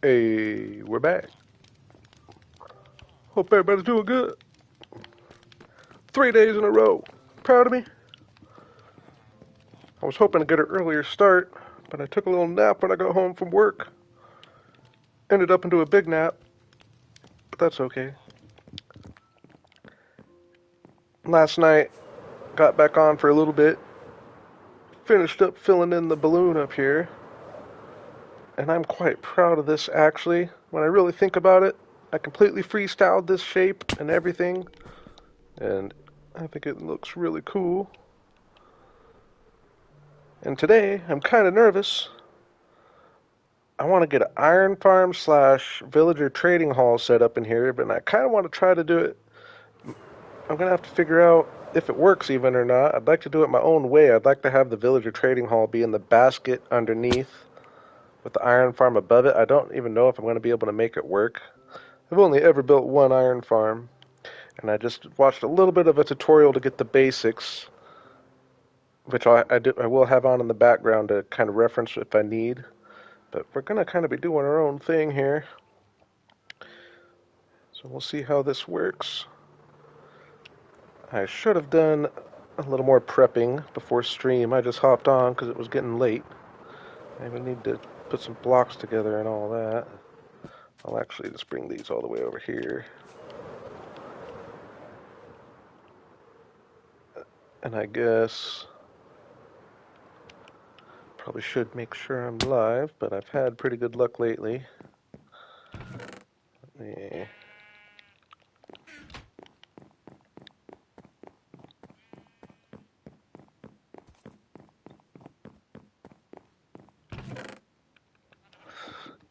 Hey, we're back. Hope everybody's doing good. 3 days in a row. Proud of me? I was hoping to get an earlier start, but I took a little nap when I got home from work. Ended up into a big nap, but that's okay. Last night, got back on for a little bit. Finished up filling in the balloon up here. And I'm quite proud of this actually. When I really think about it, I completely freestyled this shape and everything. And I think it looks really cool. And today, I'm kind of nervous. I want to get an iron farm slash villager trading hall set up in here, but I kind of want to try to do it. I'm going to have to figure out if it works even or not. I'd like to do it my own way. I'd like to have the villager trading hall be in the basket underneath with the iron farm above it. I don't even know if I'm going to be able to make it work. I've only ever built one iron farm, and I just watched a little bit of a tutorial to get the basics, which I will have on in the background to kind of reference if I need. But we're going to kind of be doing our own thing here. So we'll see how this works. I should have done a little more prepping before stream. I just hopped on because it was getting late. I would need to put some blocks together and all that. I'll actually just bring these all the way over here. And I guess probably should make sure I'm live, but I've had pretty good luck lately. Yeah.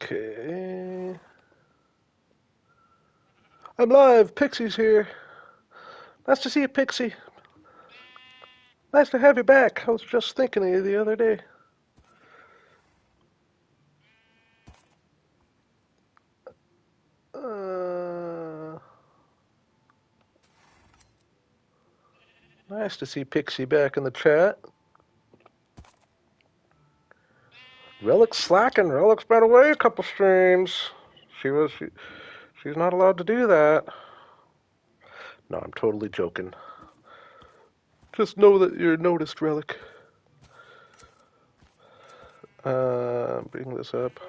Okay. I'm live. Pixie's here. Nice to see you, Pixie. Nice to have you back. I was just thinking of you the other day. Nice to see Pixie back in the chat. Relic's slacking. Relic's been away a couple streams. She's not allowed to do that. No, I'm totally joking. Just know that you're noticed, Relic. Bring this up.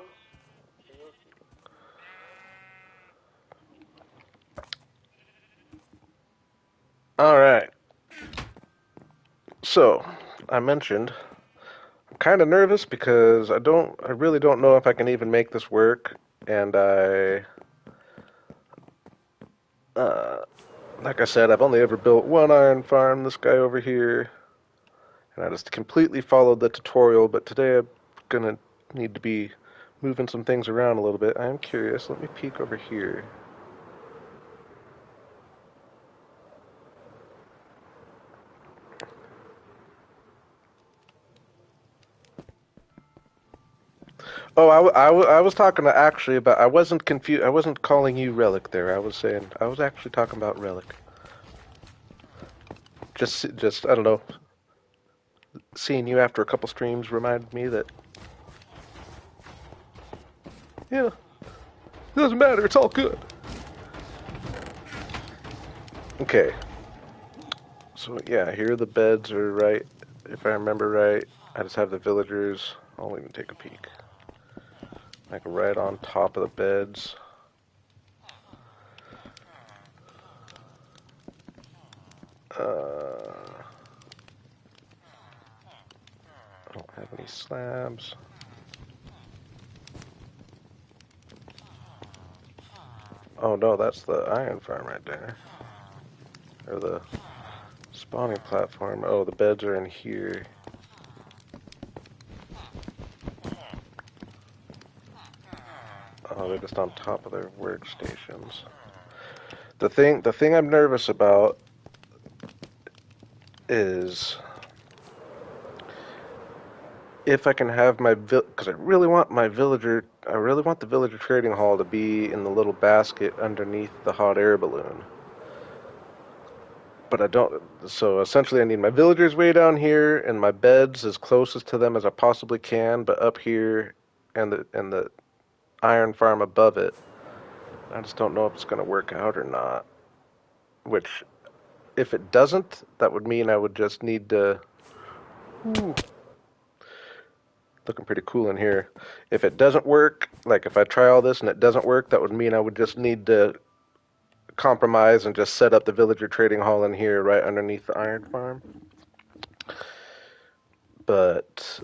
All right. So, I mentioned I'm kind of nervous because I really don't know if I can even make this work, and like I said, I've only ever built one iron farm. This guy over here, and I just completely followed the tutorial. But today I'm gonna need to be moving some things around a little bit. I'm curious. Let me peek over here. Oh, I was talking to actually about. I wasn't confused. I wasn't calling you Relic there. I was saying I was actually talking about Relic. Just I don't know. Seeing you after a couple streams reminded me that yeah, it doesn't matter. It's all good. Okay. So yeah, here the beds are right. If I remember right, I just have the villagers. I'll even take a peek. Like right on top of the beds. I don't have any slabs. Oh no, that's the iron farm right there. Or the spawning platform. Oh, the beds are in here. Oh, they're just on top of their workstations. The thing I'm nervous about is if I can have my because I really want the villager trading hall to be in the little basket underneath the hot air balloon. But I don't. So essentially, I need my villagers way down here and my beds as closest to them as I possibly can, but up here and the iron farm above it. I just don't know if it's going to work out or not. Which, if it doesn't, that would mean I would just need to. Ooh, looking pretty cool in here. If it doesn't work, like if I try all this and it doesn't work, that would mean I would just need to compromise and just set up the villager trading hall in here right underneath the iron farm. But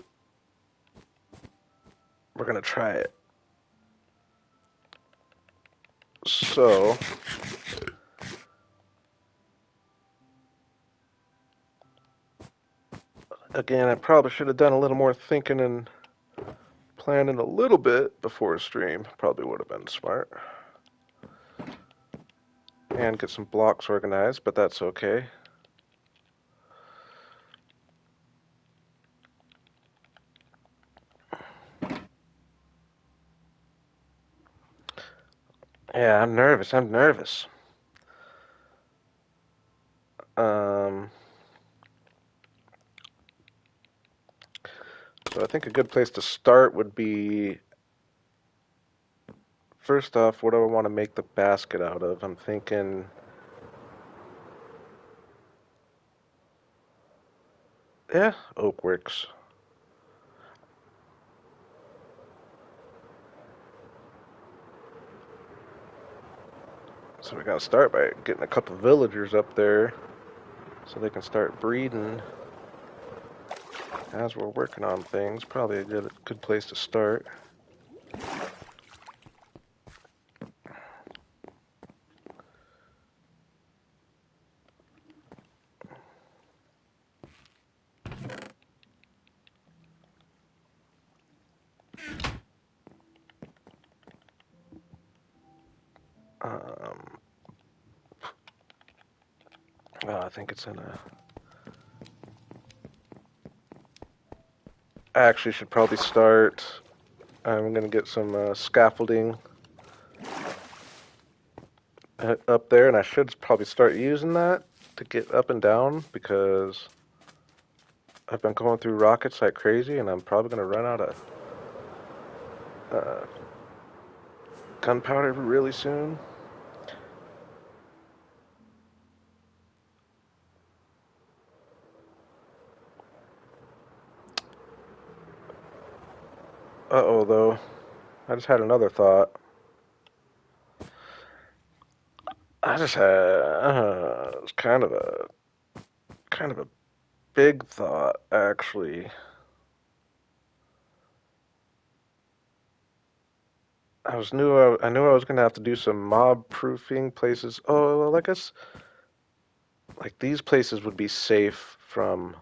we're going to try it. So, again, I probably should have done a little more thinking and planning a little bit before stream. Probably would have been smart. And get some blocks organized, but that's okay. Yeah, I'm nervous. I'm nervous. Um, so I think a good place to start would be, first off, what do I want to make the basket out of? I'm thinking, yeah, oak works. So we gotta start by getting a couple villagers up there so they can start breeding as we're working on things. Probably a good place to start. Um, I think it's in a. I actually should probably start. I'm gonna get some scaffolding up there, and I should probably start using that to get up and down because I've been going through rockets like crazy, and I'm probably gonna run out of uh, gunpowder really soon. Uh-oh, though. I just had another thought. I just had it's kind of a big thought actually. I knew I was gonna have to do some mob proofing places. Oh, well, I guess like these places would be safe from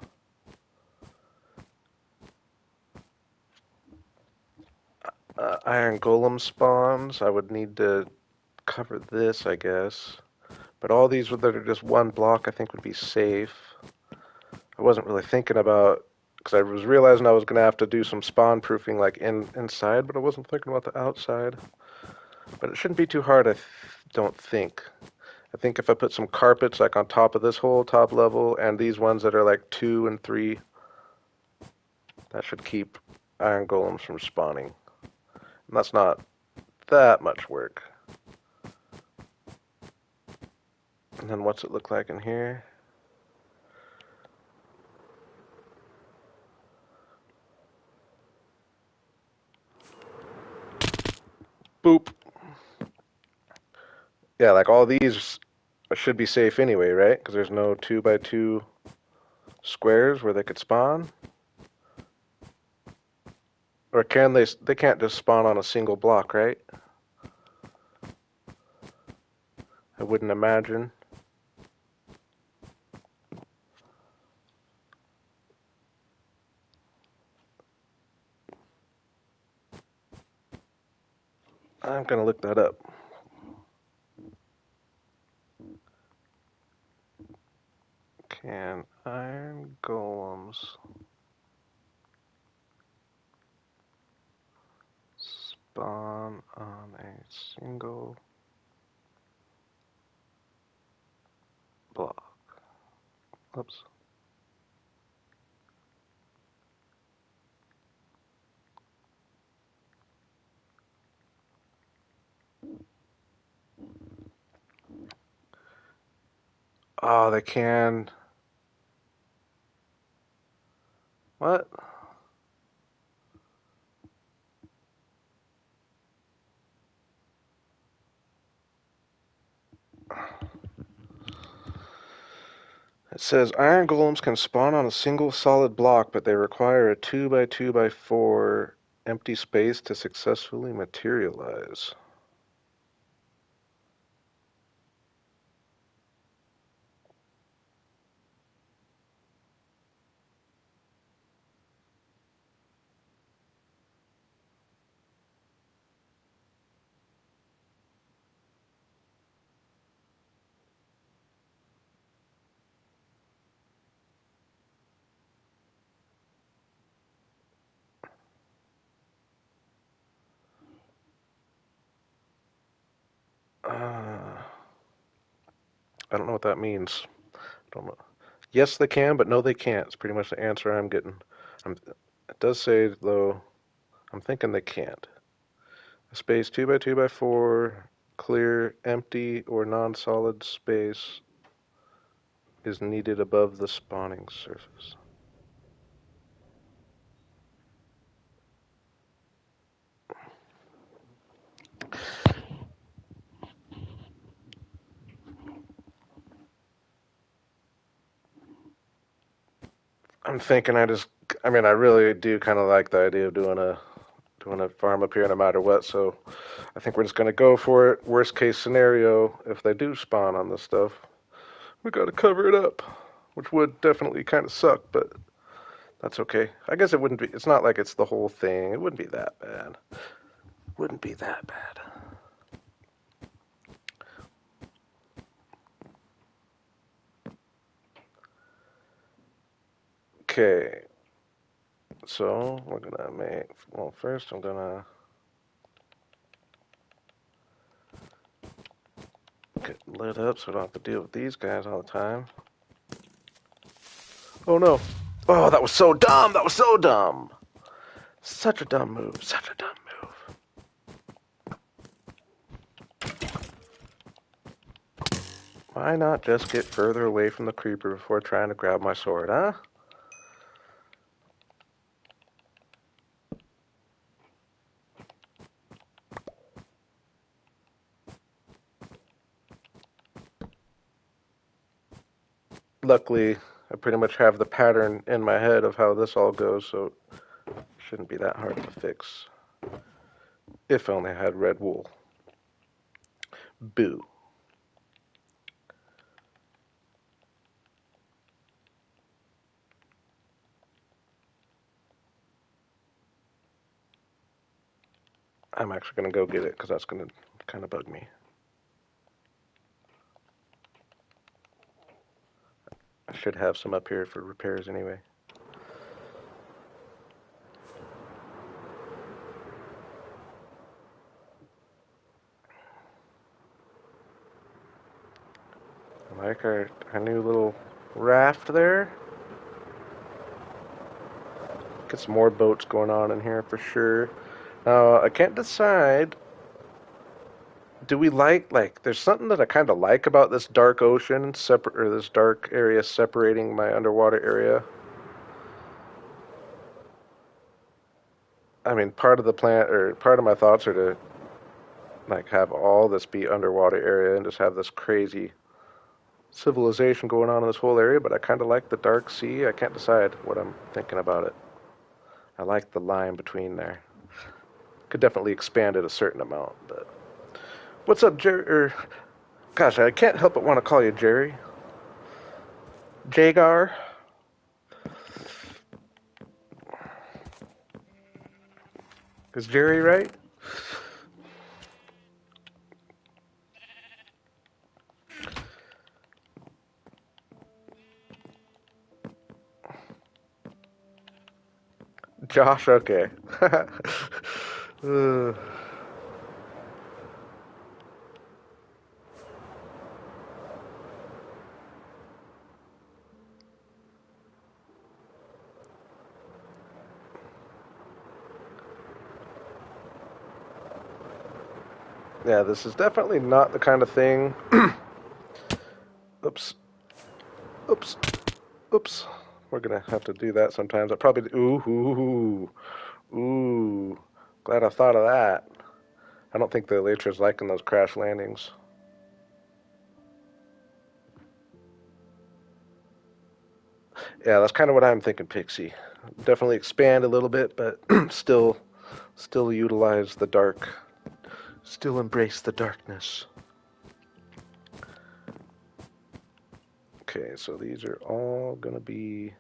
iron golem spawns. I would need to cover this, I guess. But all these that are just one block, I think would be safe. I wasn't really thinking about because I was realizing I was gonna have to do some spawn proofing like inside, but I wasn't thinking about the outside. But it shouldn't be too hard, don't think. I think if I put some carpets like on top of this whole top level and these ones that are like 2 and 3, that should keep iron golems from spawning. And that's not that much work. And then what's it look like in here? Boop. Yeah, like all these should be safe anyway, right? Because there's no 2 by 2 squares where they could spawn. Or can they? They can't just spawn on a single block, right? I wouldn't imagine. I'm gonna look that up. Can iron golems spawn on a single block? Oops. Oh, they can. What? It says iron golems can spawn on a single solid block, but they require a 2 by 2 by 4 empty space to successfully materialize. I don't know what that means. Don't know. Yes, they can, but no, they can't. It's pretty much the answer I'm getting. It does say, though, I'm thinking they can't. A space 2 by 2 by 4, clear, empty, or non solid space is needed above the spawning surface. I'm thinking I mean, I really do kind of like the idea of doing a farm up here no matter what, so I think we're just going to go for it. Worst case scenario, if they do spawn on this stuff, we got to cover it up, which would definitely kind of suck, but that's okay. I guess it wouldn't be, it's not like it's the whole thing. It wouldn't be that bad. Wouldn't be that bad. Okay, so we're gonna make, well, first I'm gonna get lit up so I don't have to deal with these guys all the time. Oh no. Oh, that was so dumb. That was so dumb. Such a dumb move. Such a dumb move. Why not just get further away from the creeper before trying to grab my sword, huh? Luckily, I pretty much have the pattern in my head of how this all goes, so it shouldn't be that hard to fix. If only I had red wool. Boo. I'm actually going to go get it because that's going to kind of bug me. I should have some up here for repairs anyway. I like our new little raft there. Get some more boats going on in here for sure. Now, I can't decide. Do we like there's something that I kind of like about this dark ocean separate or this dark area separating my underwater area. I mean, part of the plan or part of my thoughts are to like have all this be underwater area and just have this crazy civilization going on in this whole area, but I kind of like the dark sea. I can't decide what I'm thinking about it. I like the line between there. Could definitely expand it a certain amount, but what's up, Jerry? Gosh, I can't help but want to call you Jerry. Jagar. Is Jerry right? Josh, okay. uh, yeah, this is definitely not the kind of thing. Oops. Oops. Oops. We're gonna have to do that sometimes. I probably. Ooh. Ooh. Glad I thought of that. I don't think the Elytra's liking those crash landings. Yeah, that's kind of what I'm thinking, Pixie. Definitely expand a little bit, but still utilize the dark. Still embrace the darkness. Okay, so these are all gonna be.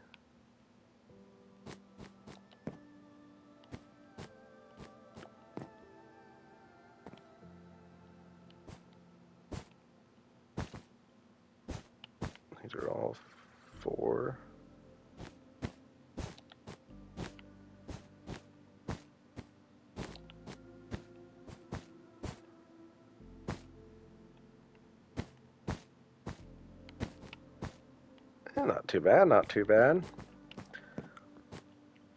These are all 4. Not too bad, not too bad.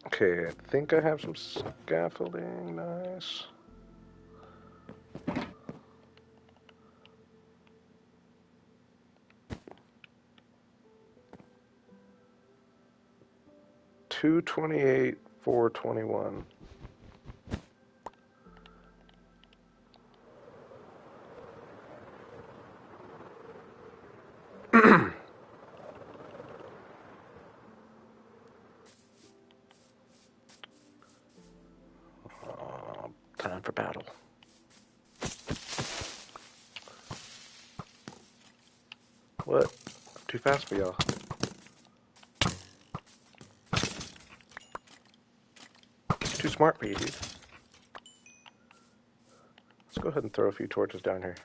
Okay, I think I have some scaffolding. Nice. $228, $421. Time for battle. What? Too fast for y'all. Too smart for you, dude. Let's go ahead and throw a few torches down here.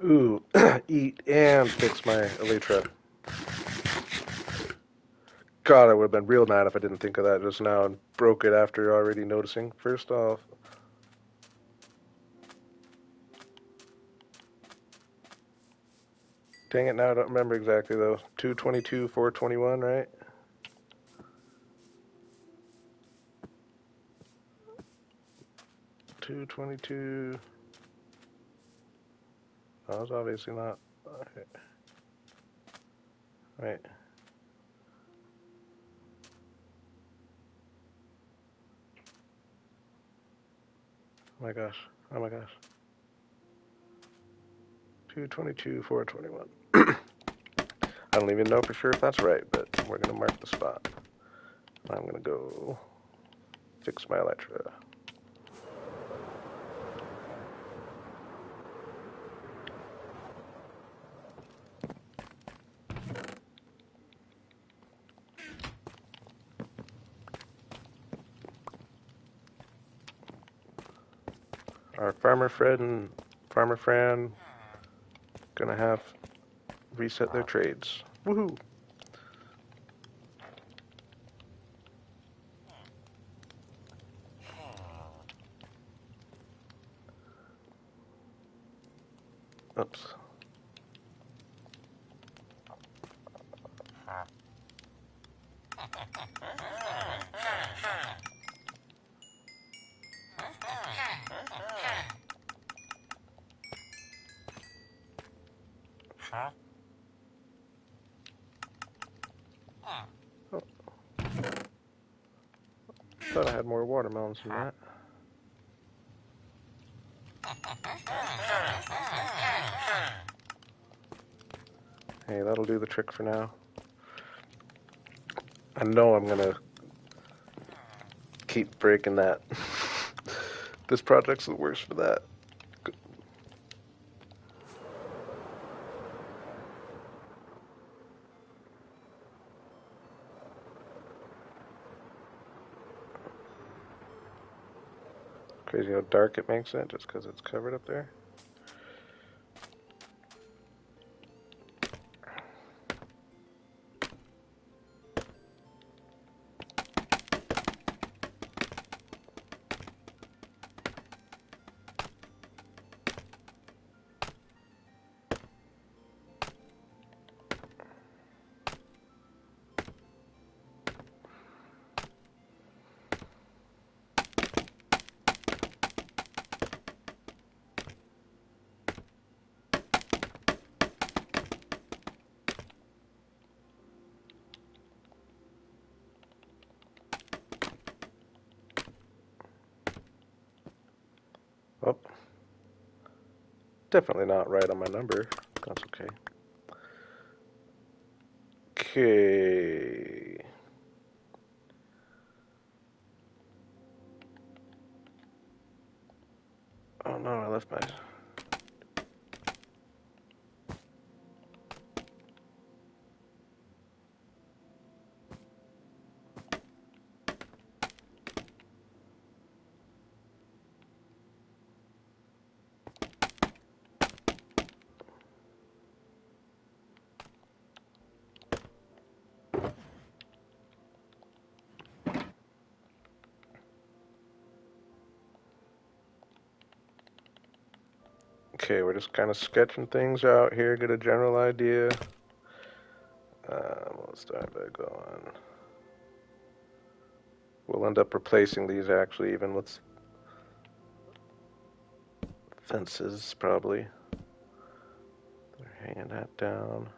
Ooh, eat and fix my elytra. God, I would have been real mad if I didn't think of that just now and broke it after already noticing. First off, dang it, now I don't remember exactly though. 222, 421, right? 222. That was obviously not. Okay. Right. Oh my gosh. Oh my gosh. 222, 421. I don't even know for sure if that's right, but we're going to mark the spot. I'm going to go fix my elytra. Our Farmer Fred and Farmer Fran going to have reset their trades. Woohoo! Oops. Oh, thought I had more watermelons than that. Hey, that'll do the trick for now. I know I'm going to keep breaking that. This project's the worst for that. Crazy how dark it makes it just because it's covered up there. Oh, definitely not right on my number. That's okay. Okay. Oh no, I left my... Okay, we're just kind of sketching things out here, get a general idea. Let's start by going. We'll end up replacing these actually even with fences, probably. They're hanging that down.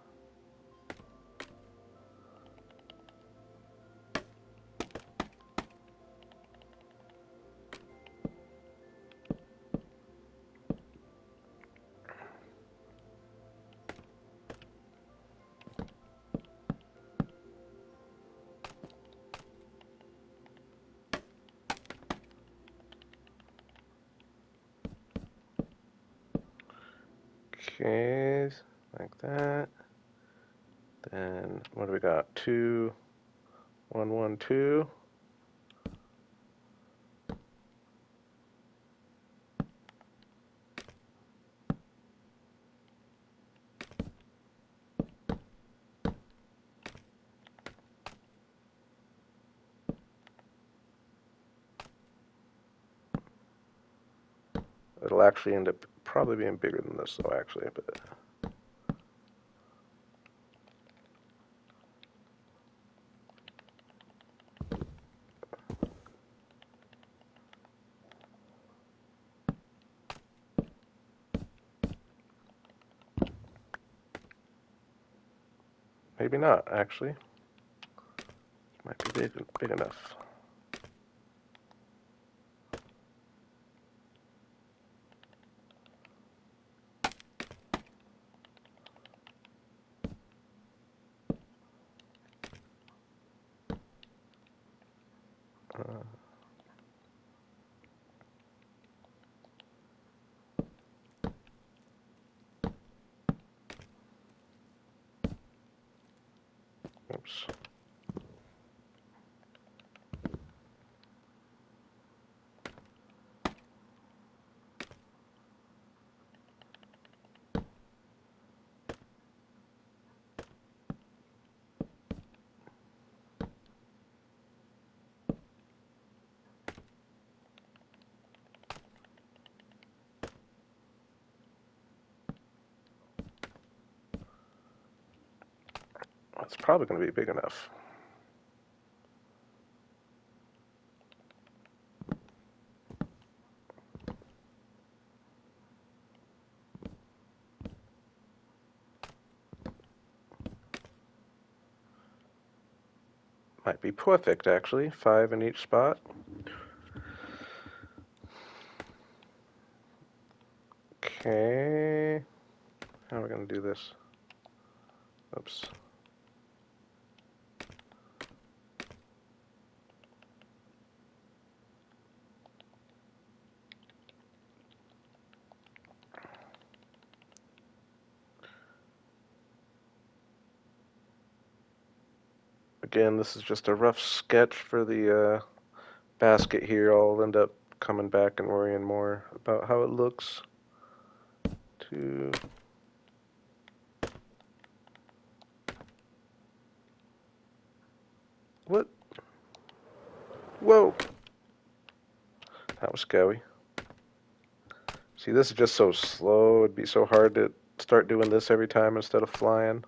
Okay, like that. Then what do we got? 2, 1, 1, 2. It'll actually end up probably being bigger than this though, actually, but maybe not, actually. Might be big enough. Uh, oops. It's probably going to be big enough. Might be perfect, actually. 5 in each spot. Okay. How are we going to do this? Oops. Again, this is just a rough sketch for the basket here. I'll end up coming back and worrying more about how it looks. 2. What? Whoa! That was scary. See, this is just so slow. It'd be so hard to start doing this every time instead of flying.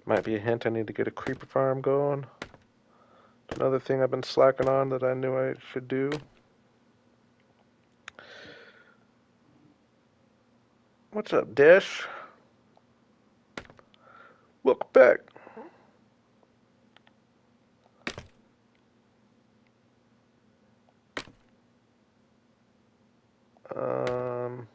Might be a hint I need to get a creeper farm going. Another thing I've been slacking on that I knew I should do. What's up, Dish? Welcome back. Um,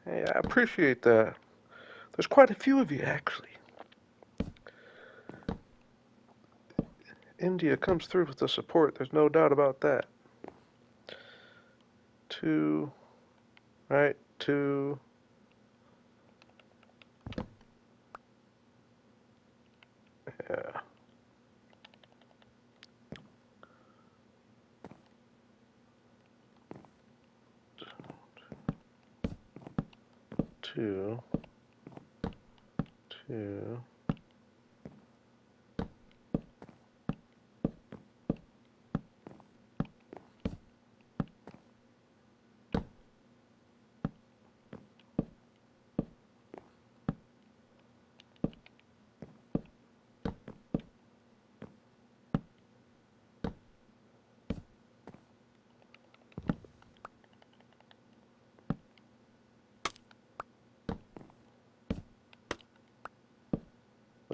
hey, I appreciate that. There's quite a few of you, actually. India comes through with the support. There's no doubt about that. 2, right? 2. Yeah. 2. 2.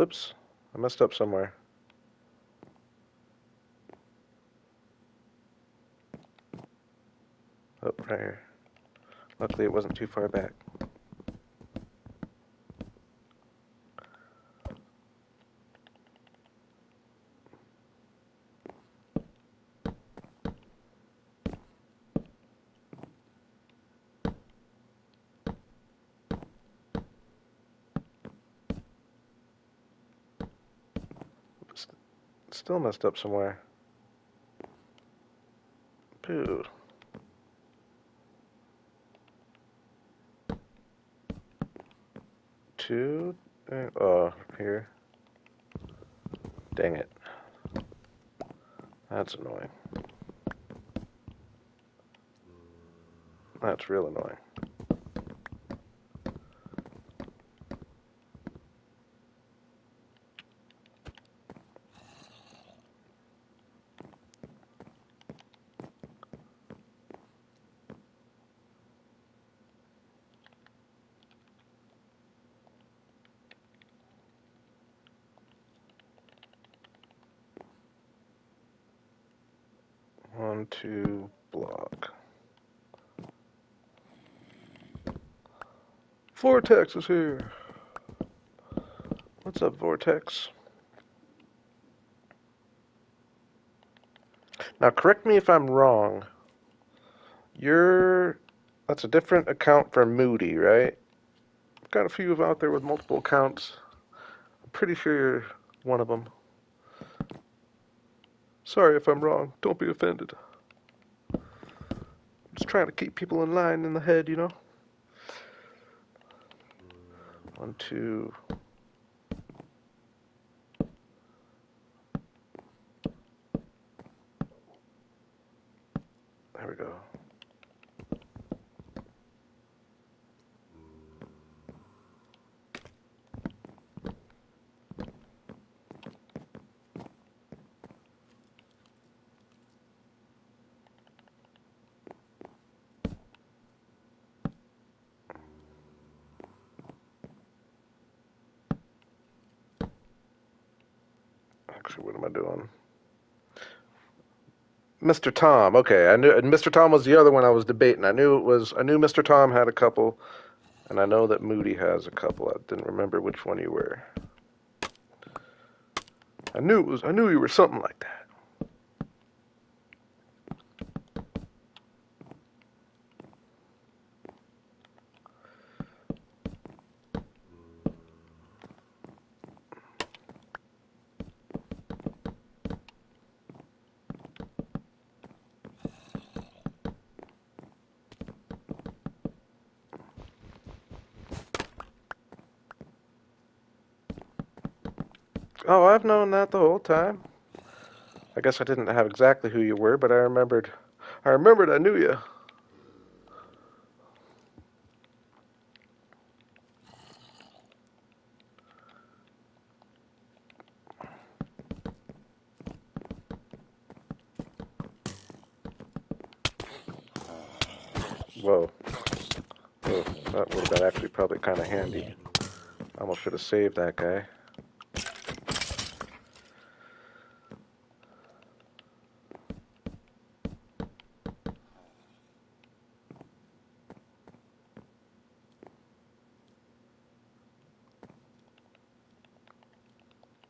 Oops, I messed up somewhere. Oh, right here. Luckily it wasn't too far back. Still messed up somewhere. Dude. 2. Oh, here. Dang it. That's annoying. That's real annoying. 1, 2, block. Vortex is here. What's up, Vortex? Now, correct me if I'm wrong. That's a different account for Moody, right? I've got a few out there with multiple accounts. I'm pretty sure you're one of them. Sorry if I'm wrong. Don't be offended. I'm just trying to keep people in line in the head, you know? 1, 2. There we go. Actually, what am I doing? Mr. Tom. Okay, I knew and Mr. Tom was the other one I was debating. I knew it was. I knew Mr. Tom had a couple, and I know that Moody has a couple. I didn't remember which one you were. I knew it was. I knew you were something like that. Oh, I've known that the whole time. I guess I didn't have exactly who you were, but I remembered. I remembered I knew you. Whoa. Oh, that would have been actually probably kind of handy. I almost should have saved that guy.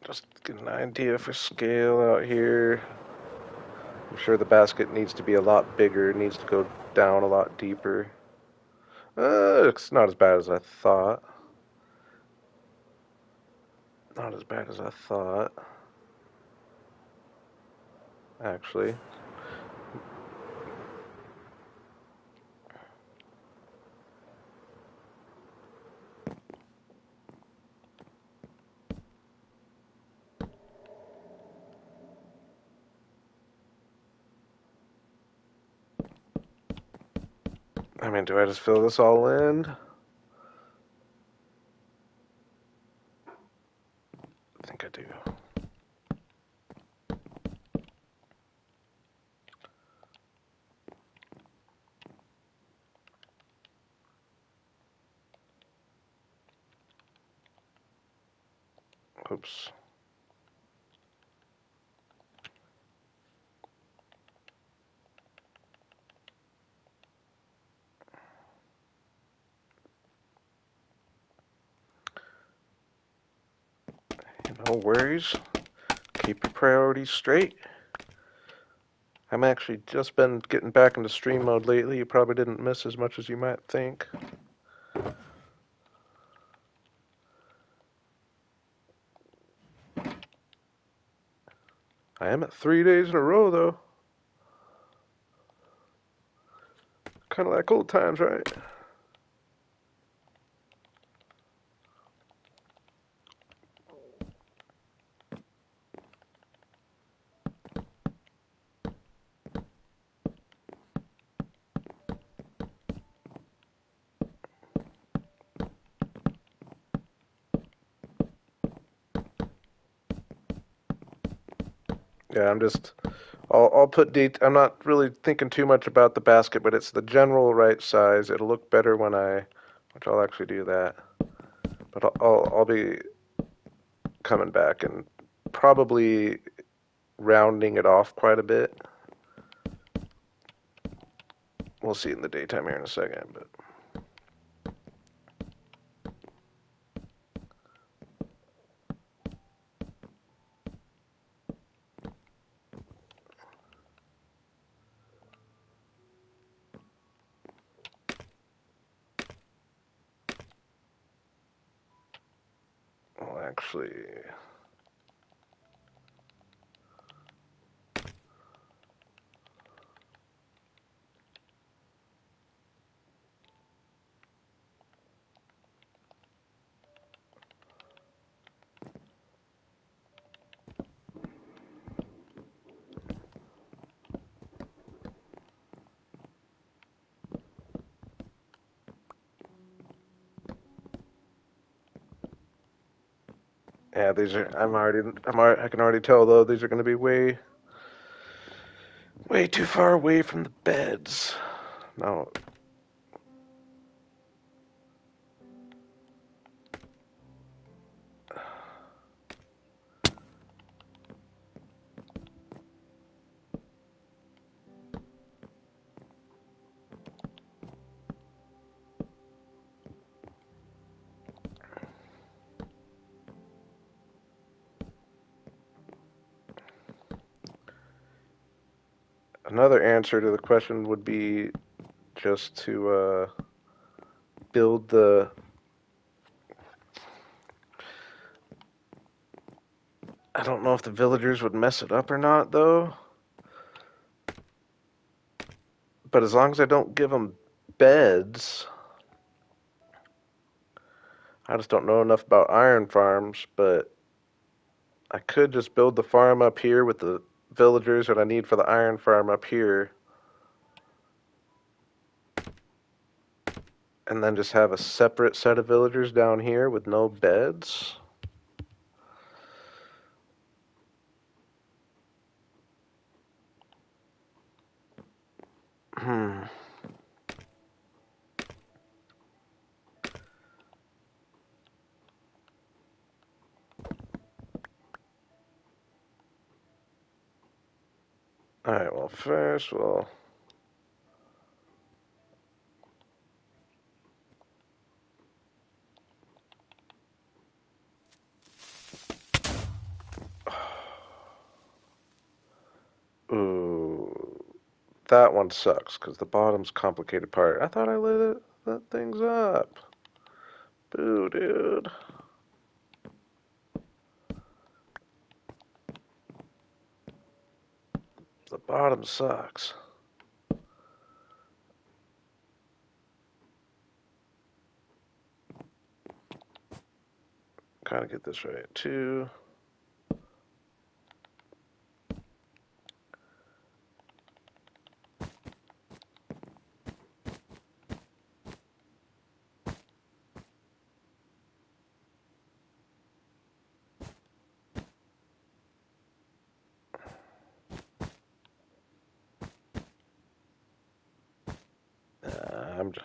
Just get an idea for scale out here. I'm sure the basket needs to be a lot bigger. It needs to go down a lot deeper. It's not as bad as I thought. Not as bad as I thought, actually. I mean, do I just fill this all in? I think I do. Oops. No worries. Keep your priorities straight. I'm actually just been getting back into stream mode lately. You probably didn't miss as much as you might think. I am at 3 days in a row, though. Kind of like old times, right? Yeah, I'll put I'm not really thinking too much about the basket, but it's the general right size. It'll look better which I'll actually do that. But I'll be coming back and probably rounding it off quite a bit. We'll see in the daytime here in a second, but well, actually, yeah, I can already tell though these are going to be way too far away from the beds. No, Another answer to the question would be just to build the. I don't know if the villagers would mess it up or not, though. But as long as I don't give them beds, I just don't know enough about iron farms. But I could just build the farm up here with the villagers that I need for the iron farm up here, and then just have a separate set of villagers down here with no beds. Hmm. Alright, well, first we'll. Ooh. That one sucks because the bottom's complicated part. I thought I lit things up. Boo, dude. The bottom sucks. Gotta get this right. Two.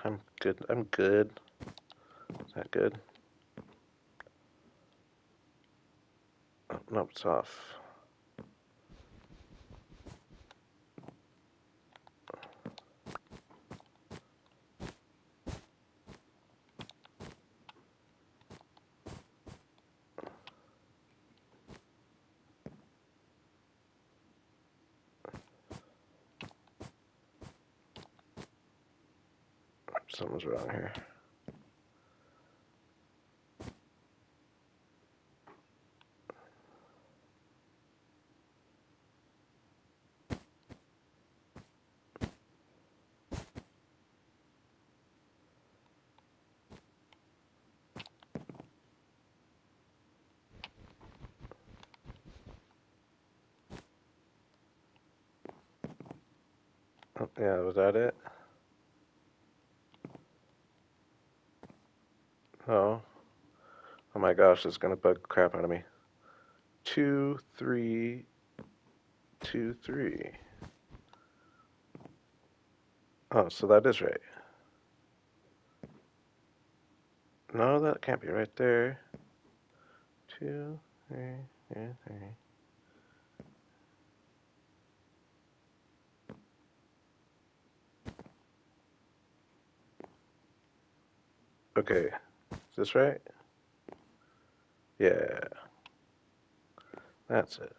I'm good. I'm good. Is that good? Oh, no, it's off. Something's wrong here. Oh, yeah, was that it? Oh. Oh my gosh, this is gonna bug crap out of me. 2, 3, 2, 3. Oh, so that is right. No, that can't be right there. 2, 3, 3, 3. Okay, is this right? Yeah, that's it.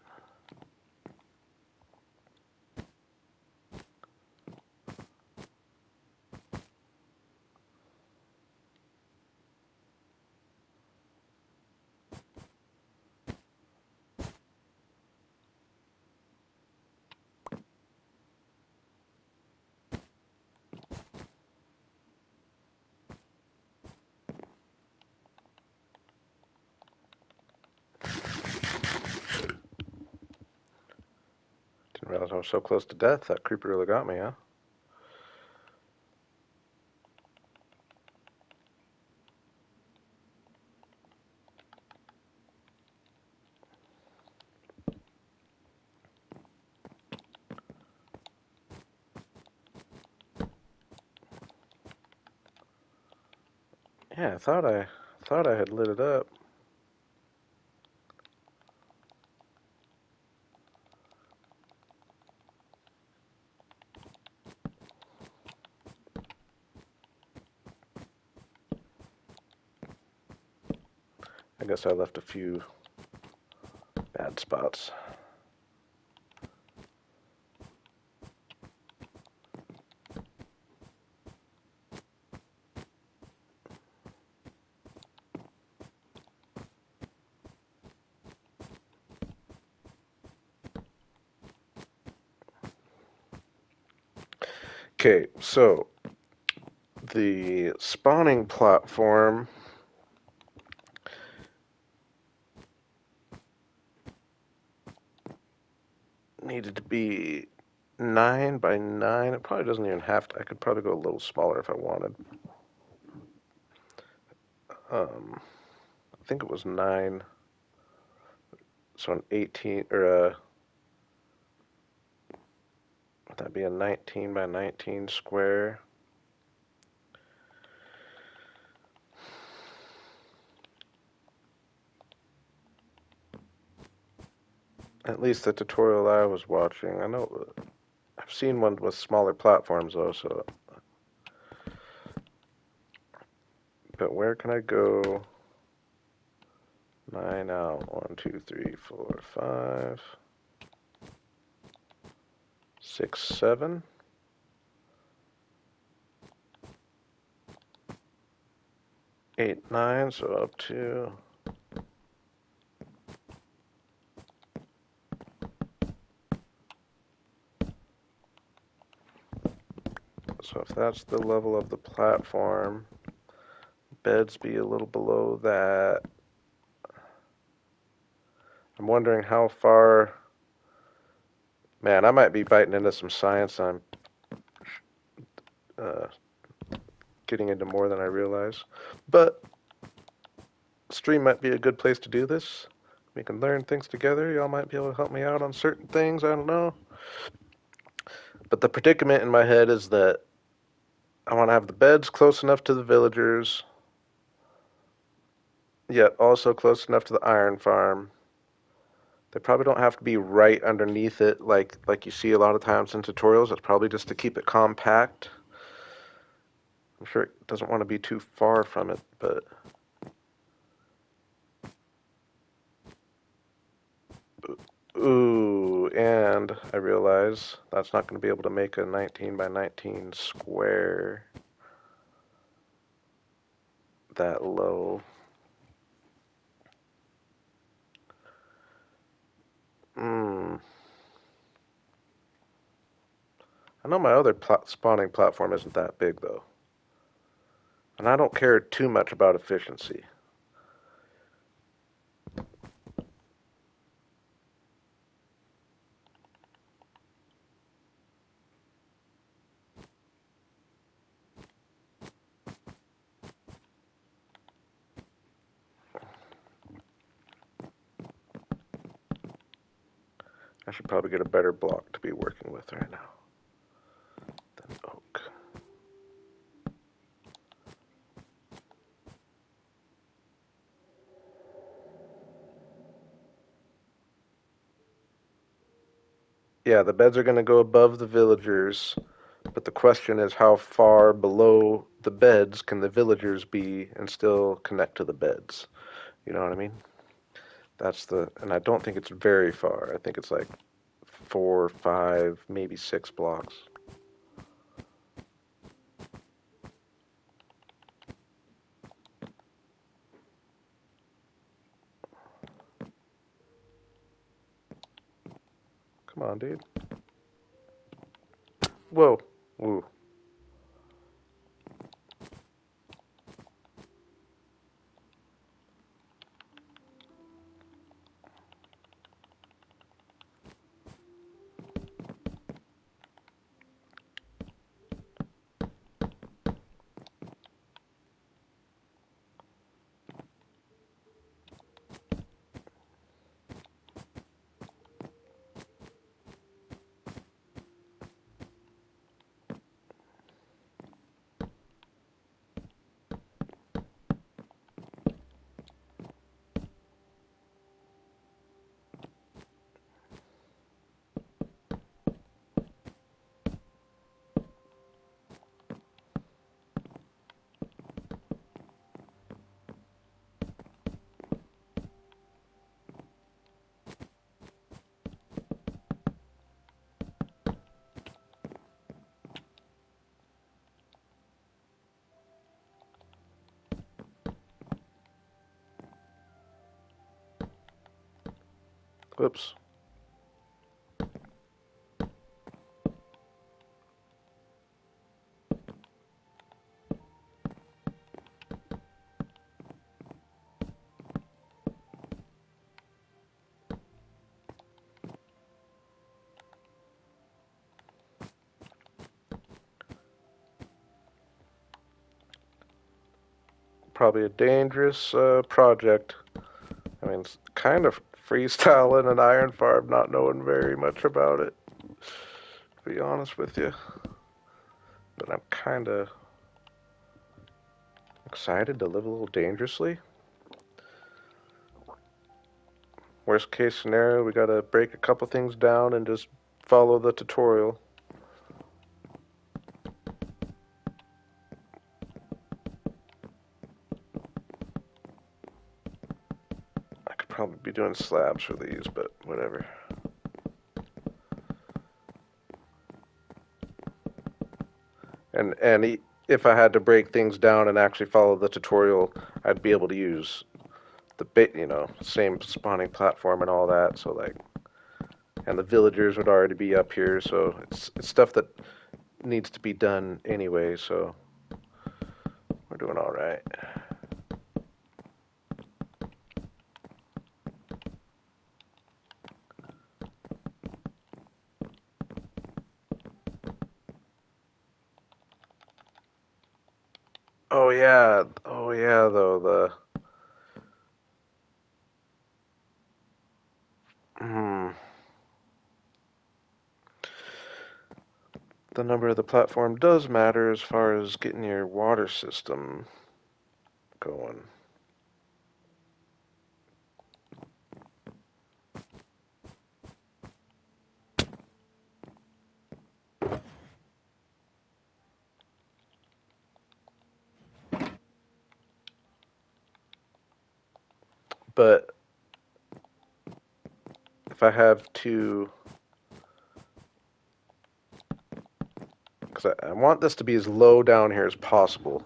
Didn't realize I was so close to death. That creeper really got me, huh? Yeah, I thought I had lit it up. I guess I left a few bad spots. Okay, so the spawning platform needed to be 9 by 9. It probably doesn't even have to. I could probably go a little smaller if I wanted. I think it was 9. So an 18, or would that be a 19 by 19 square? At least the tutorial I was watching. I know I've seen one with smaller platforms though, so. But where can I go? 9 out. 1, 2, 3, 4, 5, 6, 7. 8, 9, so up to. So if that's the level of the platform, beds be a little below that. I'm wondering how far. Man, I might be biting into some science. I'm uh, getting into more than I realize. But stream might be a good place to do this. We can learn things together. Y'all might be able to help me out on certain things. I don't know. But the predicament in my head is that I want to have the beds close enough to the villagers, yet also close enough to the iron farm. They probably don't have to be right underneath it like you see a lot of times in tutorials. It's probably just to keep it compact. I'm sure it doesn't want to be too far from it, but ooh, and I realize that's not going to be able to make a 19 by 19 square that low. Hmm. I know my other spawning platform isn't that big though, and I don't care too much about efficiency. I should probably get a better block to be working with right now than oak. Yeah, the beds are going to go above the villagers, but the question is how far below the beds can the villagers be and still connect to the beds? You know what I mean? And I don't think it's very far. I think it's like 4, 5, maybe 6 blocks. Come on, dude. Whoa. Ooh. Whoops. probably a dangerous project. I mean, it's kind of freestyling an iron farm, not knowing very much about it, to be honest with you. But I'm kind of excited to live a little dangerously. Worst case scenario, we gotta break a couple things down and just follow the tutorial. I could probably be doing slabs for these, but whatever. And if I had to break things down and actually follow the tutorial, I'd be able to use the same spawning platform and all that. So like, and the villagers would already be up here. So it's stuff that needs to be done anyway. So we're doing all right. Oh yeah, though hmm, the number of the platform does matter as far as getting your water system going. But if I have to, because I want this to be as low down here as possible.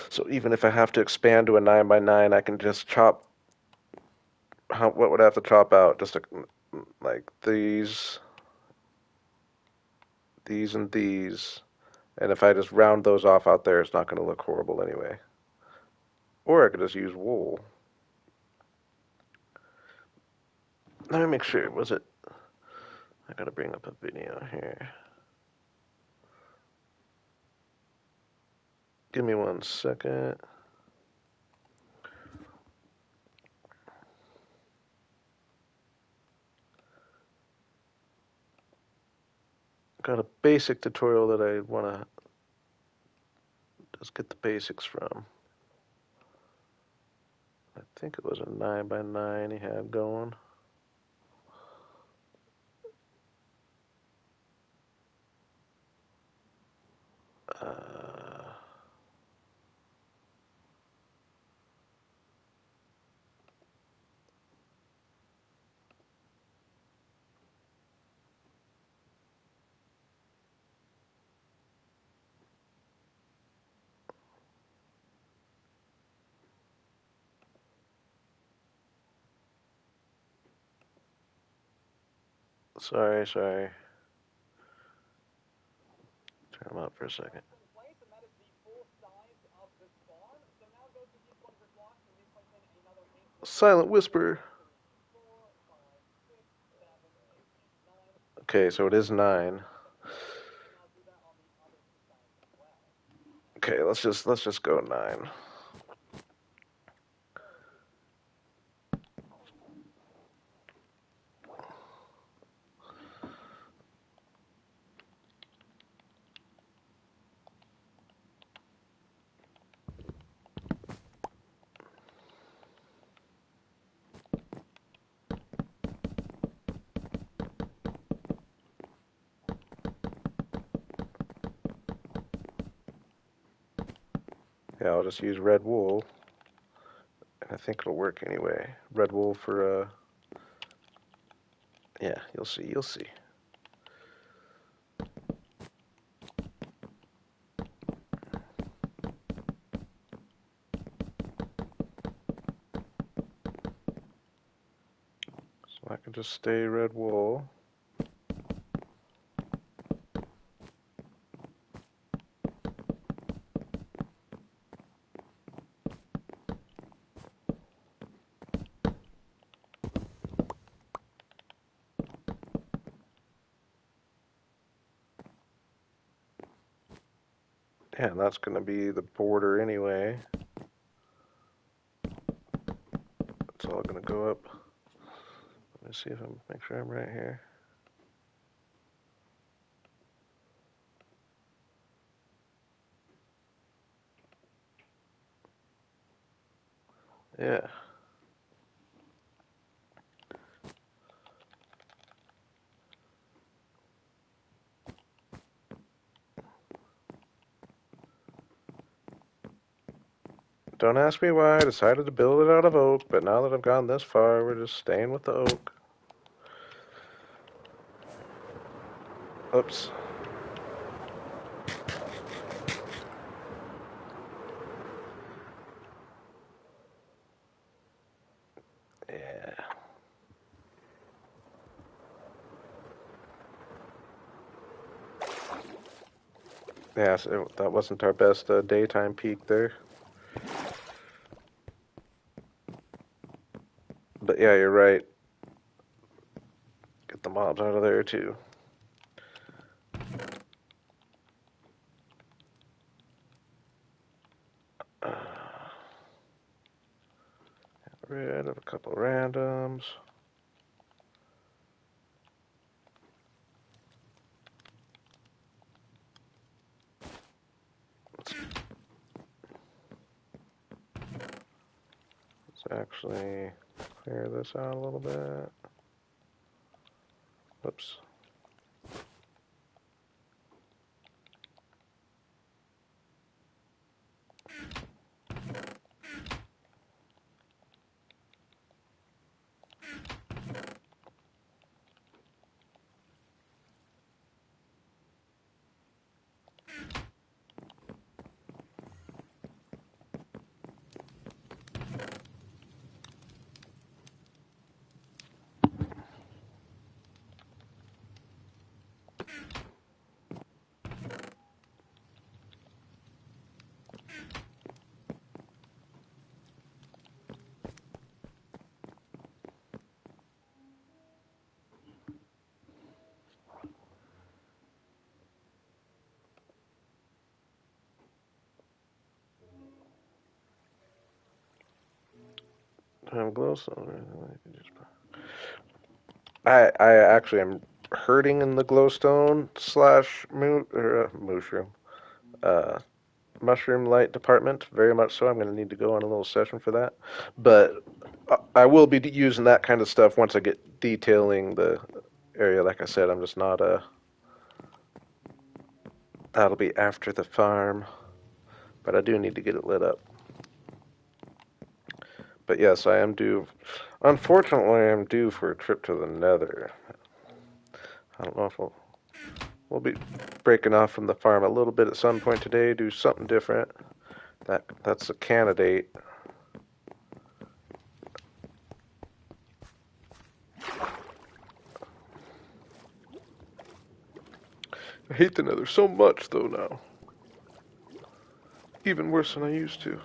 So even if I have to expand to a 9 by 9, I can just chop. What would I have to chop out? Just like these, and these. And if I just round those off out there, it's not going to look horrible anyway. Or I could just use wool. Let me make sure. Was it? I gotta bring up a video here. Give me 1 second. Got a basic tutorial that I want to just get the basics from. I think it was a 9 by 9 he had going. Uh, sorry. Turn him up for a second. Silent Whisper. Okay, so it is 9. Okay, let's just go 9. Yeah, I'll just use red wool. And I think it'll work anyway. Red wool for yeah, you'll see. So I can just stay red wool. Yeah, and that's going to be the border anyway. gonna go up. Let me see if I'm make sure I'm right here. Yeah. Don't ask me why I decided to build it out of oak, but now that I've gone this far, we're just staying with the oak. Oops. Yeah. Yeah, so that wasn't our best daytime peak there. But yeah, you're right. Get the mobs out of there too. Get rid of a couple randoms. Let's actually clear this out a little bit. Whoops. Glowstone. I actually am hurting in the glowstone slash mushroom. Uh, mushroom light department, very much so. I'm going to need to go on a little session for that. But I will be using that kind of stuff once I get detailing the area. Like I said, I'm just not that'll be after the farm. But I do need to get it lit up. But yes, I am due. Unfortunately, I'm due for a trip to the Nether. I don't know if we'll be breaking off from the farm a little bit at some point today, do something different. That's a candidate. I hate the Nether so much though now. Even worse than I used to.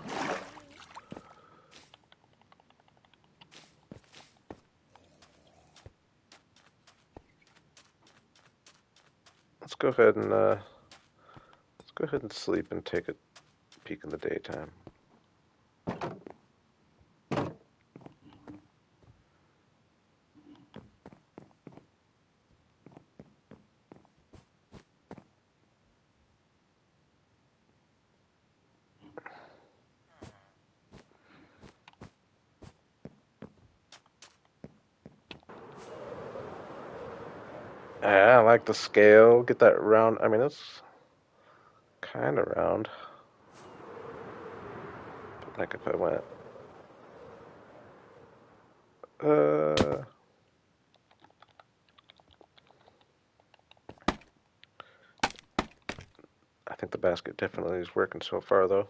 Let's go ahead and sleep and take a peek in the daytime. Yeah, I like the scale. Get that round. I mean, it's kind of round. But like if I went, uh, I think the basket definitely is working so far though.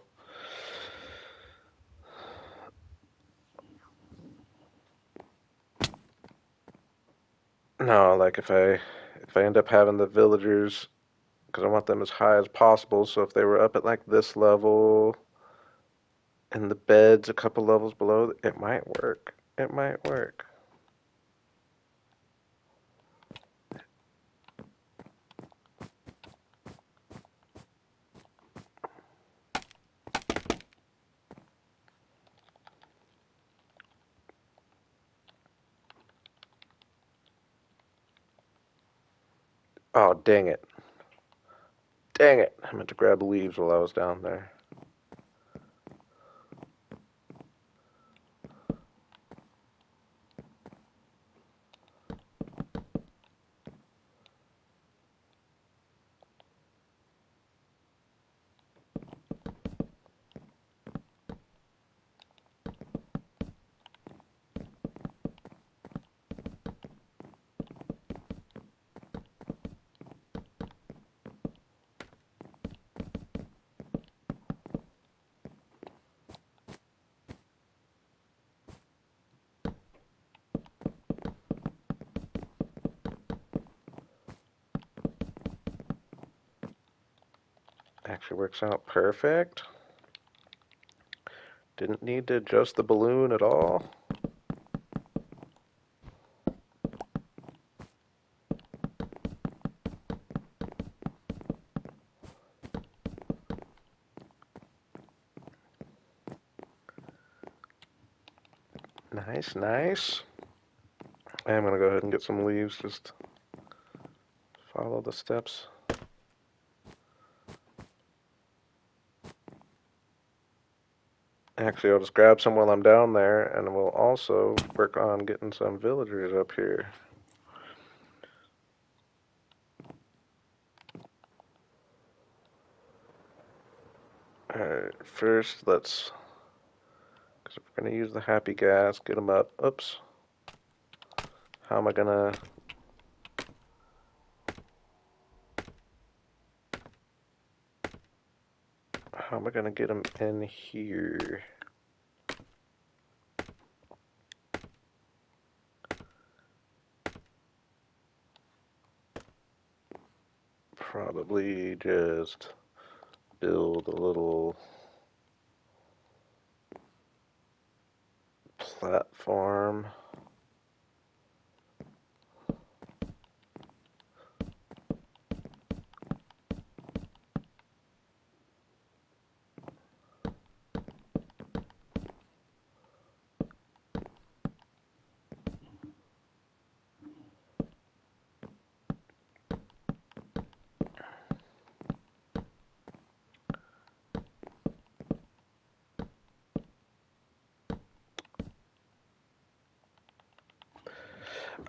No, like if I end up having the villagers, because I want them as high as possible. So if they were up at like this level, and the bed's a couple levels below, it might work. It might work. Oh, dang it. Dang it. I meant to grab the leaves while I was down there. Actually works out perfect. Didn't need to adjust the balloon at all. Nice, nice. I'm going to go ahead and get some leaves. Just follow the steps. Actually, I'll just grab some while I'm down there, and we'll also work on getting some villagers up here. Alright, first let's, because if we're going to use the happy gas, get them up. Oops. How am I going to... How am I going to get them in here? Probably just build a little platform.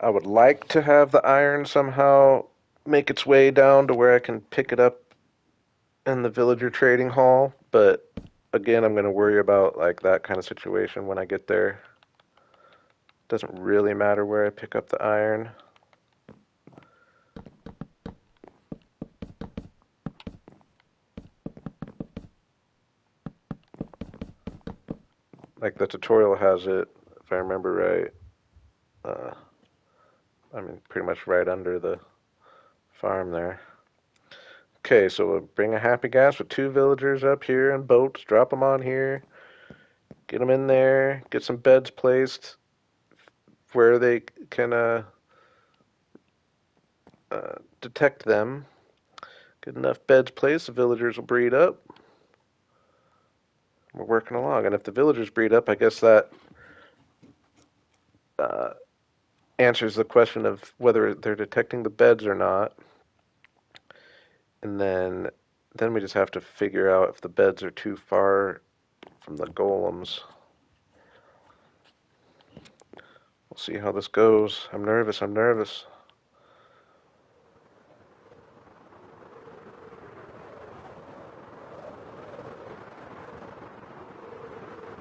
I would like to have the iron somehow make its way down to where I can pick it up in the villager trading hall, but again, I'm going to worry about like that kind of situation when I get there. Doesn't really matter where I pick up the iron. Like the tutorial has it, if I remember right. I mean, pretty much right under the farm there. Okay, so we'll bring a happy gas with 2 villagers up here in boats, drop them on here, get them in there, get some beds placed where they can detect them. Get enough beds placed, the villagers will breed up. We're working along, and if the villagers breed up, I guess that uh, answers the question of whether they're detecting the beds or not. And then we just have to figure out if the beds are too far from the golems. We'll see how this goes. I'm nervous, I'm nervous.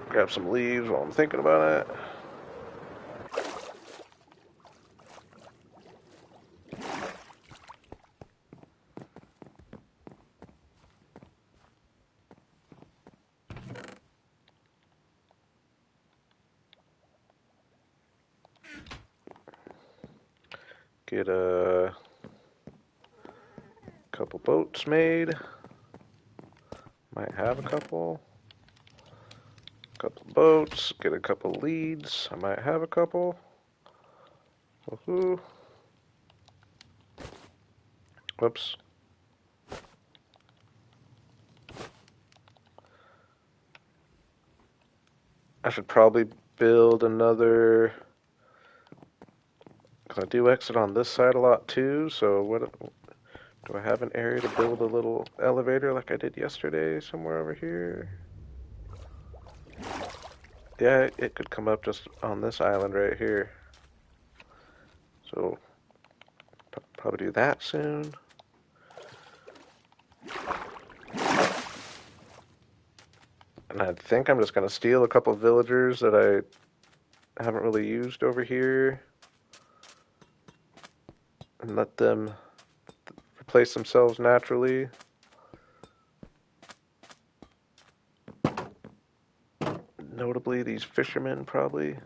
Grab some leaves while I'm thinking about it. Get a couple boats made. Might have a couple. Couple boats. Get a couple leads. I might have a couple. Woohoo. Whoops. I should probably build another, because I do exit on this side a lot too, so what Do I have an area to build a little elevator like I did yesterday somewhere over here? Yeah, it could come up just on this island right here. So, probably do that soon. And I think I'm just going to steal a couple of villagers that I haven't really used over here and let them replace themselves naturally. Notably, these fishermen probably.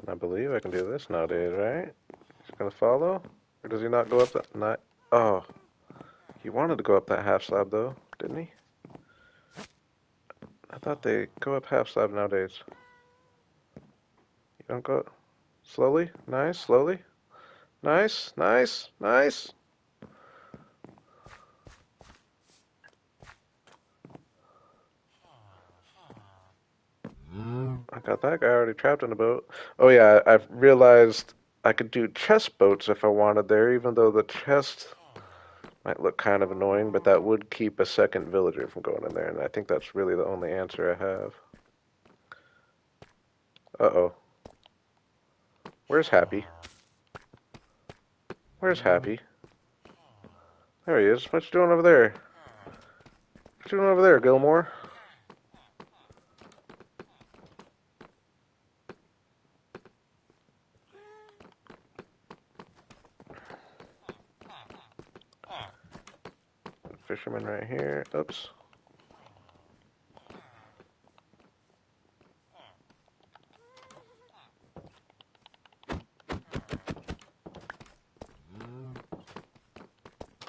And I believe I can do this nowadays, right? He's gonna follow? Or does he not go up that not oh. He wanted to go up that half slab though, didn't he? I thought they go up half slab nowadays. You don't go slowly? Nice, slowly. Nice, nice, nice. I got that guy already trapped in a boat. Oh yeah, I've realized I could do chest boats if I wanted there, even though the chest might look kind of annoying, but that would keep a second villager from going in there, and I think that's really the only answer I have. Uh-oh. Where's Happy? Where's Happy? There he is. What you doing over there? What you doing over there, Gilmore? Fisherman right here. Oops.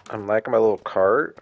I'm liking my little cart.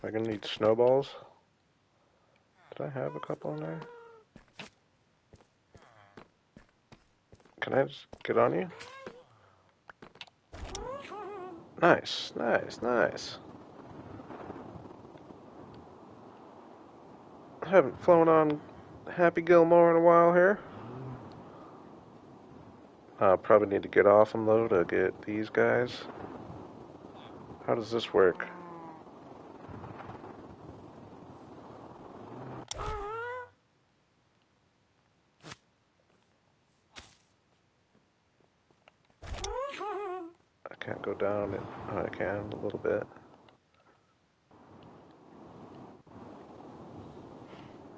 Am I gonna need snowballs? Did I have a couple in there? Can I just get on you? Nice, nice, nice. I haven't flown on Happy Gilmore in a while here. Probably need to get off him though to get these guys. How does this work? I can't go down it. Oh, I can a little bit.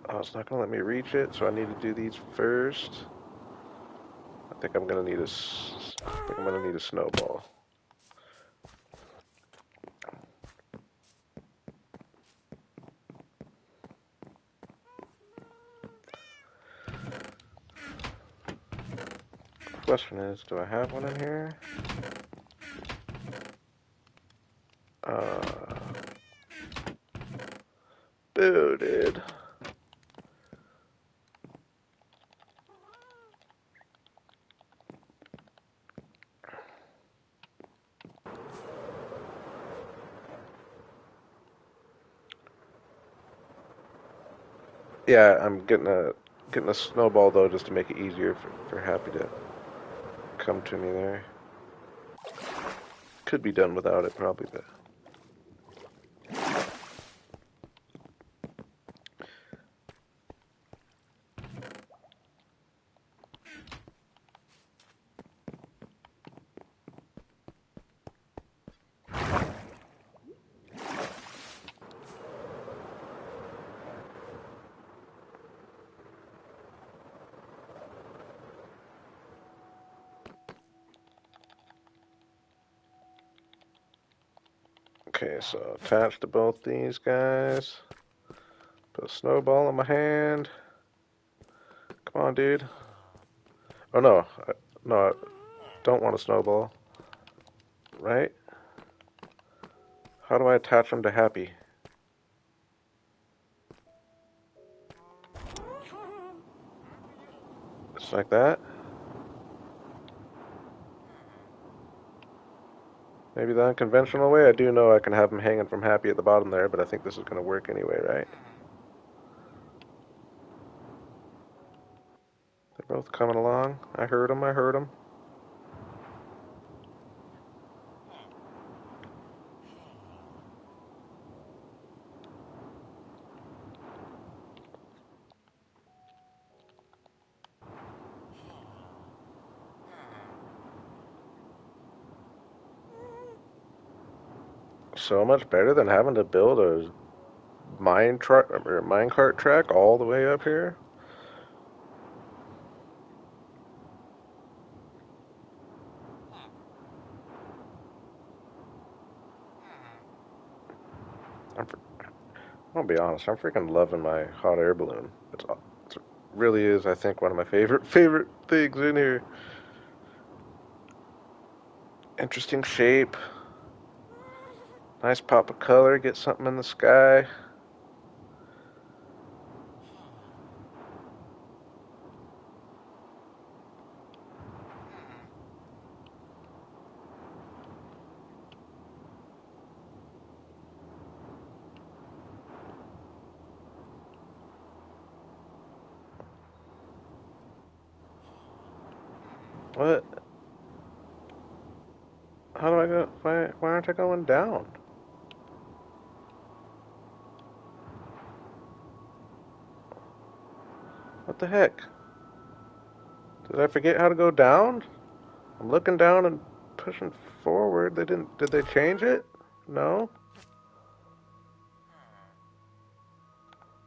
Oh, it's not gonna let me reach it, so I need to do these first. I think I'm gonna need a snowball. Question is, do I have one in here? Booted. Yeah, I'm getting a snowball though, just to make it easier for Happy to come to me there. Could be done without it probably, but Okay, so attached to both these guys. Put a snowball in my hand. Come on, dude. Oh no, no, I don't want a snowball. Right? How do I attach them to happy? Just like that? Maybe the unconventional way? I do know I can have them hanging from happy at the bottom there, but I think this is going to work anyway, right? They're both coming along. I heard them, I heard them. So much better than having to build a minecart track all the way up here. I'm, I'll be honest, I'm freaking loving my hot air balloon. It really is, I think, one of my favorite things in here. Interesting shape, nice pop of color. Get something in the sky. What? How do I go? Why aren't I going down? What the heck? Did I forget how to go down? I'm looking down and pushing forward. They didn't. Did they change it? No.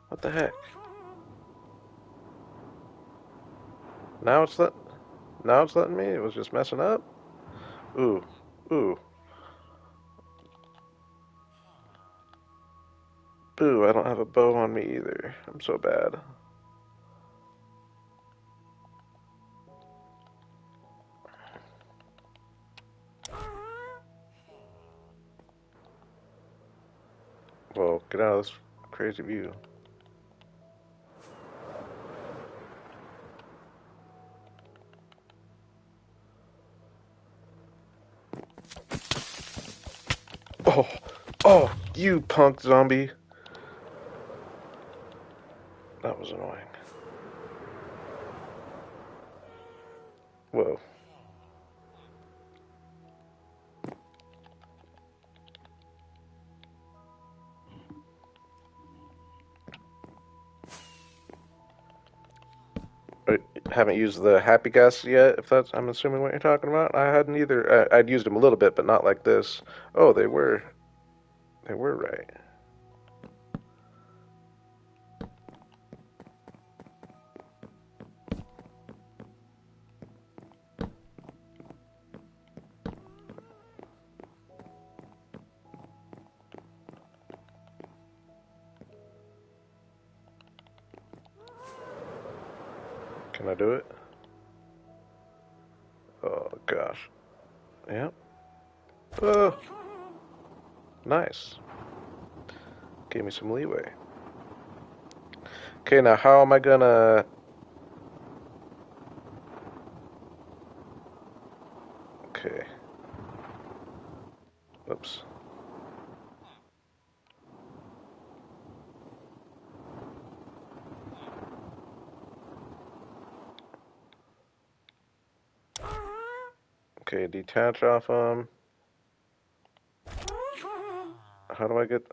What the heck? Now it's let. Now it's letting me. It was just messing up. Ooh. Ooh. Boo. I don't have a bow on me either. I'm so bad. Well, get out of this crazy view. Oh. Oh. You punk zombie. That was annoying. Whoa. I haven't used the happy gas yet, if that's, I'm assuming what you're talking about. I hadn't either. I'd used them a little bit, but not like this. Oh, they were right. Can I do it? Oh, gosh. Yep. Oh, nice. Gave me some leeway. Okay, now how am I gonna... Okay. Oops. Okay, detach off them. How do I get...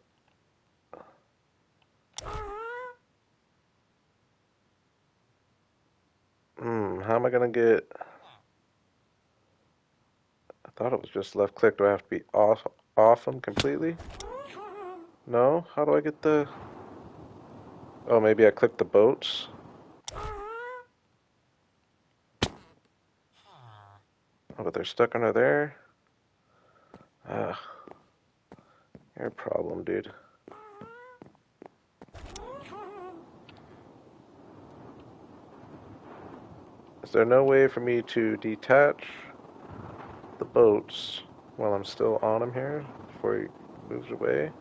how am I gonna get... I thought it was just left click. Do I have to be off them completely? No? How do I get the... Oh, maybe I click the boats? Oh, but they're stuck under there? Ugh. You're a problem, dude. Is there no way for me to detach the boats while I'm still on him here before he moves away?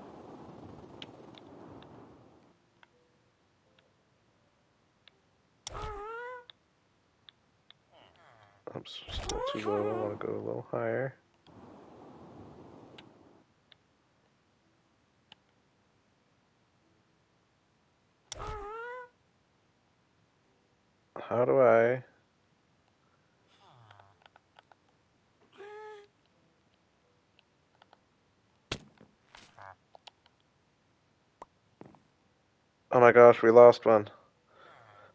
I'm still too low. I want to go a little higher. How do I... Oh my gosh, we lost one.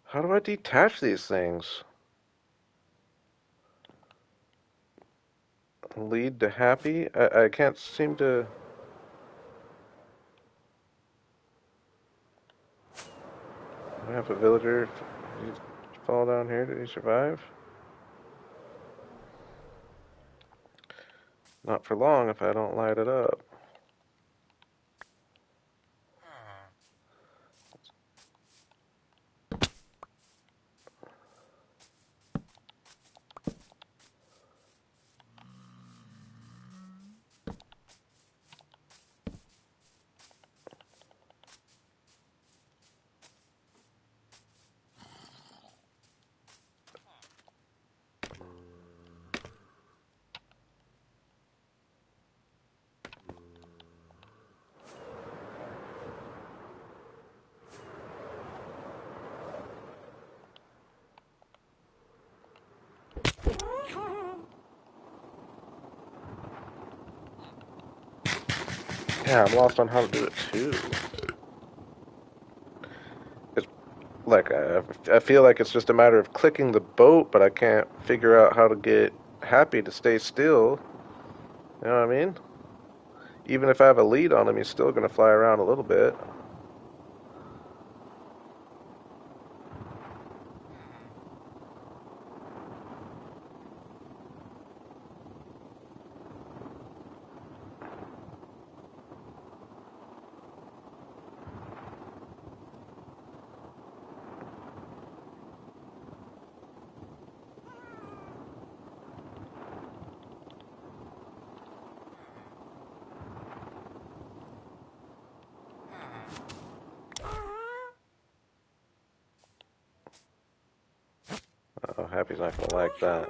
How do I detach these things? Lead to happy? I can't seem to... I have a villager. Did he fall down here? Did he survive? Not for long if I don't light it up. Yeah, I'm lost on how to do it too. It's like I feel like it's just a matter of clicking the boat, but I can't figure out how to get happy to stay still. You know what I mean? Even if I have a lead on him, he's still going to fly around a little bit. Oh, Happy's not going to like that.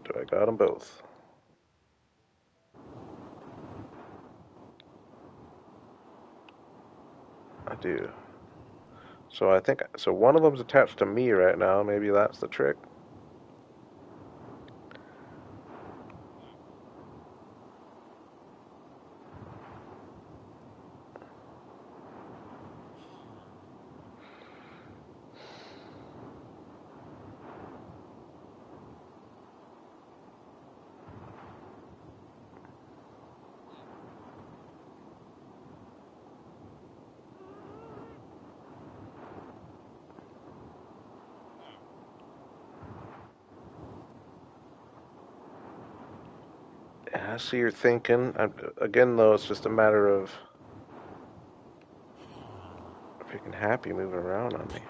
Do I got them both? I do. So I think so. One of them's attached to me right now. Maybe that's the trick. Yeah, I see you're thinking. Again, though, it's just a matter of freaking Happy moving around on me.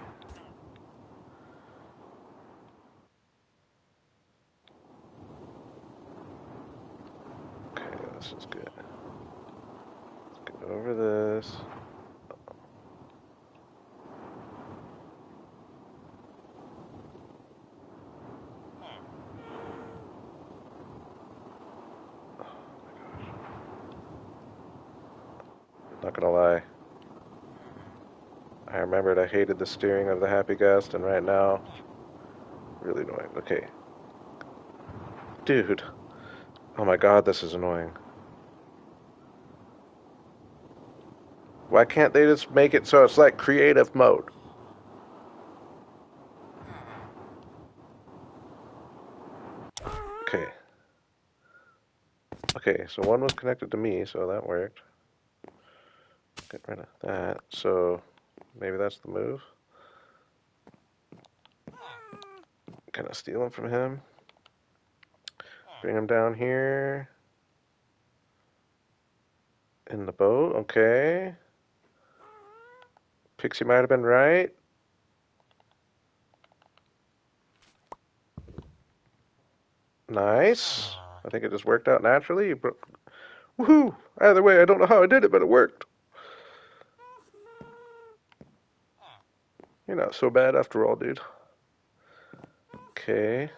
Okay, this is good. Let's get over this. Not gonna lie. I remembered I hated the steering of the Happy Gust, and right now, really annoying. Okay. Dude. Oh my god, this is annoying. Why can't they just make it so it's like creative mode? Okay. Okay, so one was connected to me, so that worked. Get rid of that. So maybe that's the move. Can I steal him from him? Bring him down here. In the boat, okay. Pixie might have been right. Nice. I think it just worked out naturally. But woohoo! Either way, I don't know how I did it, but it worked. You're not so bad after all, dude. Okay.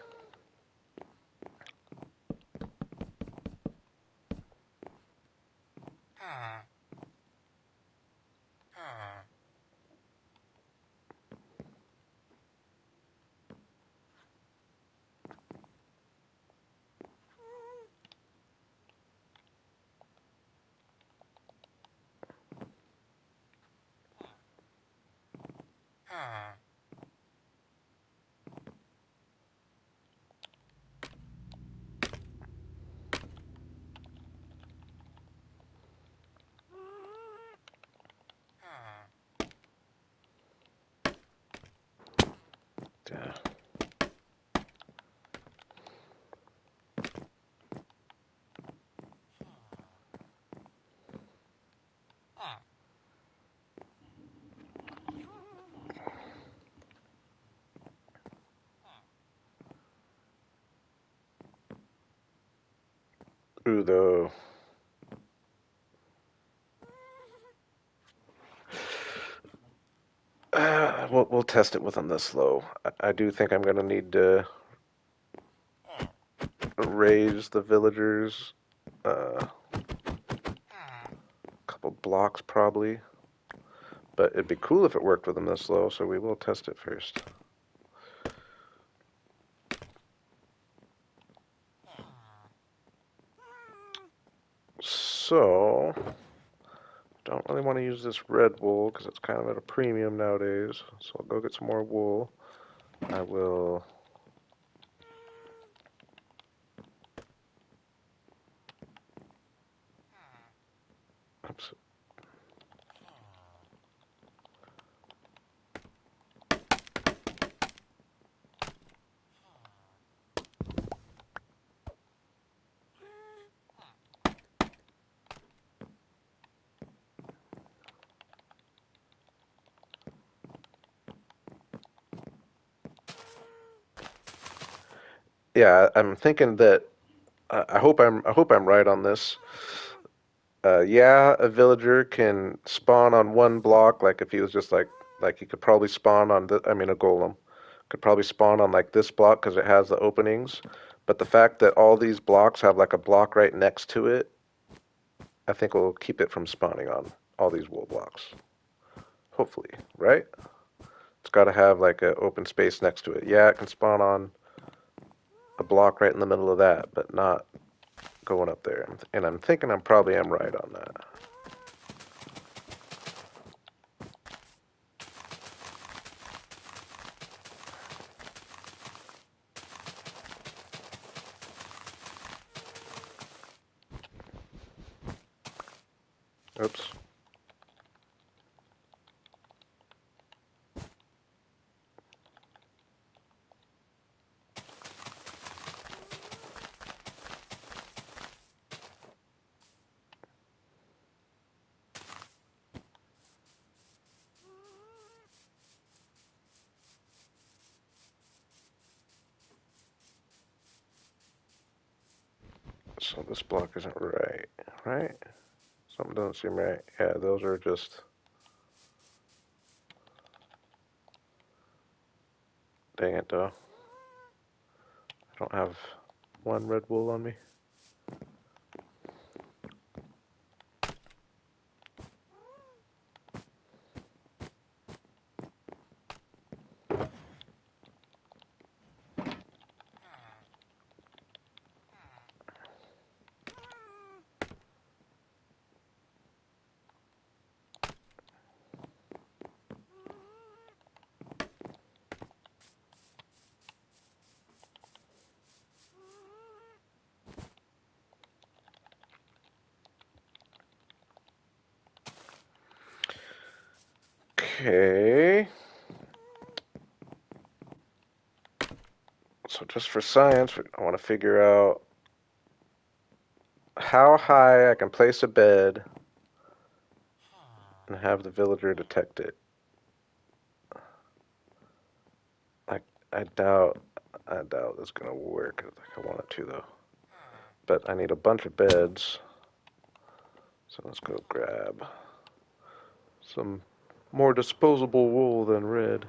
Yeah. Ooh, though. We'll test it with him this low. I do think I'm gonna need to raise the villagers a couple blocks probably, but it'd be cool if it worked with him this low. So we will test it first. So don't really want to use this red wool because it's kind of at a premium nowadays. So I'll go get some more wool. I will. Oops. Yeah, I'm thinking that I hope I'm right on this. Yeah, a villager can spawn on one block, like if he was just like he could probably spawn on the, I mean a golem could probably spawn on like this block because it has the openings. But the fact that all these blocks have like a block right next to it, I think will keep it from spawning on all these wool blocks. Hopefully, right? It's got to have like an open space next to it. Yeah, it can spawn on a block right in the middle of that, but not going up there. And I'm thinking I probably am right on that. Oops. So this block isn't right, right? Something doesn't seem right. Yeah, those are just. Dang it, though. I don't have one red wool on me. Okay. So just for science, I want to figure out how high I can place a bed and have the villager detect it. I I doubt it's gonna work like I want it to though. But I need a bunch of beds. So let's go grab some more disposable wool than red.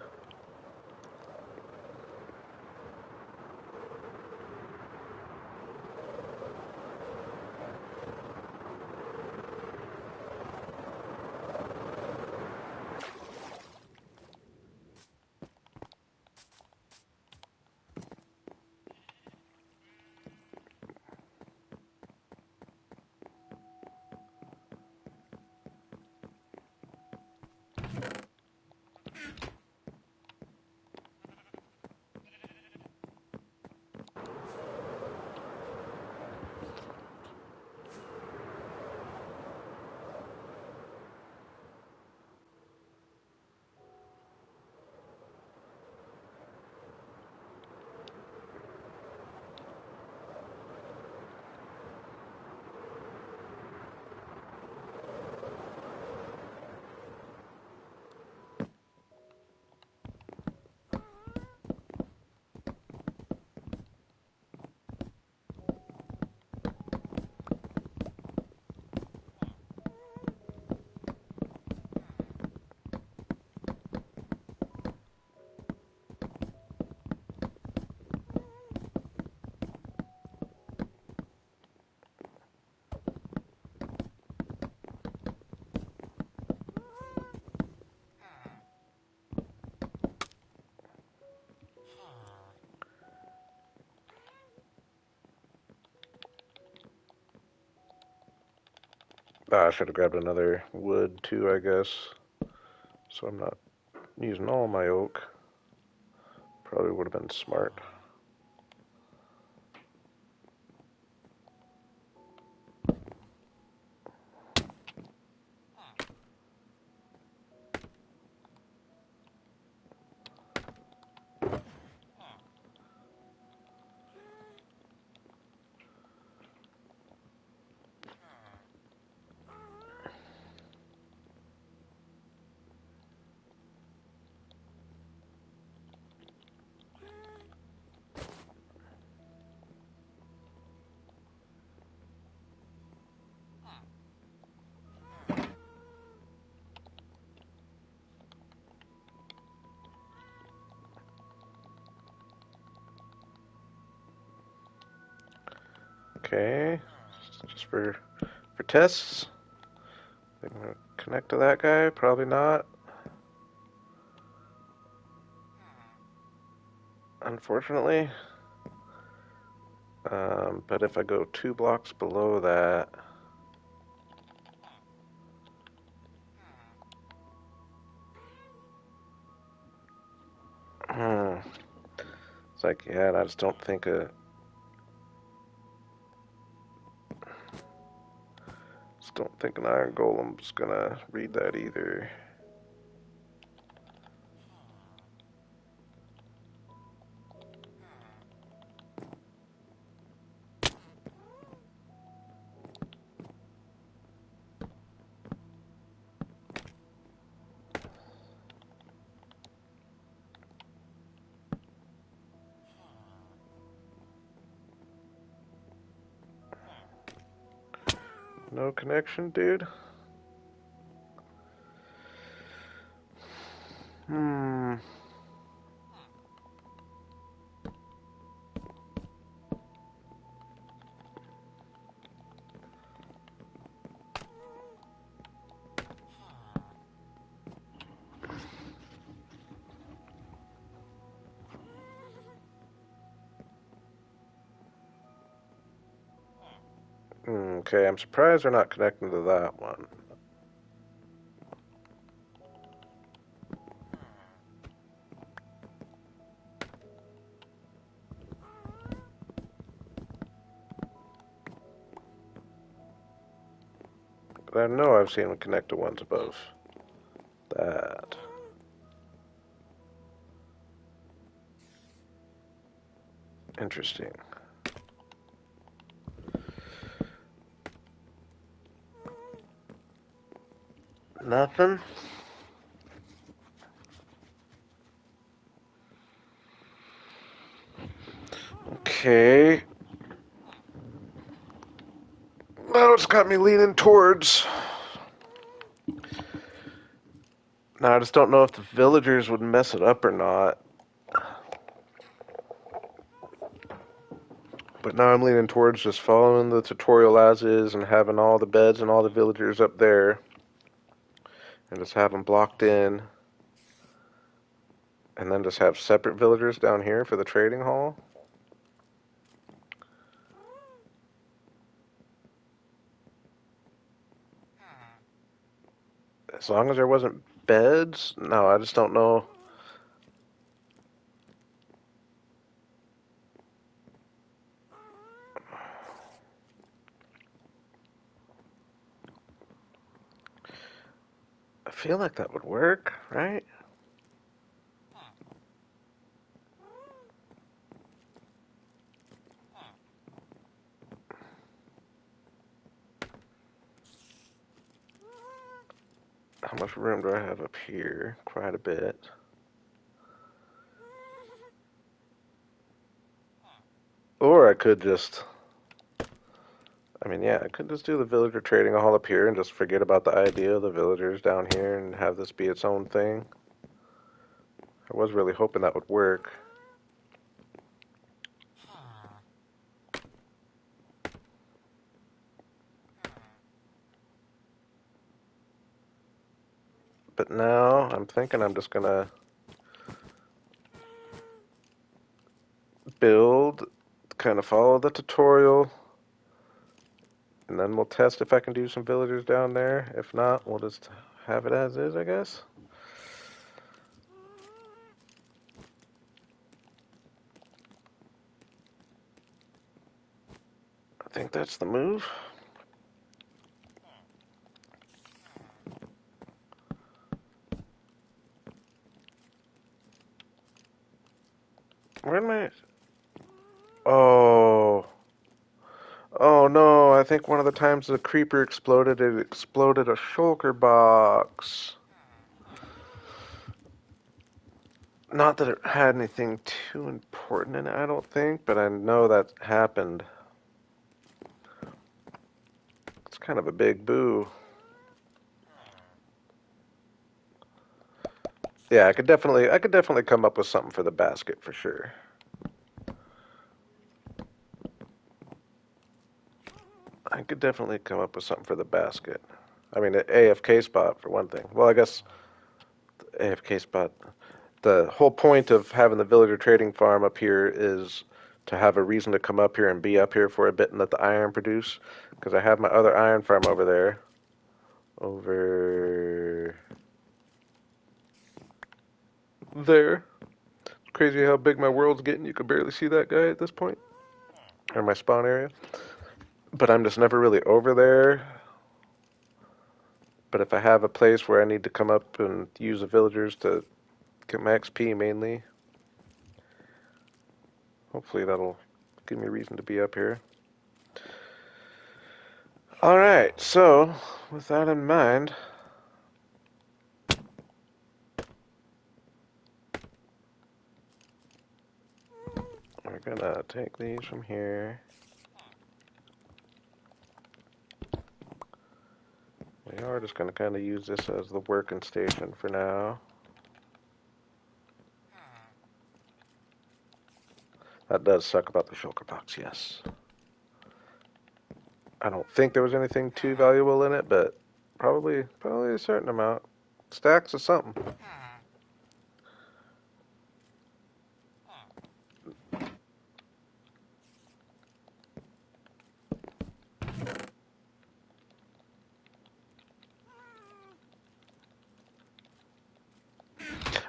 I should have grabbed another wood too, I guess. So I'm not using all my oak. Probably would have been smart. Okay, just for tests. I'm gonna connect to that guy. Probably not. Unfortunately. But if I go 2 blocks below that, it's like, yeah, I just don't think an iron golem's gonna read that either. No connection, dude? Hmm. Okay, I'm surprised they're not connecting to that one. But I know I've seen them connect to ones above that. Interesting. Nothing? Okay. Now it's got me leaning towards. Now I just don't know if the villagers would mess it up or not. But now I'm leaning towards just following the tutorial as is and having all the beds and all the villagers up there. And just have them blocked in. And then just have separate villagers down here for the trading hall. As long as there wasn't beds? No, I just don't know. I feel like that would work, right? How much room do I have up here? Quite a bit. Or I could just, I mean, yeah, I could just do the villager trading hall up here and just forget about the idea of the villagers down here and have this be its own thing. I was really hoping that would work. But now I'm thinking I'm just gonna build, kind of follow the tutorial, and then we'll test if I can do some villagers down there. If not, we'll just have it as is, I guess. I think that's the move. Where am I? Oh. Oh no, I think one of the times the creeper exploded, it exploded a shulker box. Not that it had anything too important in it, I don't think, but I know that happened. It's kind of a big boo. Yeah, I could definitely come up with something for the basket for sure. I could definitely come up with something for the basket. I mean, an AFK spot for one thing. Well, I guess AFK spot. The whole point of having the villager trading farm up here is to have a reason to come up here and be up here for a bit and let the iron produce. Because I have my other iron farm over there. Over there. It's crazy how big my world's getting. You can barely see that guy at this point. Or my spawn area. But I'm just never really over there. But if I have a place where I need to come up and use the villagers to get my XP mainly, hopefully that'll give me a reason to be up here. Alright, so with that in mind, we're gonna take these from here. We are just gonna kind of use this as the working station for now. That does suck about the shulker box, yes. I don't think there was anything too valuable in it, but probably a certain amount. Stacks of something.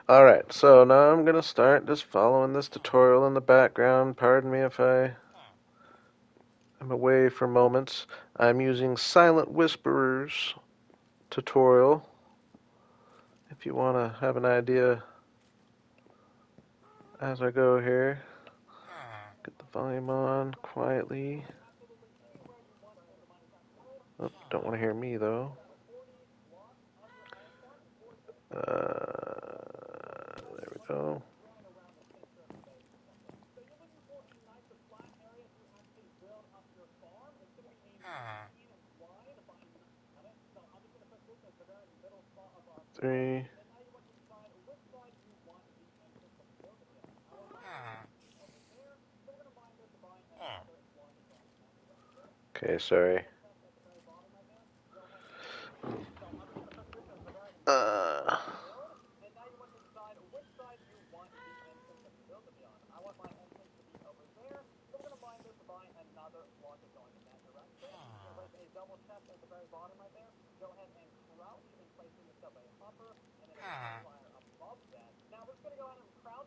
Alright, so now I'm gonna start just following this tutorial in the background. Pardon me if I am away for moments. I'm using Silent Whisperers tutorial. If you want to have an idea as I go here. Get the volume on quietly. Oh, don't want to hear me though. There we go. Three. Okay, sorry. Uh,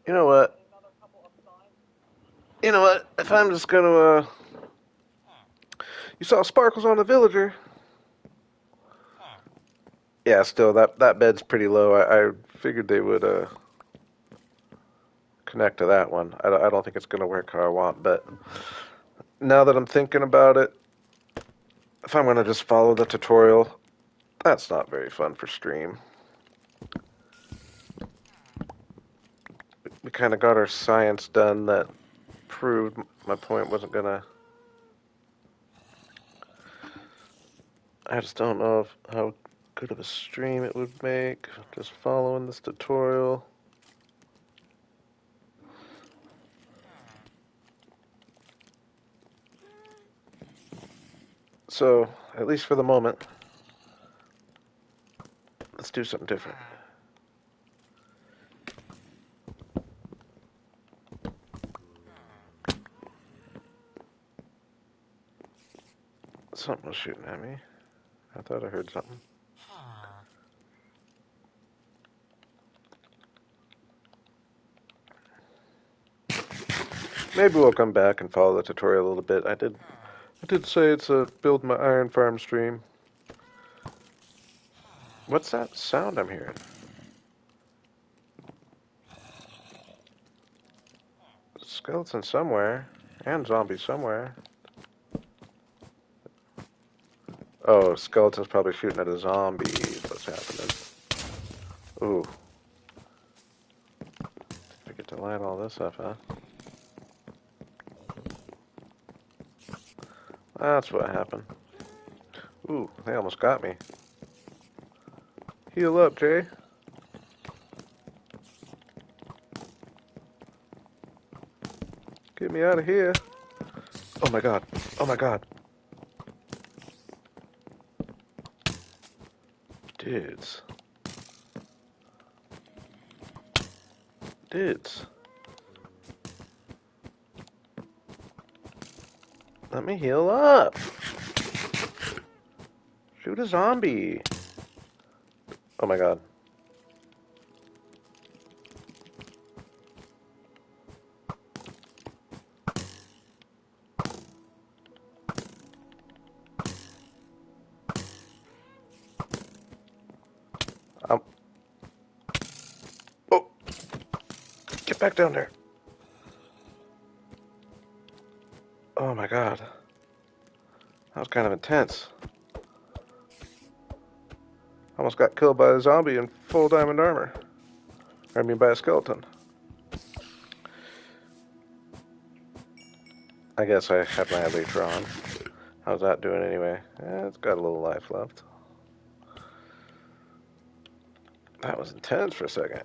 you know what? You know what? If I'm just gonna, you saw sparkles on the villager. Yeah, still that bed's pretty low. I figured they would connect to that one. I don't think it's gonna work how I want, but now that I'm thinking about it, if I'm gonna just follow the tutorial, that's not very fun for stream. We kind of got our science done that proved my point wasn't gonna. I just don't know how good of a stream it would make just following this tutorial. So, at least for the moment, let's do something different. Something was shooting at me. I thought I heard something. Maybe we'll come back and follow the tutorial a little bit. I did say it's a build my iron farm stream. What's that sound I'm hearing? Skeleton somewhere. And zombie somewhere. Oh, skeleton's probably shooting at a zombie. What's happening? Ooh. I get to line all this up, huh? That's what happened. Ooh, they almost got me. Heal up, Jay. Get me out of here. Oh my god. Oh my god. Dudes. Dudes. Let me heal up. Shoot a zombie. Oh my god. Um. Oh. Get back down there. Oh my god. That was kind of intense. Almost got killed by a zombie in full diamond armor. I mean by a skeleton. I guess I had my elytra on. How's that doing anyway? It's got a little life left. That was intense for a second.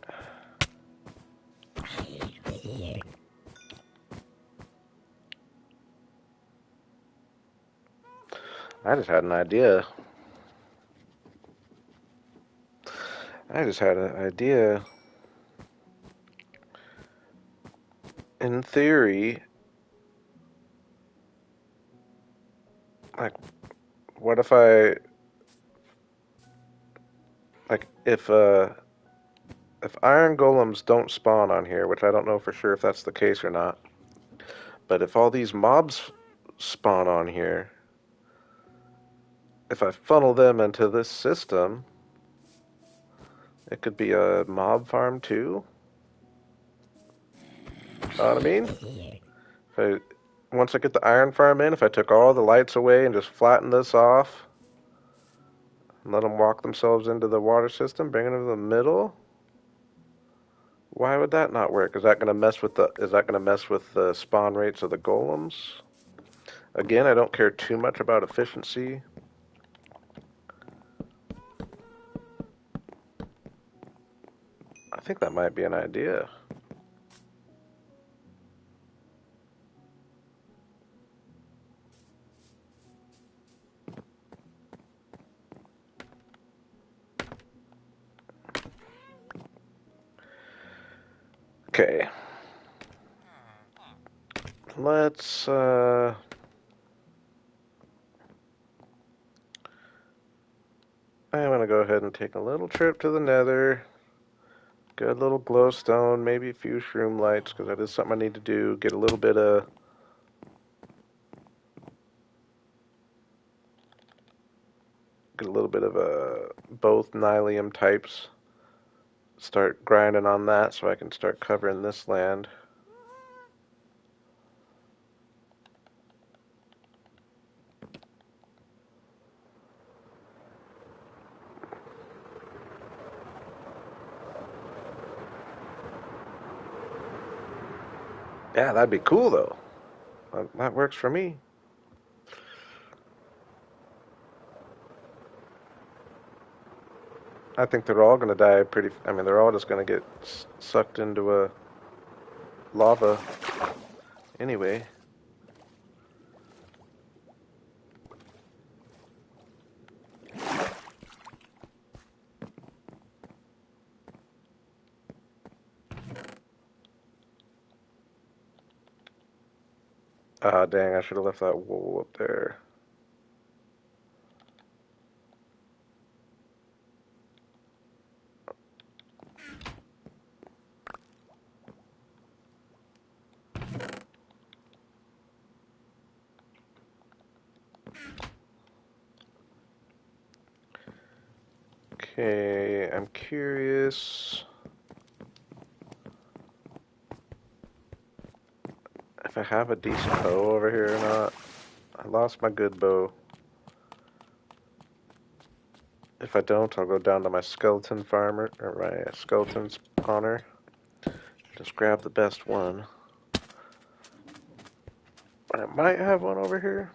I just had an idea. In theory, like, what if if iron golems don't spawn on here, which I don't know for sure if that's the case or not, but if all these mobs spawn on here, if I funnel them into this system, it could be a mob farm too. Know what I mean? Once I get the iron farm in, if I took all the lights away and just flattened this off, Let them walk themselves into the water system, bring them to the middle. Why would that not work? Is that going to mess with the spawn rates of the golems? Again, I don't care too much about efficiency. I think that might be an idea. Okay. Let's I'm gonna go ahead and take a little trip to the nether. Get a little glowstone, maybe a few shroom lights, because that is something I need to do. Get a little bit of both nylium types. Start grinding on that so I can start covering this land. Yeah, that'd be cool though. That works for me. I think they're all gonna die pretty. I mean, they're all just gonna get sucked into a lava anyway. Ah, dang! I should have left that wool up there. Okay, I'm curious if I have a decent bow over here or not. I lost my good bow. If I don't, I'll go down to my skeleton farmer, or my skeleton spawner. Just grab the best one. But I might have one over here.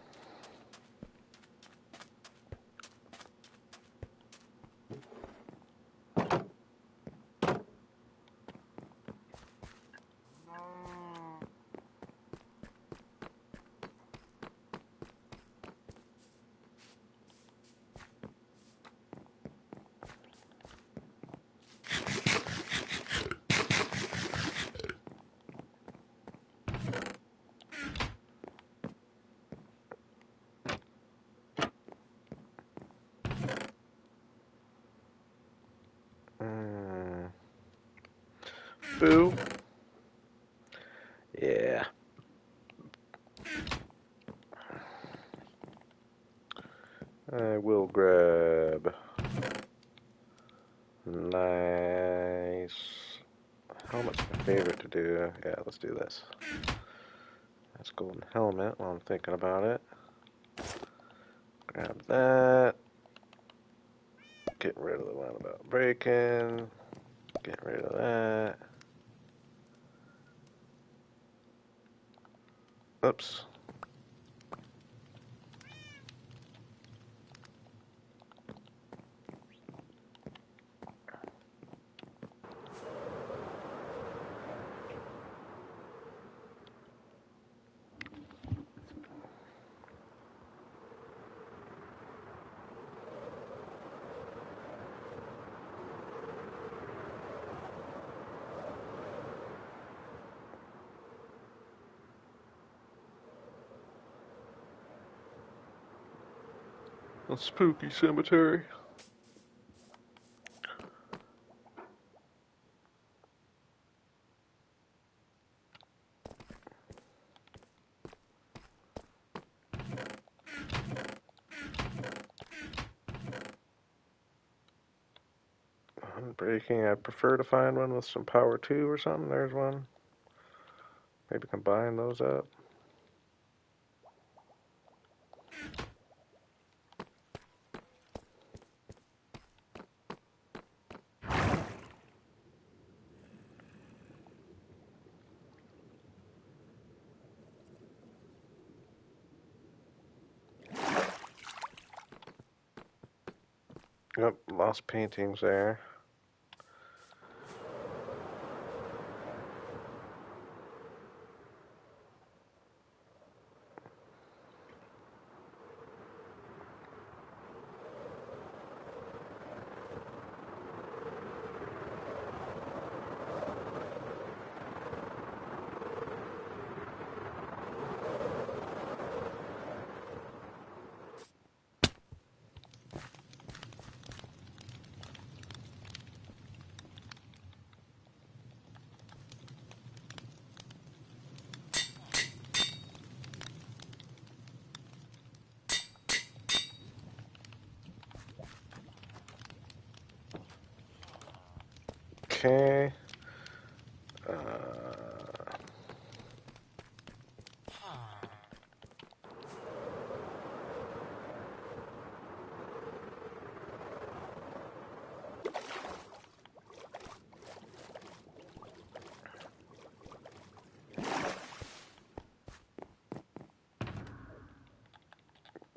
Mm. Boo. Yeah. I will grab. Nice. Helmet's my favorite to do. Yeah, let's do this. That's golden helmet while I'm thinking about it. Grab that. Getting rid of the one about breaking. Get rid of that. Oops. A spooky cemetery. Unbreaking, I prefer to find one with some power 2 or something. There's one. Maybe combine those up. Yep, lost paintings there. Okay.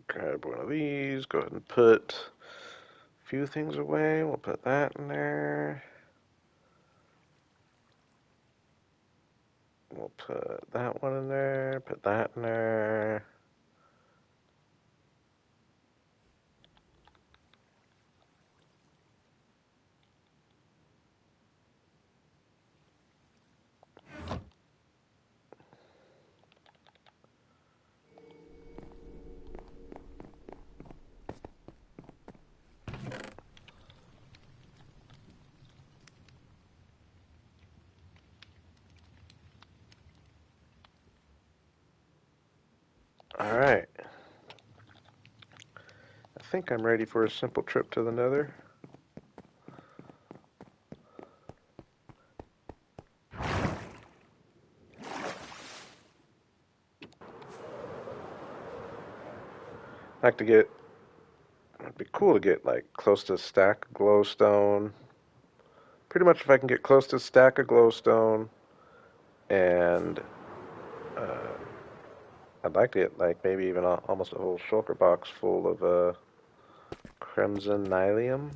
Grab one of these. Go ahead and put a few things away. We'll put that in there. We'll put that one in there. Put that in there. All right. I think I'm ready for a simple trip to the Nether. I like to get. It'd be cool to get like close to a stack of glowstone. Pretty much, if I can get close to a stack of glowstone, and uh, I'd like to get like maybe even almost a whole shulker box full of crimson nylium.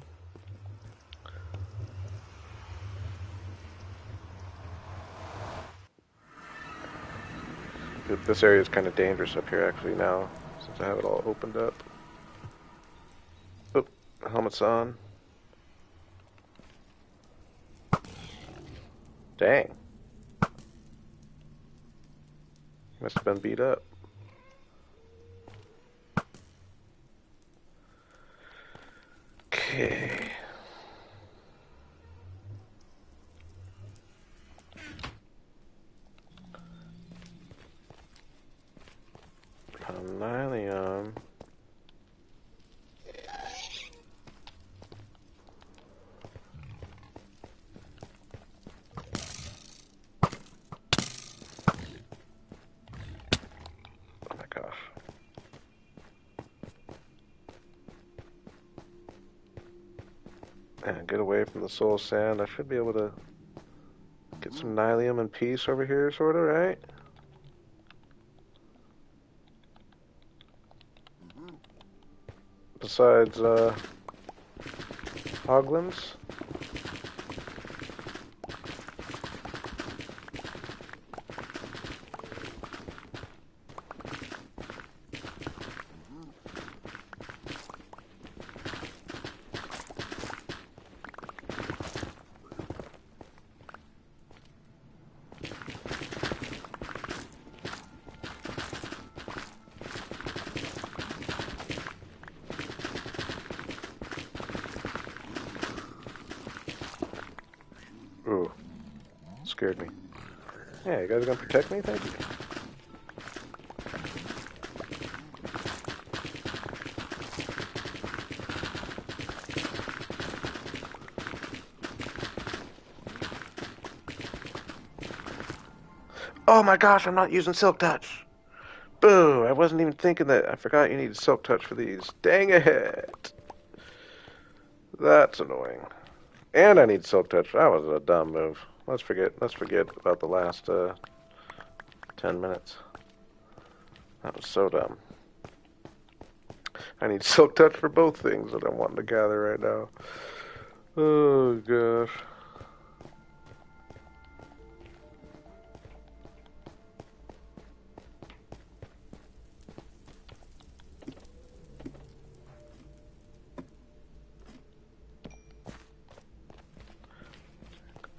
This area is kind of dangerous up here actually now, since I have it all opened up. Oh, helmet's on. Dang. Must have been beat up. Okay. Nylium. Oh my gosh. And get away from the soul sand. I should be able to get some nylium in peace over here, sorta, right? Besides, hoglins. Ooh, scared me. Yeah, you guys are gonna protect me? Thank you. Oh my gosh, I'm not using Silk Touch. Boo, I wasn't even thinking that. I forgot you needed Silk Touch for these. Dang it. That's annoying. And I need Silk Touch. That was a dumb move. Let's forget about the last 10 minutes. That was so dumb. I need silk touch for both things that I'm wanting to gather right now. Oh gosh.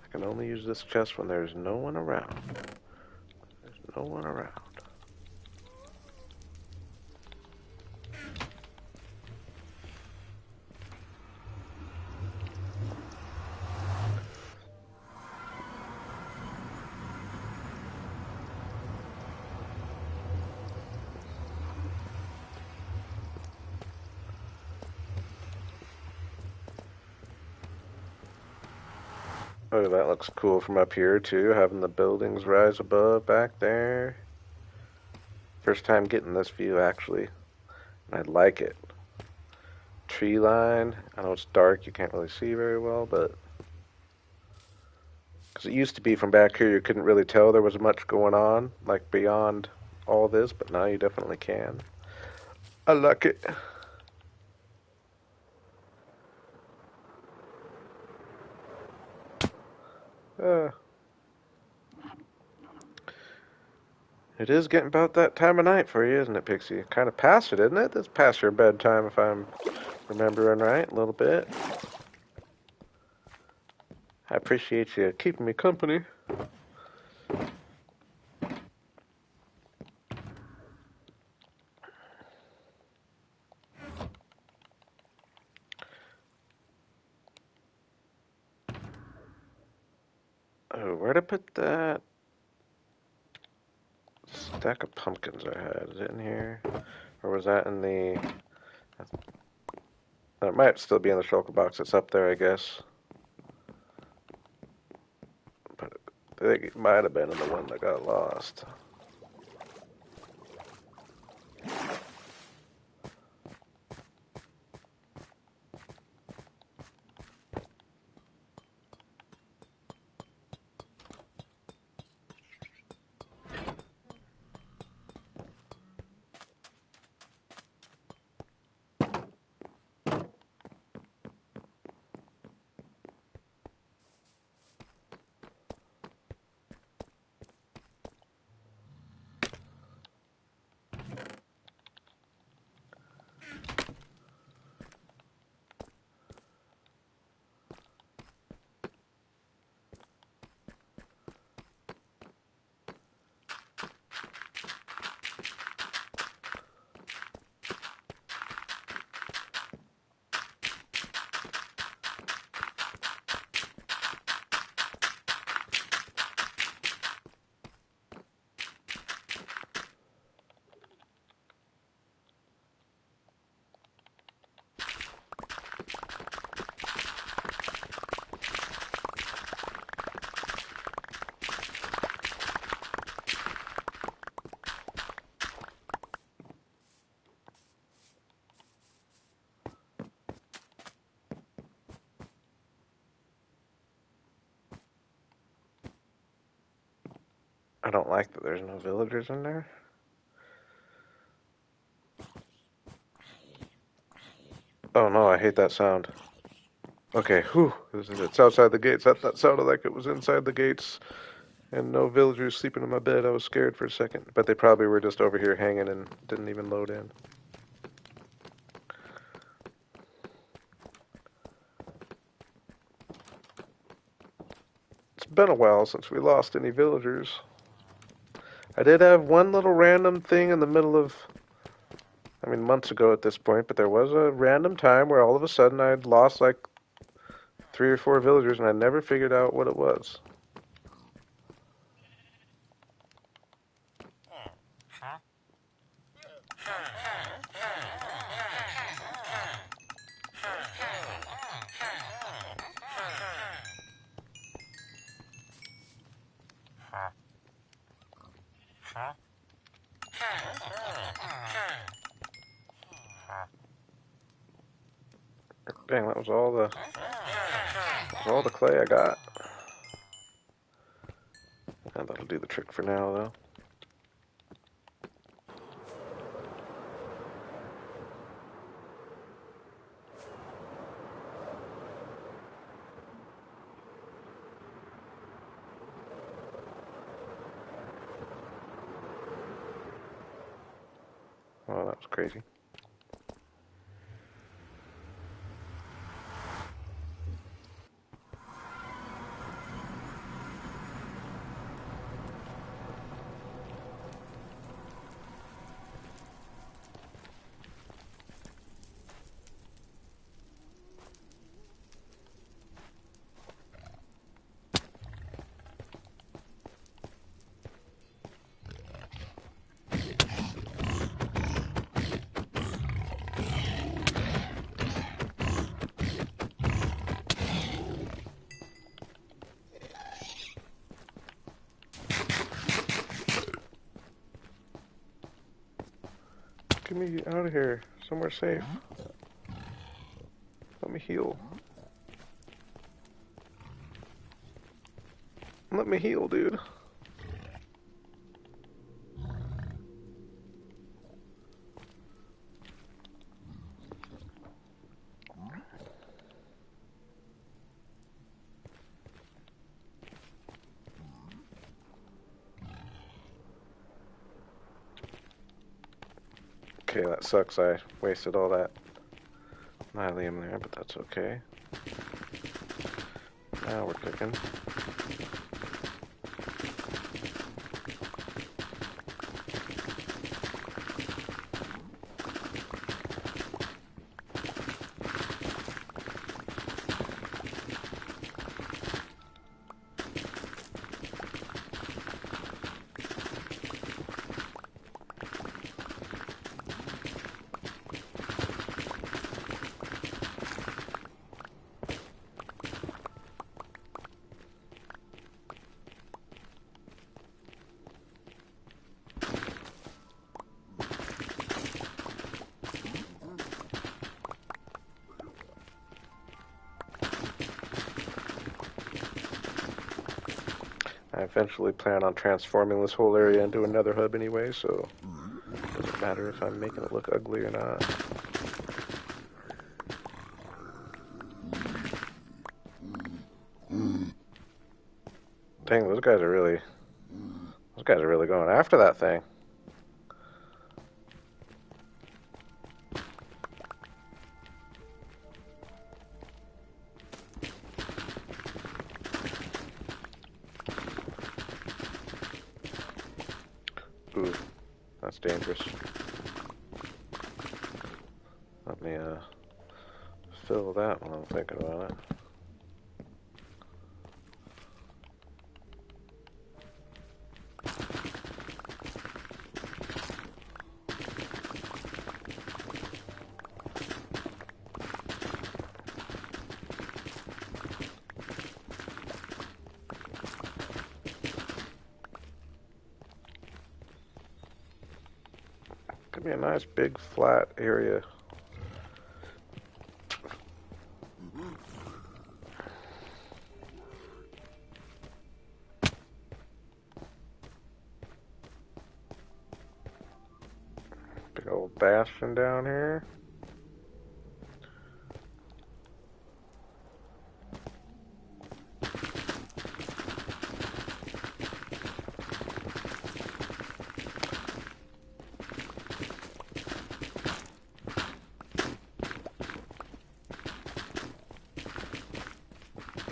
I can only use this chest when there's no one around. There's no one around. Oh, that looks cool from up here too, having the buildings rise above back there. First time getting this view actually, and I like it. Tree line. I know it's dark, you can't really see very well, but because it used to be from back here you couldn't really tell there was much going on, like beyond all this, but now you definitely can. I like it. Uh, it is getting about that time of night for you, isn't it, Pixie? Kind of past it, isn't it? It's past your bedtime if I'm remembering right, a little bit. I appreciate you keeping me company. Oh, where'd I put that stack of pumpkins I had? Is it in here? Or was that in the... It might still be in the shulker box. It's up there, I guess. But I think it might have been in the one that got lost. I don't like that there's no villagers in there. Oh no, I hate that sound. Okay, whew. It's outside the gates. That sounded like it was inside the gates. And no villagers sleeping in my bed. I was scared for a second. But they probably were just over here hanging and didn't even load in. It's been a while since we lost any villagers. I did have one little random thing in the middle of, I mean, months ago at this point, but there was a random time where all of a sudden I'd lost like 3 or 4 villagers and I never figured out what it was. Dang, that was all the clay I got. And that'll do the trick for now, though. Oh, that was crazy. Get me out of here. Somewhere safe. Let me heal. Let me heal, dude. Okay, that sucks. I wasted all that Nylium there, but that's okay. Now we're cooking. I eventually plan on transforming this whole area into another hub anyway, so it doesn't matter if I'm making it look ugly or not. Dang, those guys are really going after that thing. Ooh, that's dangerous. Let me fill that while I'm thinking about it. Give me a nice big flat area. Big old bastion down here.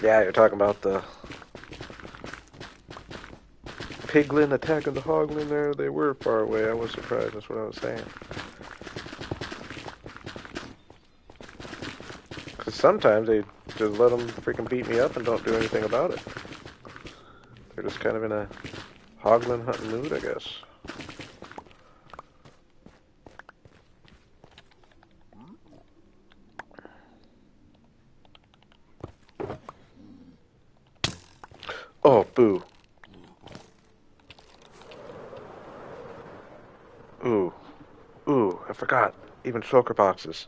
Yeah, you're talking about the piglin attacking the hoglin there. They were far away. I was surprised. That's what I was saying. Because sometimes they just let them freaking beat me up and don't do anything about it. They're just kind of in a hoglin hunting mood, I guess. Oh, boo. Ooh. Ooh, I forgot. Even shulker boxes.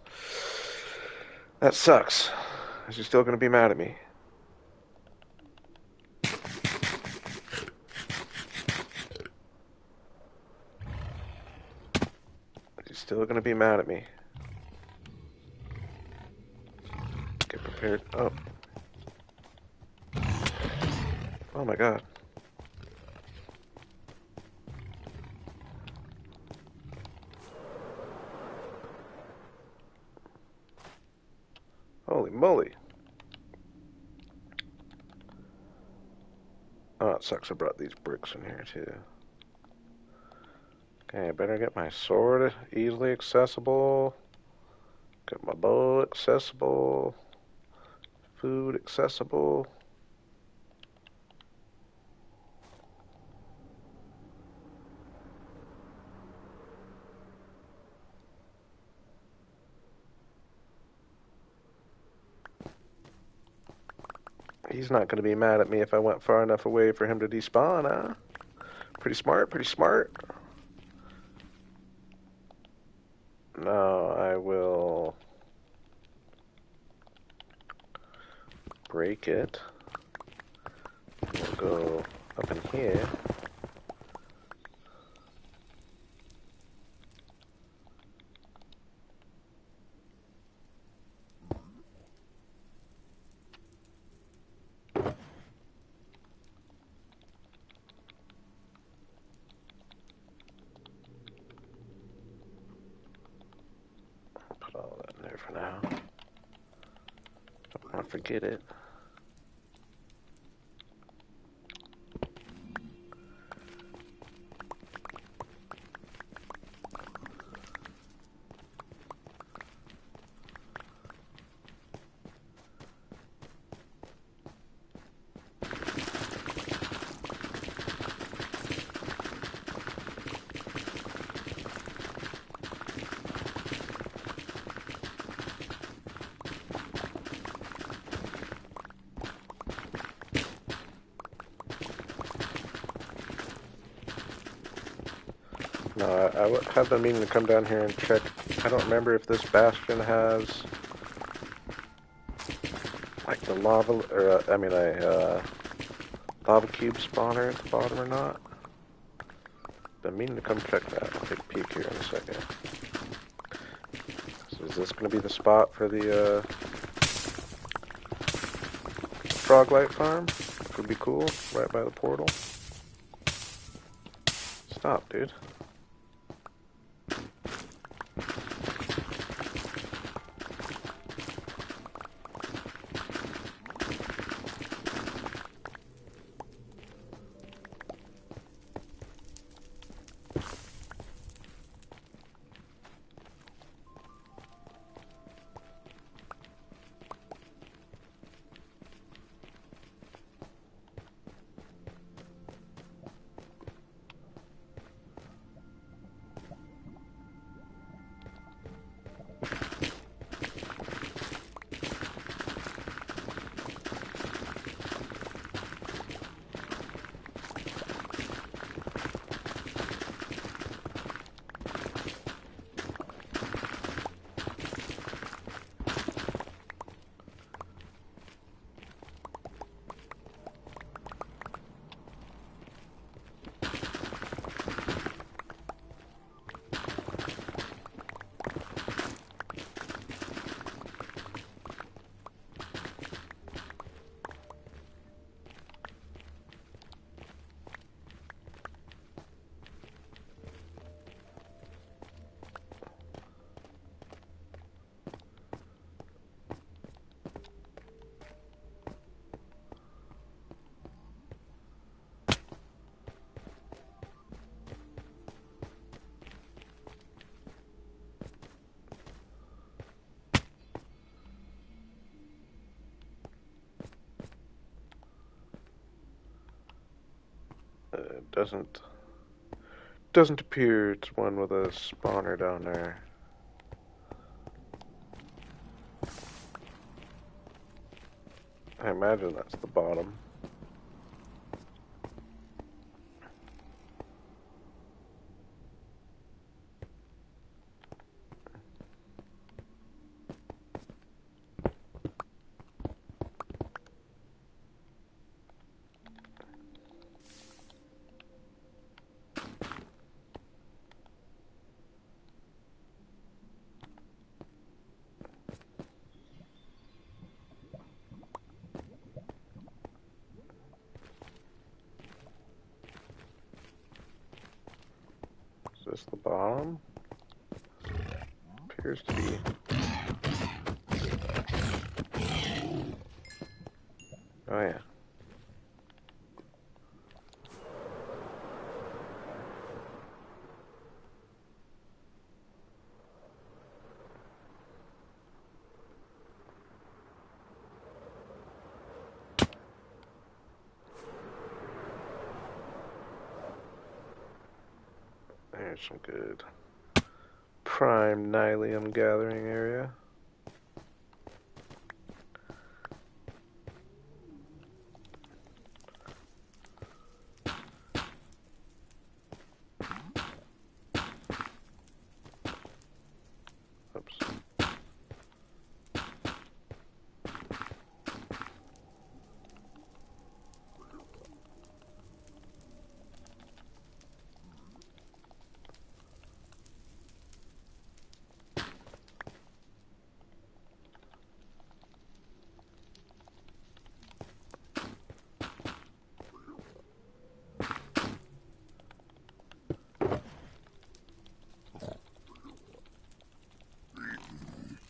That sucks. Is she still gonna be mad at me? She's still gonna be mad at me. Get prepared. Oh. Oh my god. Holy moly. Oh, it sucks I brought these bricks in here too. Okay, I better get my sword easily accessible. Get my bow accessible. Food accessible. He's not going to be mad at me if I went far enough away for him to despawn, huh? Pretty smart, pretty smart. Now I will break it. We'll go up in here. Put all that in there for now. Don't want to forget it. No, I have been meaning to come down here and check. I don't remember if this bastion has like the lava, or lava cube spawner at the bottom or not. Been meaning to come check that. I'll take a peek here in a second. So is this going to be the spot for the frog light farm? Which would be cool, right by the portal. Stop, dude. It doesn't appear it's one with a spawner down there. I imagine that's the bottom. Is this the bottom? Appears to be. Oh yeah. There's some good prime nylium gathering area. Oops.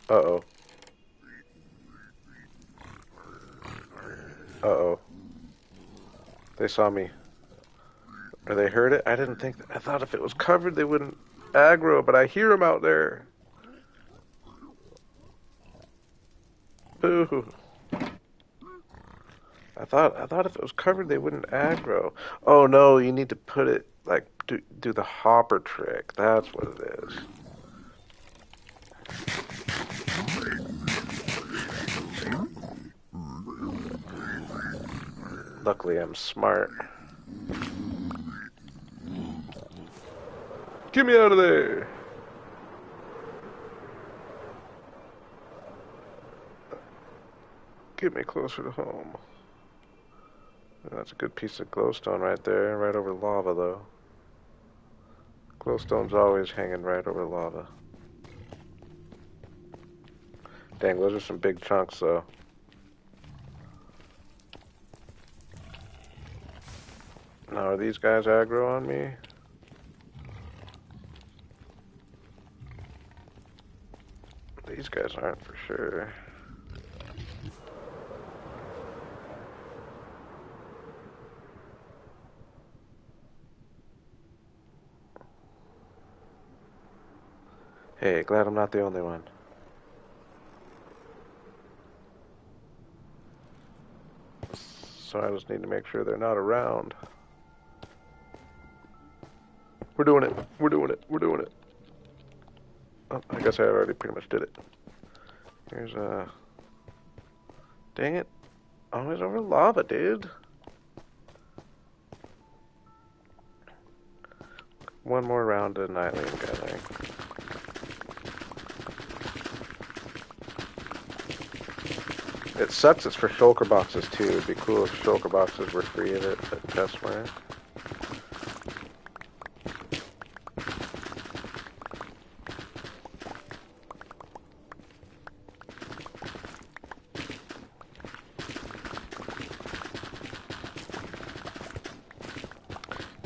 Uh-oh. Uh-oh. They saw me. Or they heard it? I didn't think... I thought if it was covered they wouldn't aggro, but I hear them out there. Boo. I thought if it was covered they wouldn't aggro. Oh no, you need to put it like do the hopper trick. That's what it is. Luckily I'm smart. Get me out of there. Get me closer to home. That's a good piece of glowstone right there, right over lava though. Glowstone's always hanging right over lava. Dang, those are some big chunks though. Now are these guys aggro on me? These guys aren't for sure. Hey, glad I'm not the only one. So I just need to make sure they're not around. We're doing it. We're doing it. We're doing it. Oh, I guess I already pretty much did it. Here's a... Dang it. Always over lava, dude. One more round of nylium gathering. It sucks it's for shulker boxes too. It'd be cool if shulker boxes were free of it, but just weren't.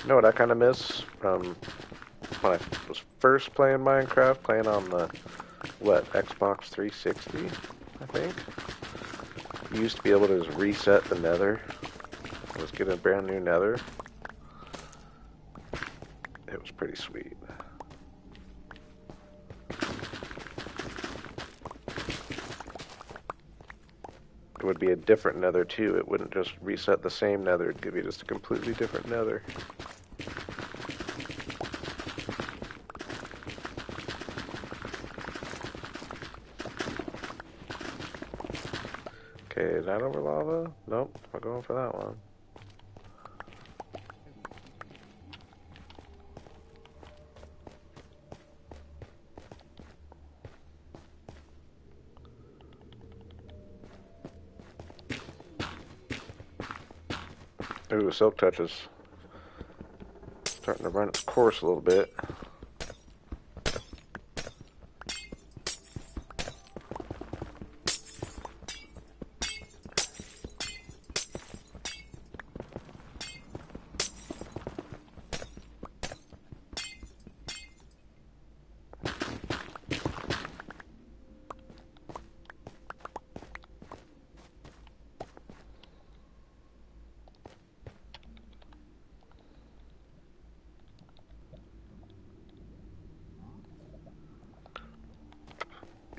You know what I kind of miss from when I was first playing Minecraft, playing on the, Xbox 360, I think? You used to be able to just reset the nether. Let's get a brand new nether. It was pretty sweet. It would be a different nether too. It wouldn't just reset the same nether. It'd give you just a completely different nether. Okay, is that over lava? Nope, we're going for that one. Ooh, silk touch is starting to run its course a little bit.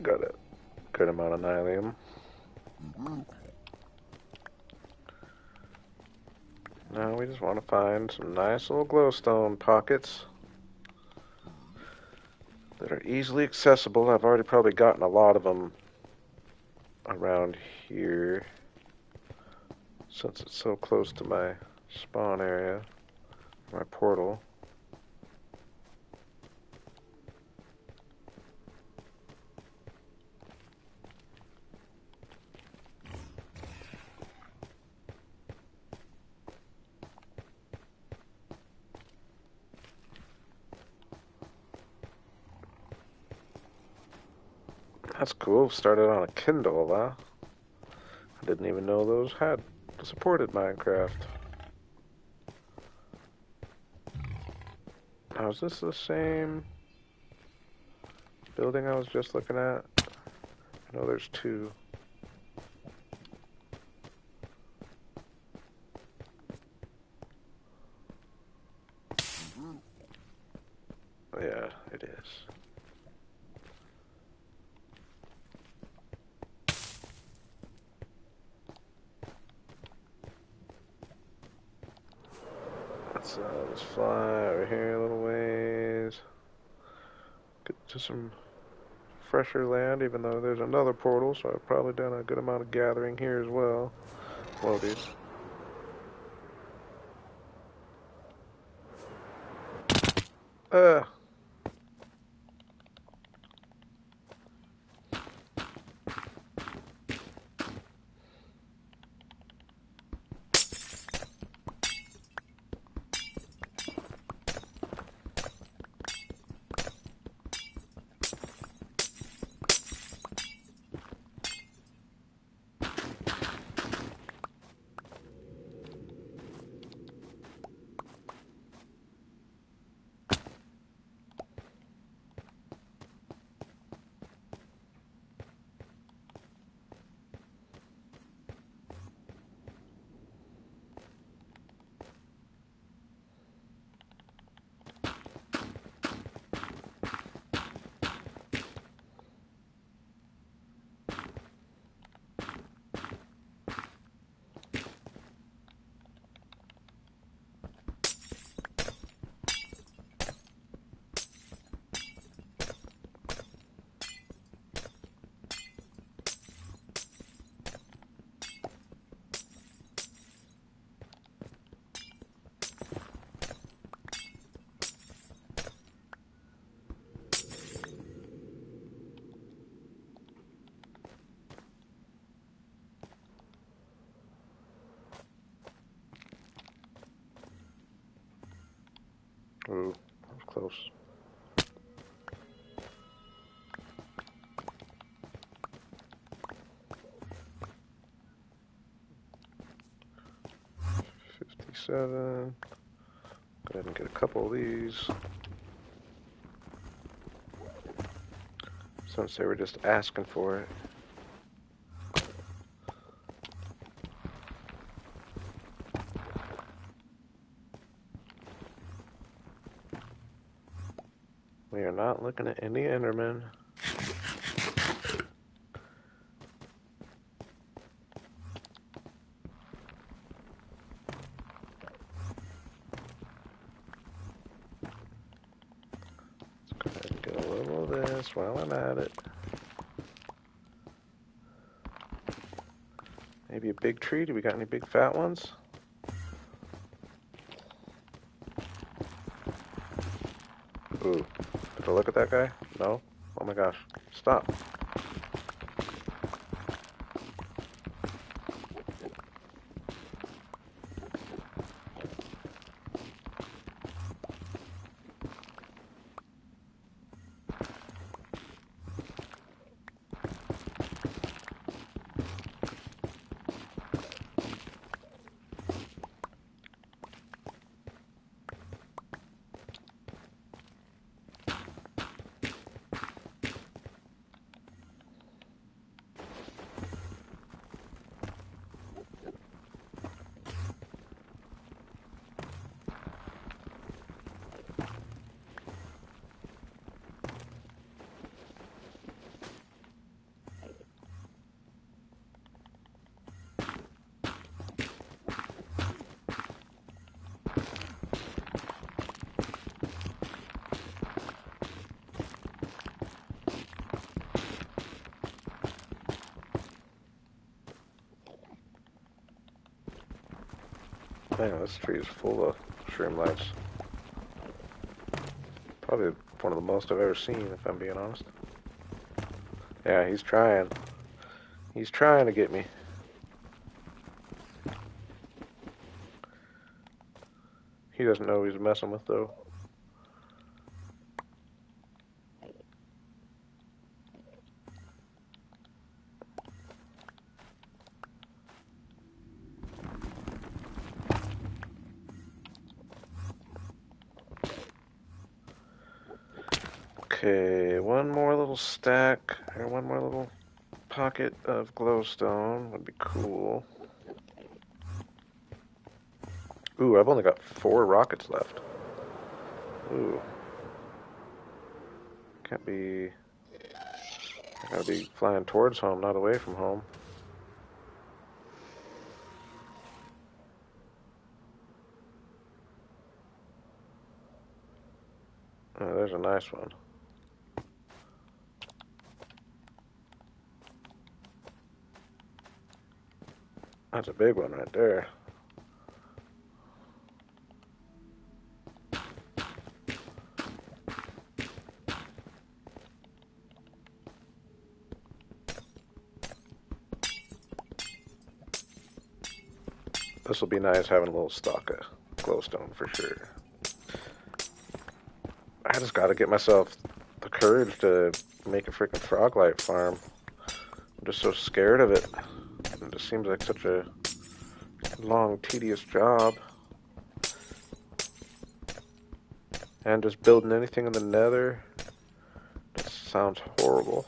Got a good amount of nylium. Now we just want to find some nice little glowstone pockets that are easily accessible. I've already probably gotten a lot of them around here since it's so close to my spawn area, my portal. That's cool. Started on a Kindle, huh? I didn't even know those had supported Minecraft. Now, is this the same building I was just looking at? I know there's two. Yeah, it is. Let's fly over here a little ways. Get to some fresher land, even though there's another portal, so I've probably done a good amount of gathering here as well. Whoa, dude. Uh. Ooh, that was close. $57. Go ahead and get a couple of these. Since they were just asking for it. We are not looking at any Endermen. Let's go ahead and get a little of this while I'm at it. Maybe a big tree. Do we got any big fat ones? Ooh. Did I look at that guy? No? Oh my gosh. Stop. Man, this tree is full of shroom lights. Probably one of the most I've ever seen, if I'm being honest. Yeah, he's trying. He's trying to get me. He doesn't know who he's messing with, though. Okay, one more little stack, or one more little pocket of glowstone would be cool. Ooh, I've only got 4 rockets left. Ooh. Can't be... I gotta be flying towards home, not away from home. Oh, there's a nice one. That's a big one right there. This will be nice having a little stock of glowstone for sure. I just gotta get myself the courage to make a freaking froglight farm. I'm just so scared of it. It just seems like such a long, tedious job. And just building anything in the nether just sounds horrible.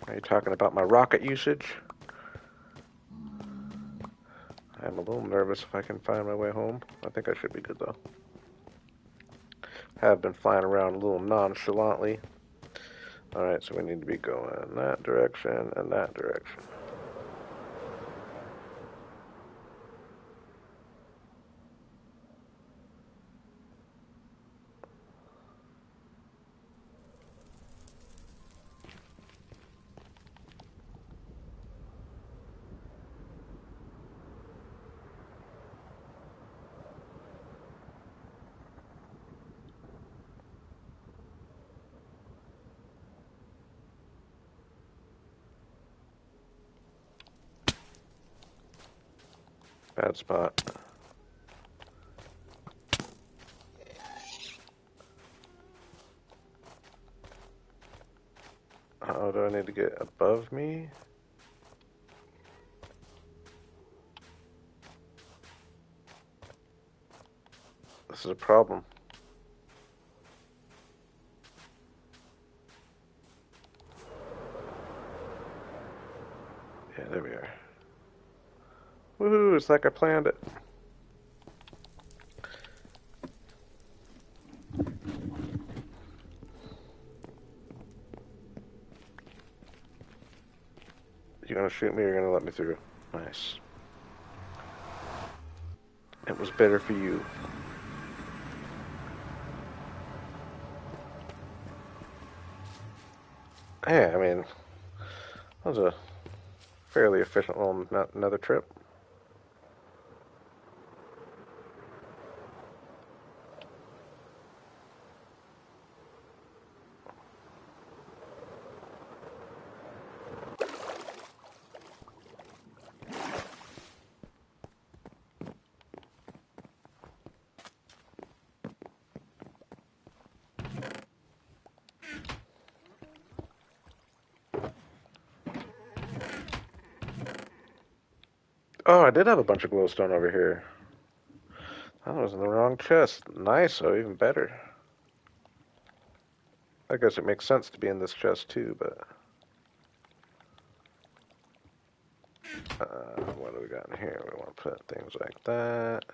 Are you talking about my rocket usage? I'm a little nervous if I can find my way home. I think I should be good though. Have been flying around a little nonchalantly. Alright, so we need to be going that direction and that direction. Bad spot. Oh, do I need to get above me? This is a problem. Yeah, there we are. Woohoo, it's like I planned it. You gonna shoot me or you gonna let me through? Nice. It was better for you. Yeah, I mean, that was a fairly efficient little nether trip. Oh, I did have a bunch of glowstone over here. That was in the wrong chest. Nice, oh, even better. I guess it makes sense to be in this chest too, but what do we got in here? We want to put things like that.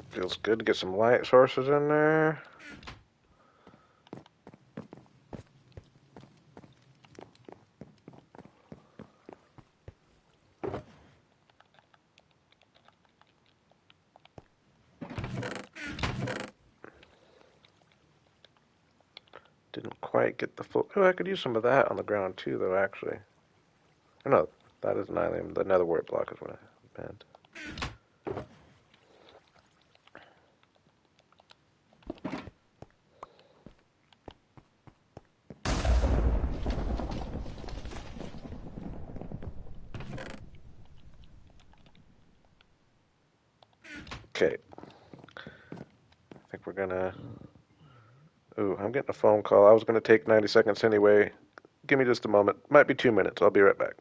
Feels good to get some light sources in there. Didn't quite get the full. Oh, I could use some of that on the ground too, though, actually. Oh, no, that is not even. The netherwort block is what I meant. Okay. I think we're gonna. Ooh, I'm getting a phone call. I was gonna take 90 seconds anyway. Give me just a moment. Might be 2 minutes. I'll be right back.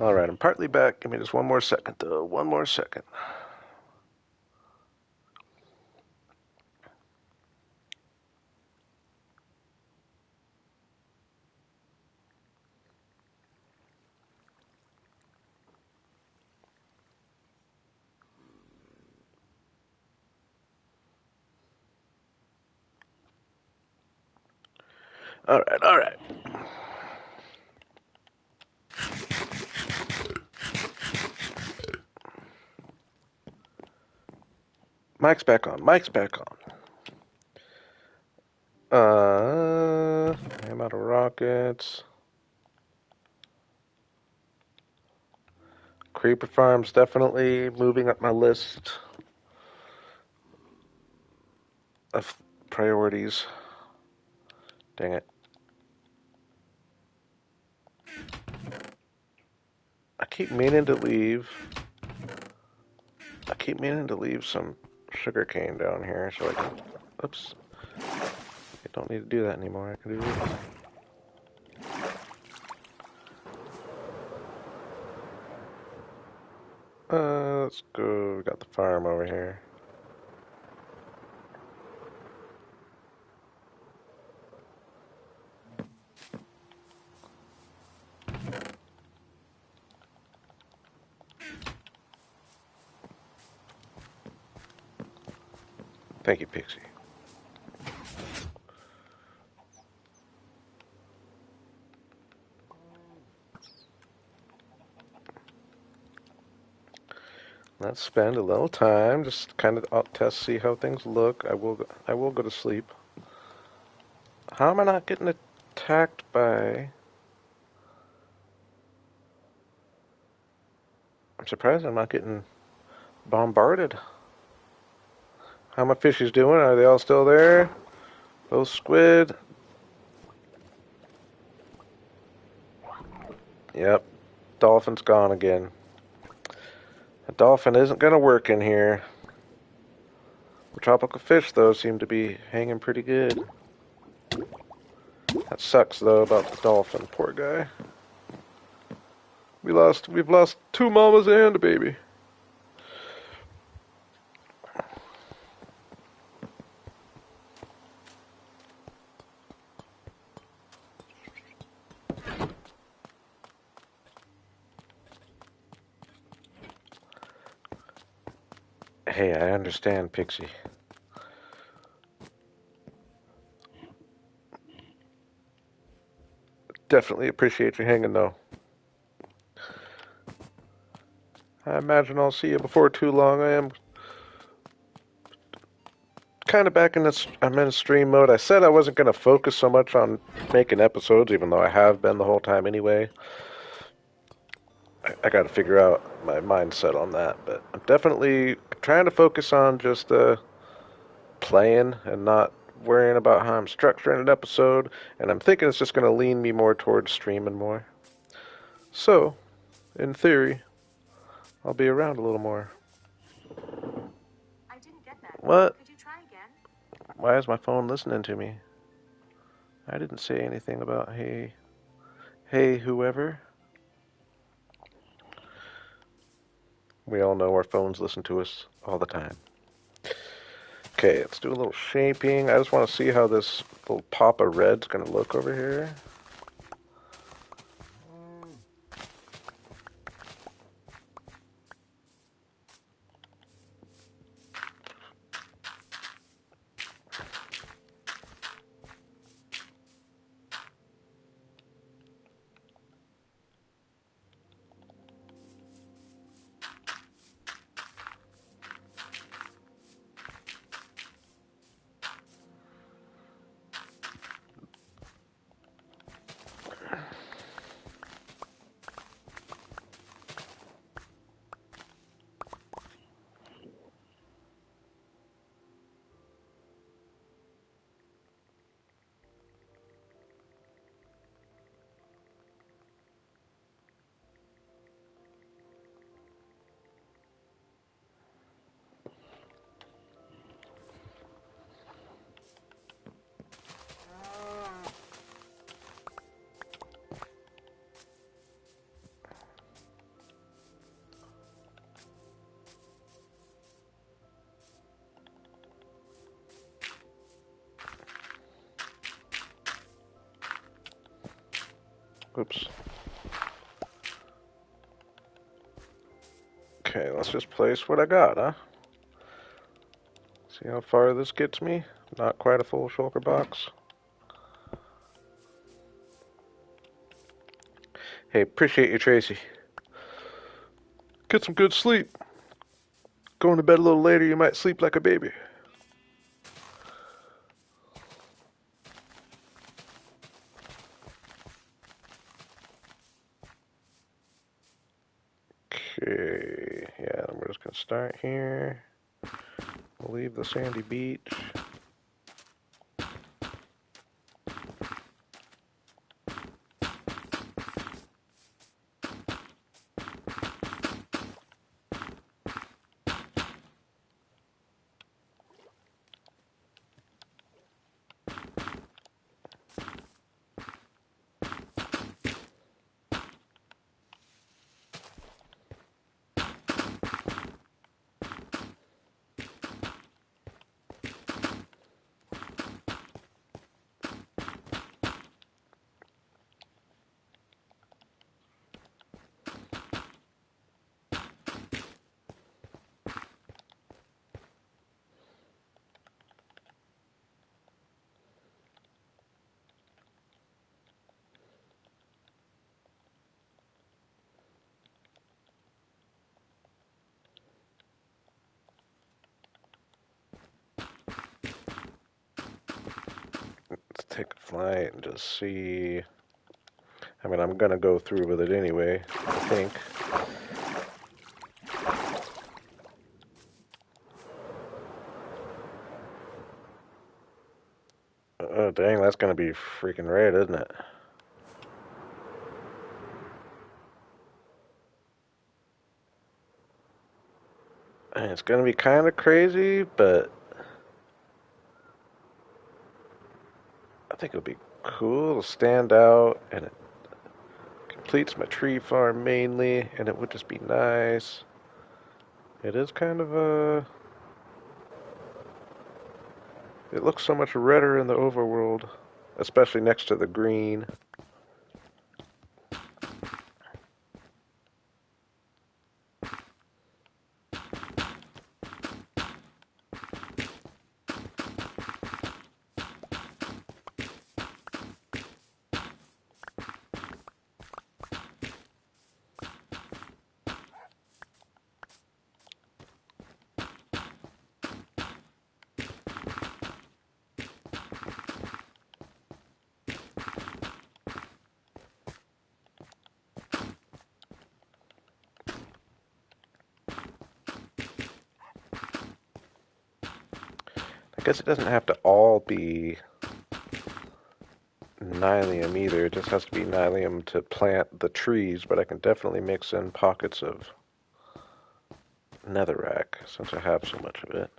All right, I'm partly back. Give me just one more second, though. One more second. All right, all right. Mic's back on. Mic's back on. I'm out of rockets. Creeper farms definitely moving up my list of priorities. Dang it. I keep meaning to leave. I keep meaning to leave some sugarcane down here so I can. Oops. I don't need to do that anymore. I can do this. Let's go. We got the farm over here. Thank you, Pixie. Let's spend a little time, just kind of test, see how things look. I will go to sleep. How am I not getting attacked by? I'm surprised I'm not getting bombarded. How my fishies doing? Are they all still there? Those squid. Yep. Dolphin's gone again. A dolphin isn't going to work in here. The tropical fish, though, seem to be hanging pretty good. That sucks, though, about the dolphin. Poor guy. We've lost two mamas and a baby. Hey, I understand, Pixie. Definitely appreciate you hanging, though. I imagine I'll see you before too long. I am kind of back in this. I'm in stream mode. I said I wasn't going to focus so much on making episodes, even though I have been the whole time anyway. I got to figure out my mindset on that, but I'm definitely trying to focus on just playing and not worrying about how I'm structuring an episode. And I'm thinking it's just going to lean me more towards streaming more. So, in theory, I'll be around a little more. I didn't get that. What? Could you try again? Why is my phone listening to me? I didn't say anything about hey, whoever. We all know our phones listen to us all the time. Okay, let's do a little shaping. I just want to see how this little pop of red's going to look over here. Oops. Okay, let's just place what I got, huh? See how far this gets me? Not quite a full shulker box. Hey, appreciate you, Tracy. Get some good sleep. Going to bed a little later, you might sleep like a baby. Okay, yeah, then we're just going to start here. We'll leave the sandy beach. take a flight and just see. I mean, I'm gonna go through with it anyway, I think. Oh, dang, that's gonna be freaking red, isn't it? And it's gonna be kind of crazy, but I think it'll be cool to stand out, and it completes my tree farm mainly, and it would just be nice. It is kind of a. It looks so much redder in the overworld, especially next to the green. I guess it doesn't have to all be nylium either. It just has to be nylium to plant the trees, but I can definitely mix in pockets of netherrack since I have so much of it.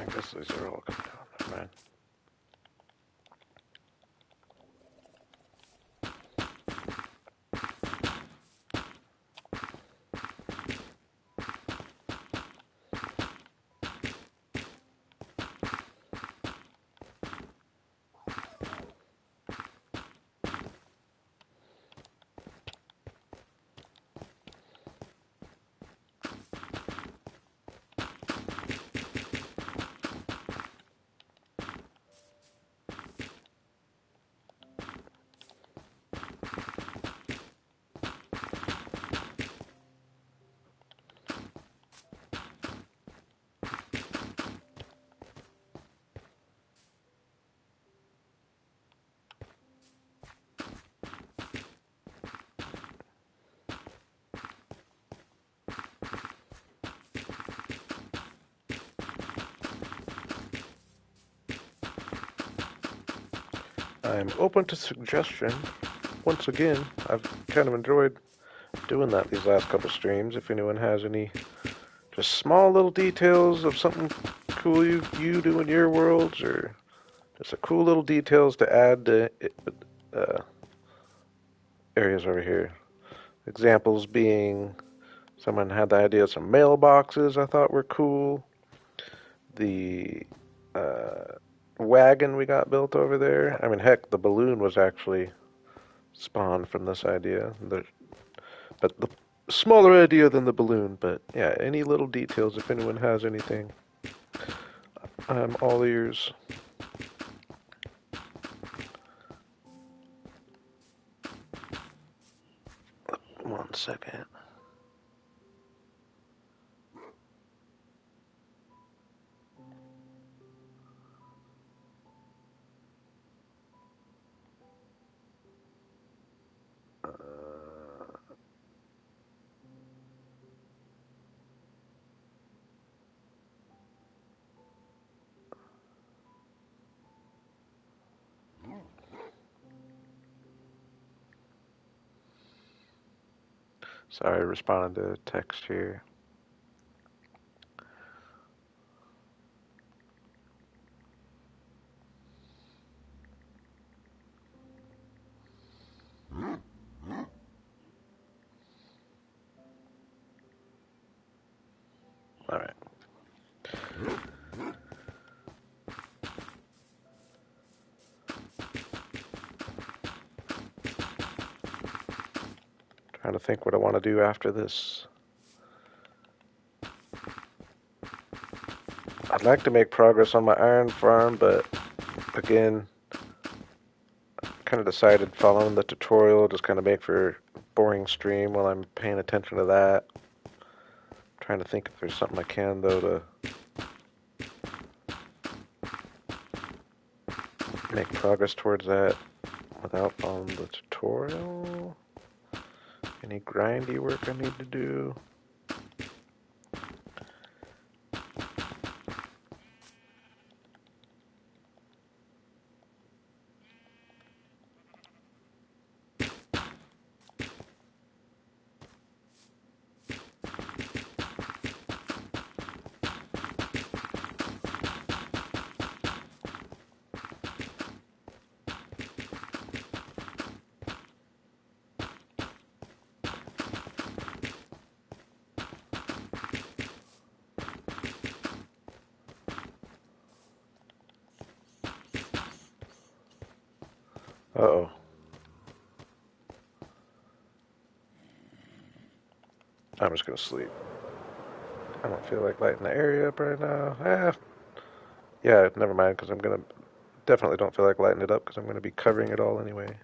I guess these are all coming out. Never mind. I'm open to suggestion. Once again, I've kind of enjoyed doing that these last couple streams. If anyone has any just small little details of something cool you do in your worlds, or just a cool little details to add to uh, areas over here. Examples being someone had the idea of some mailboxes I thought were cool. The uh, wagon we got built over there. I mean, heck, the balloon was actually spawned from this idea. But the smaller idea than the balloon. But yeah, any little details, if anyone has anything, I'm all ears. 1 second. Sorry, responding to text here. All right. Trying to think what I want to do after this. I'd like to make progress on my iron farm, but again, kind of decided following the tutorial just kind of make for boring stream while I'm paying attention to that. Trying to think if there's something I can though to make progress towards that without following the tutorial. Any grindy work I need to do? Uh-oh. I'm just gonna sleep. I don't feel like lighting the area up right now. Yeah, never mind, because I'm gonna definitely don't feel like lighting it up because I'm gonna be covering it all anyway.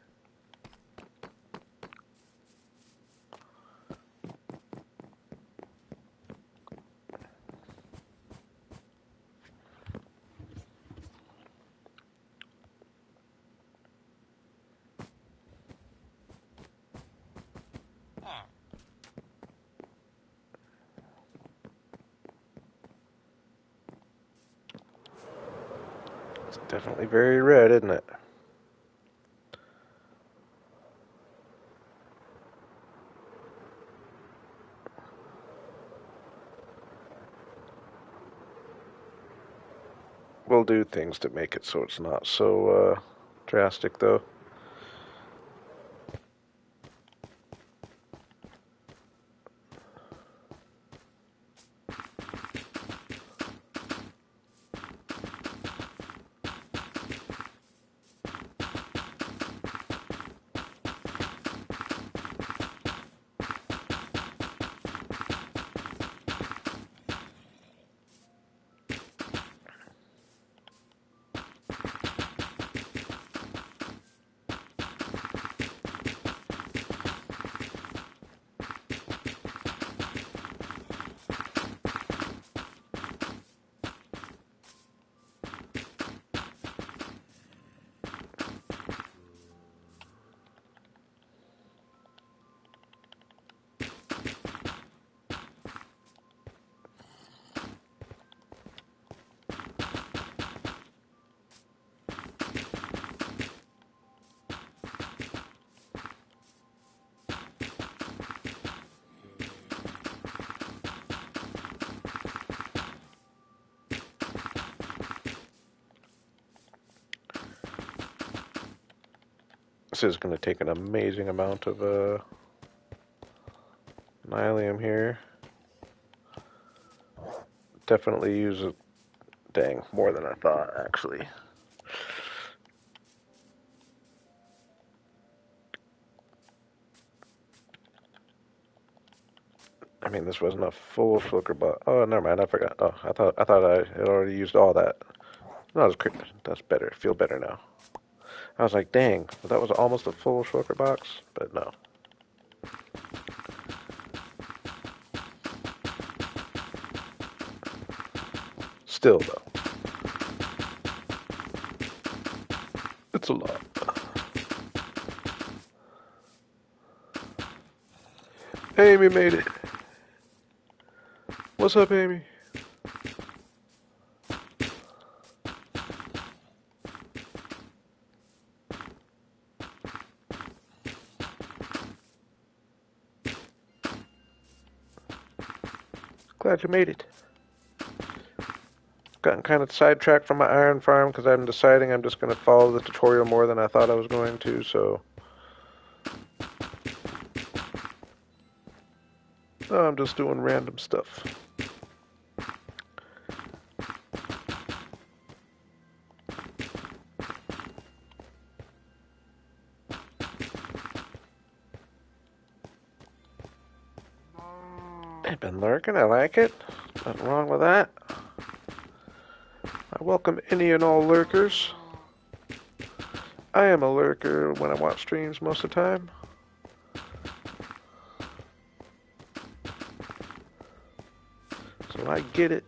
It's definitely very red, isn't it? We'll do things to make it so it's not so drastic, though. This is going to take an amazing amount of nylium here. Definitely use it. Dang, more than I thought, actually. I mean, this wasn't a full shulker, but oh, never mind. I forgot. Oh, I thought I had already used all that. No, that's better. Feel better now. I was like, dang, that was almost a full shulker box, but no. Still, though, it's a lot. Amy made it. What's up, Amy? Glad you made it. Gotten kind of sidetracked from my iron farm because I'm deciding I'm just going to follow the tutorial more than I thought I was going to, so I'm just doing random stuff. I've been lurking, I like it. Nothing wrong with that. I welcome any and all lurkers. I am a lurker when I watch streams most of the time. So I get it.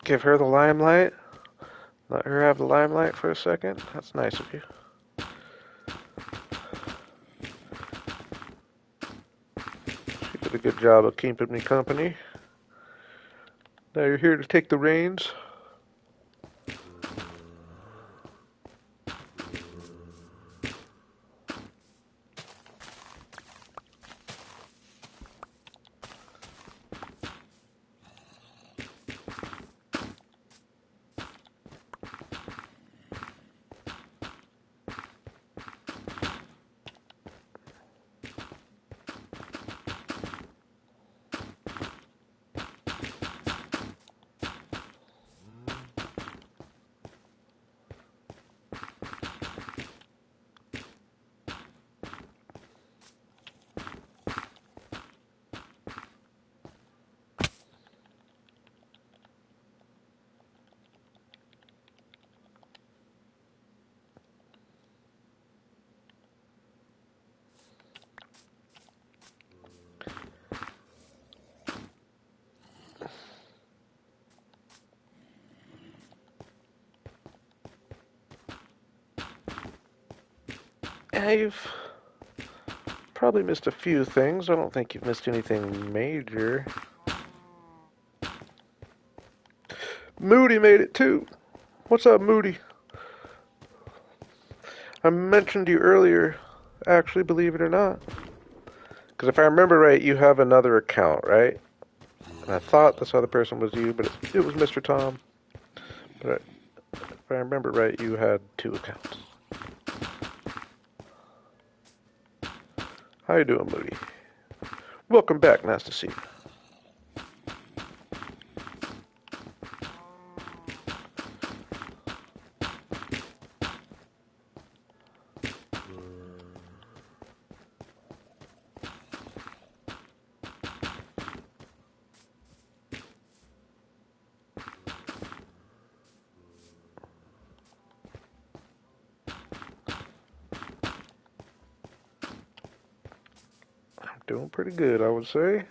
Give her the limelight. Let her have the limelight for a second. That's nice of you. She did a good job of keeping me company. Now you're here to take the reins. Yeah, you've probably missed a few things. I don't think you've missed anything major. Moody made it too. What's up, Moody? I mentioned you earlier, actually, believe it or not. Because if I remember right, you have another account, right? And I thought this other person was you, but it was Mr. Tom. But if I remember right, you had two accounts. How you doing, Moody? Welcome back. Nice to see you. I'm doing pretty good, I would say.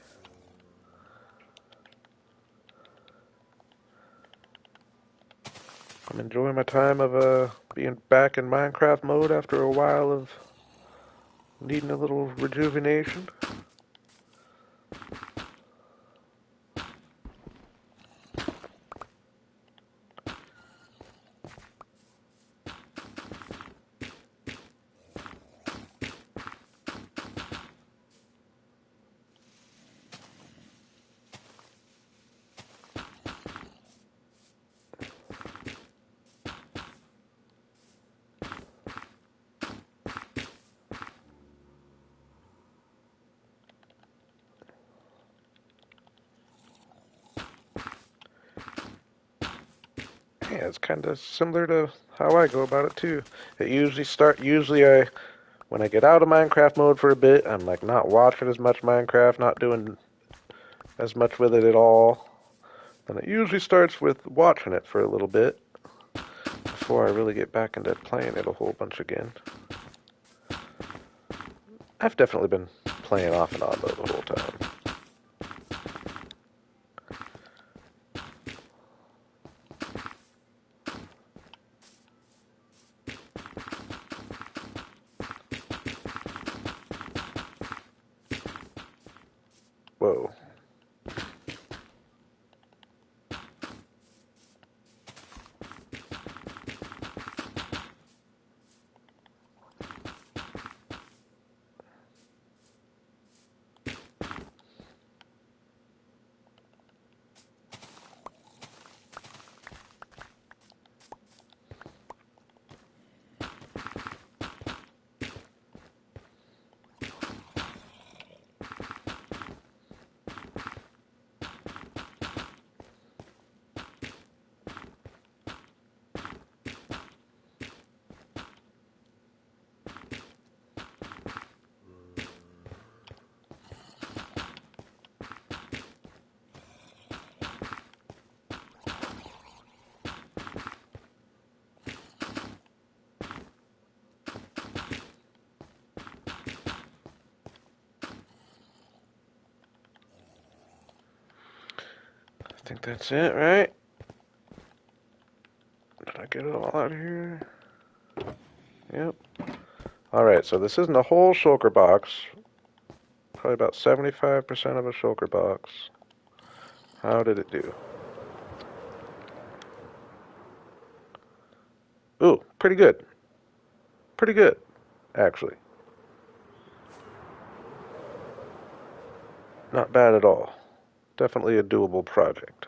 I'm enjoying my time of being back in Minecraft mode after a while of needing a little rejuvenation. Yeah, it's kind of similar to how I go about it too. When I get out of Minecraft mode for a bit, I'm like not watching as much Minecraft, not doing as much with it at all. And it usually starts with watching it for a little bit before I really get back into playing it a whole bunch again. I've definitely been playing off and on though the whole time. Whoa. I think that's it, right? Did I get it all out of here? Yep. Alright, so this isn't a whole shulker box. Probably about 75% of a shulker box. How did it do? Ooh, pretty good. Pretty good, actually. Not bad at all. Definitely a doable project.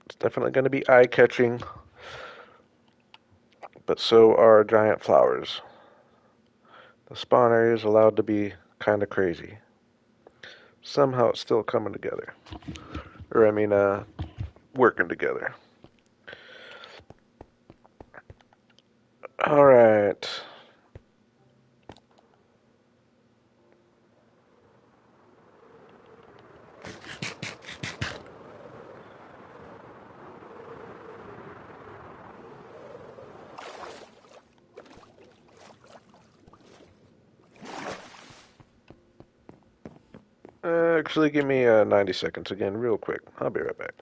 It's definitely going to be eye-catching, but so are giant flowers. The spawn area is allowed to be kind of crazy. Somehow it's still coming together. Or, I mean, working together. Alright. Actually, give me 90 seconds again, real quick. I'll be right back.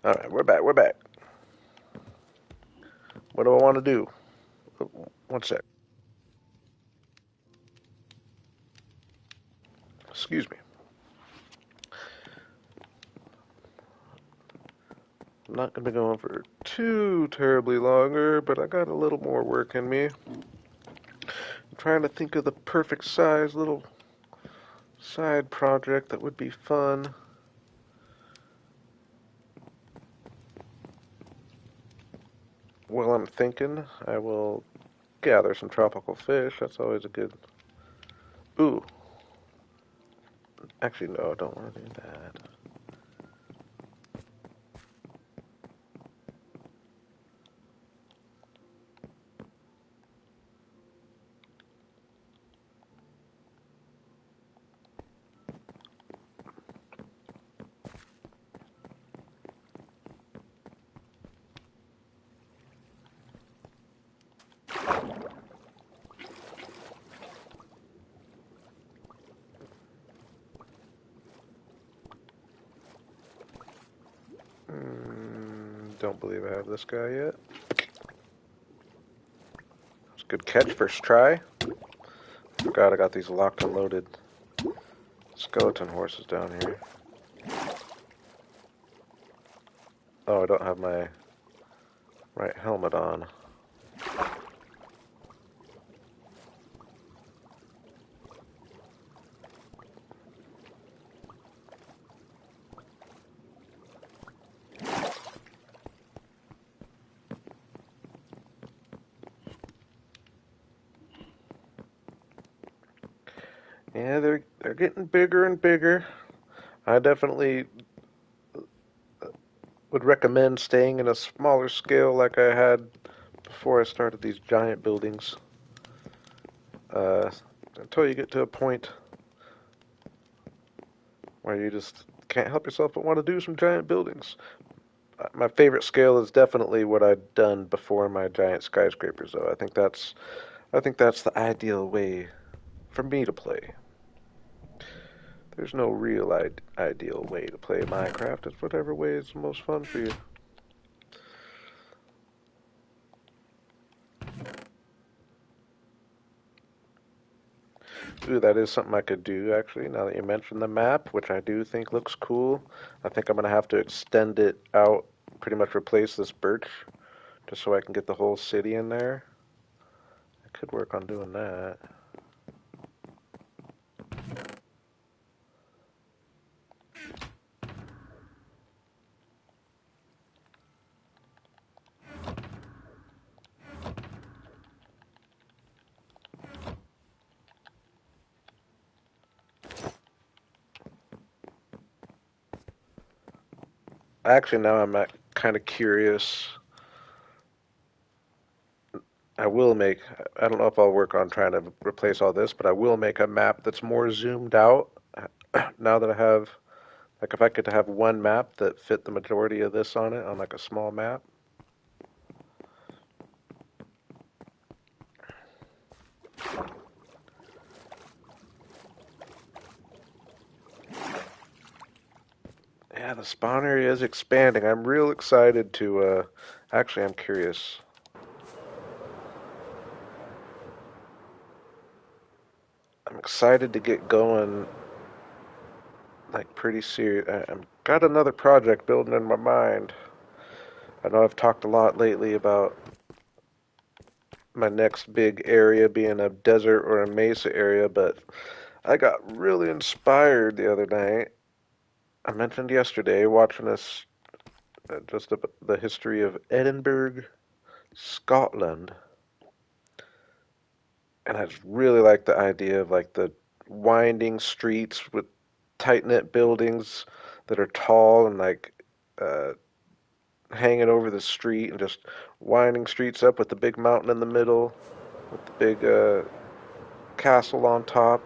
Alright, we're back, we're back. What do I want to do? One sec. Excuse me. I'm not going to be going for too terribly longer, but I got a little more work in me. I'm trying to think of the perfect size little side project that would be fun. while I'm thinking, I will gather some tropical fish. That's always a good. Ooh, actually, no, I don't want to do that. Don't believe I have this guy yet. It's a good catch, first try. Forgot I got these locked and loaded skeleton horses down here. Oh, I don't have my right helmet on. Yeah, they're getting bigger and bigger. I definitely would recommend staying in a smaller scale like I had before I started these giant buildings. Uh, until you get to a point where you just can't help yourself but want to do some giant buildings. My favorite scale is definitely what I'd done before my giant skyscrapers, though. I think that's the ideal way for me to play. There's no real ideal way to play Minecraft. It's whatever way is the most fun for you. Ooh, that is something I could do, actually, now that you mentioned the map, which I do think looks cool. I think I'm going to have to extend it out, pretty much replace this birch, just so I can get the whole city in there. I could work on doing that. Actually, now I'm kind of curious. I will make, I don't know if I'll work on trying to replace all this, but I will make a map that's more zoomed out. Now that I have, like, if I could have one map that fit the majority of this on it, on like a small map. Yeah, the spawn area is expanding. I'm real excited to, actually, I'm curious. I'm excited to get going, like, pretty serious. I've got another project building in my mind. I know I've talked a lot lately about my next big area being a desert or a mesa area, but I got really inspired the other night. I mentioned yesterday watching this just the history of Edinburgh, Scotland, and I just really like the idea of like the winding streets with tight knit buildings that are tall and like uh, hanging over the street and just winding streets up with the big mountain in the middle with the big castle on top.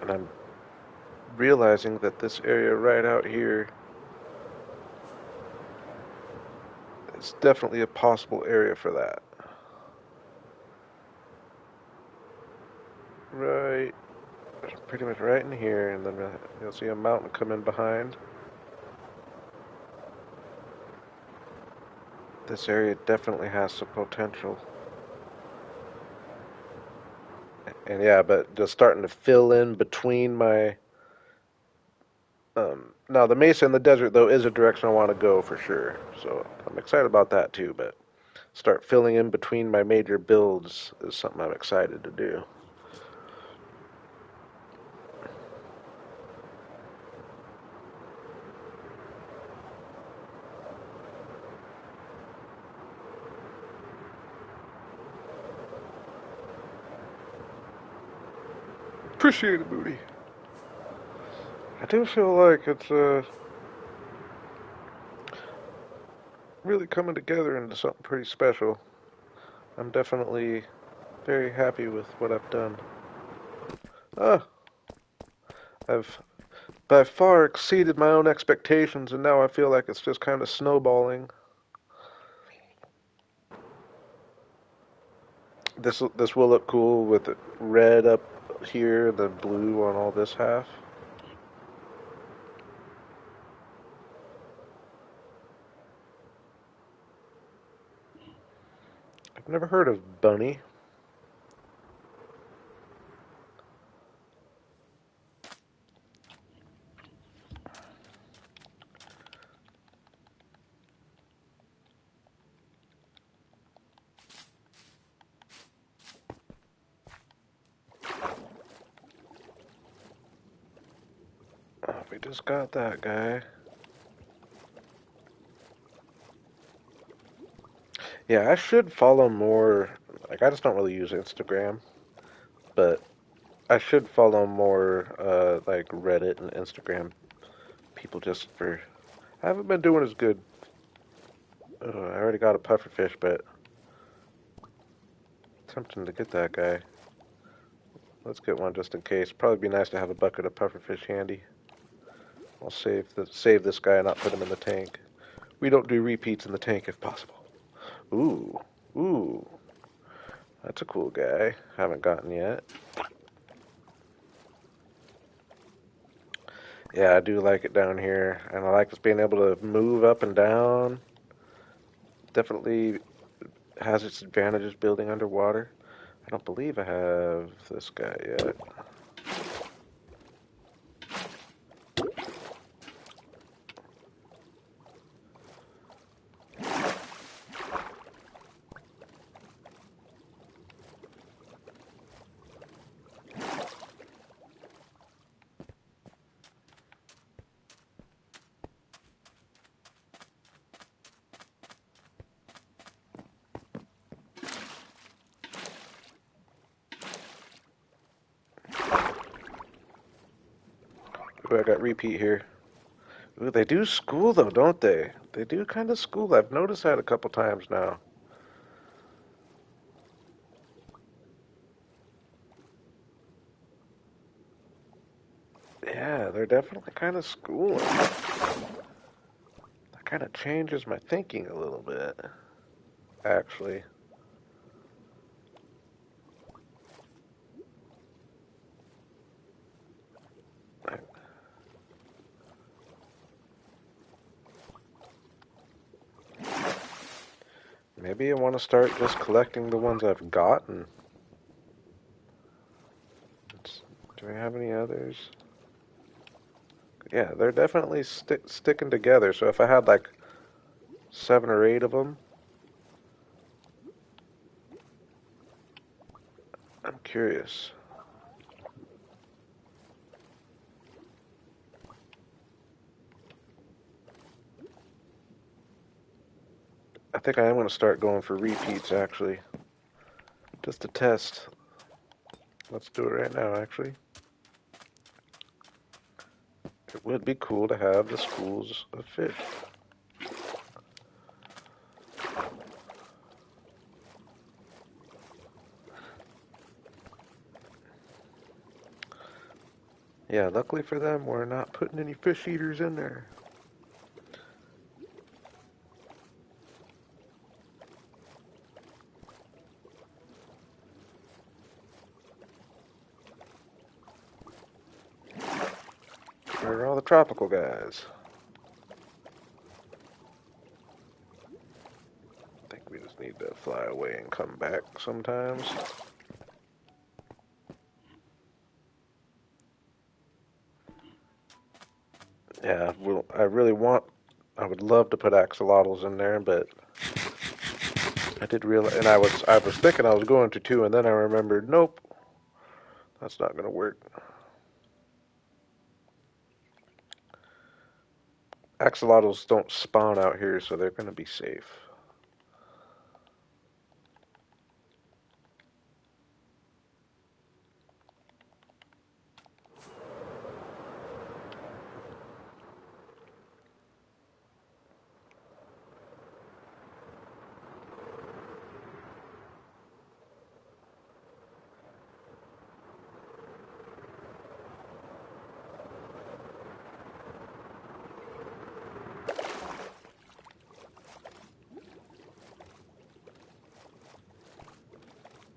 And I'm realizing that this area right out here is definitely a possible area for that. Right, pretty much right in here, and then you'll see a mountain coming behind. This area definitely has some potential. And yeah, but just starting to fill in between my now the mesa and the desert though is a direction I want to go for sure. So I'm excited about that too, but start filling in between my major builds is something I'm excited to do. Appreciate it, Moody. I do feel like it's really coming together into something pretty special. I'm definitely very happy with what I've done. Ah, I've by far exceeded my own expectations, and now I feel like it's just kind of snowballing. This will look cool with it red up here, the blue on all this half. I've never heard of bunny. Oh, we just got that guy. Yeah, I should follow more. Like, I just don't really use Instagram, but I should follow more, like Reddit and Instagram people just for. I haven't been doing as good. I already got a pufferfish, but tempting to get that guy. Let's get one just in case. Probably be nice to have a bucket of pufferfish handy. I'll save this guy and not put him in the tank. We don't do repeats in the tank if possible. Ooh, ooh, that's a cool guy. Haven't gotten yet. Yeah, I do like it down here, and I like just being able to move up and down. Definitely has its advantages building underwater. I don't believe I have this guy yet. Ooh, I got repeat here. Ooh, they do school though, don't they? They do kind of school. I've noticed that a couple times now. Yeah, they're definitely kind of schooling. That kind of changes my thinking a little bit, actually. Maybe I want to start just collecting the ones I've gotten. Do I have any others? Yeah, they're definitely sticking together. So if I had like 7 or 8 of them, I'm curious. I think I am going to start going for repeats actually, just to test. Let's do it right now actually. It would be cool to have the schools of fish. Yeah, luckily for them, we're not putting any fish eaters in there. Where are all the tropical guys? I think we just need to fly away and come back sometimes. Yeah, well, I would love to put axolotls in there, but I did realize, and I was thinking I was going to too, and then I remembered, nope, that's not going to work. Axolotls don't spawn out here, so they're going to be safe.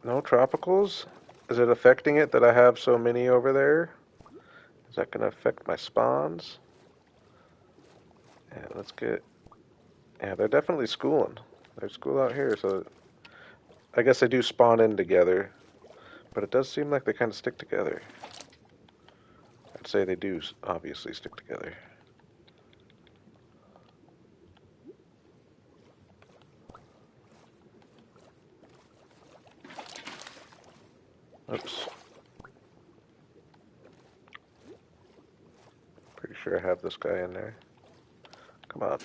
No tropicals? Is it affecting it that I have so many over there? Is that going to affect my spawns? Yeah, let's get... Yeah, they're definitely schooling. They're school out here, so I guess they do spawn in together. But it does seem like they kind of stick together. I'd say they do obviously stick together. Oops. Pretty sure I have this guy in there. Come on.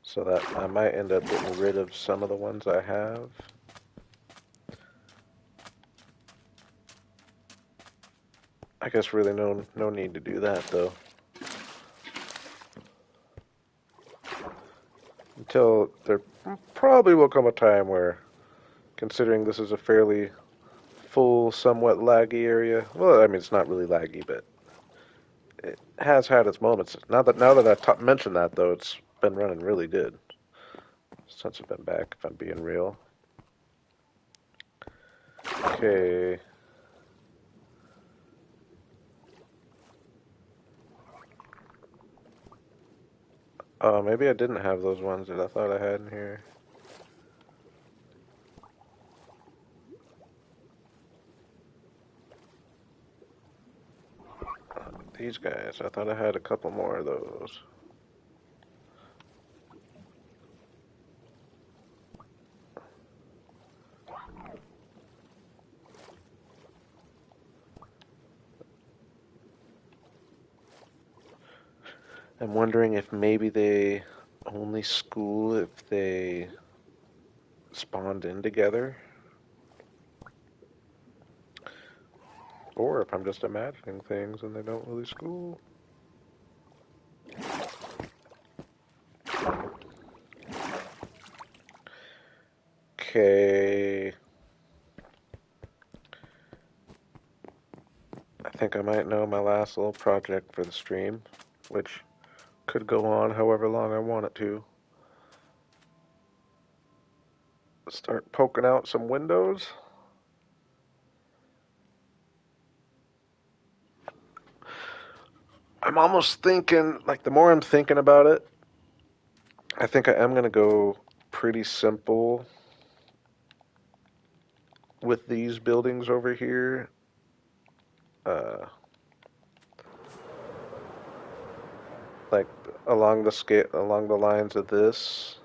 So that I might end up getting rid of some of the ones I have. I guess really no need to do that though. Until there probably will come a time where, considering this is a fairly full, somewhat laggy area. Well, I mean it's not really laggy, but it has had its moments. Now that I mentioned that though, it's been running really good since I've been back. If I'm being real. Okay. Oh, maybe I didn't have those ones that I thought I had in here. These guys, I thought I had a couple more of those. I'm wondering if maybe they only school if they spawned in together, or if I'm just imagining things and they don't really school. Okay. I think I might know my last little project for the stream, which could go on however long I want it to. Start poking out some windows. I'm almost thinking, like, the more I'm thinking about it, I think I am going to go pretty simple with these buildings over here. Uh, like along the lines of this,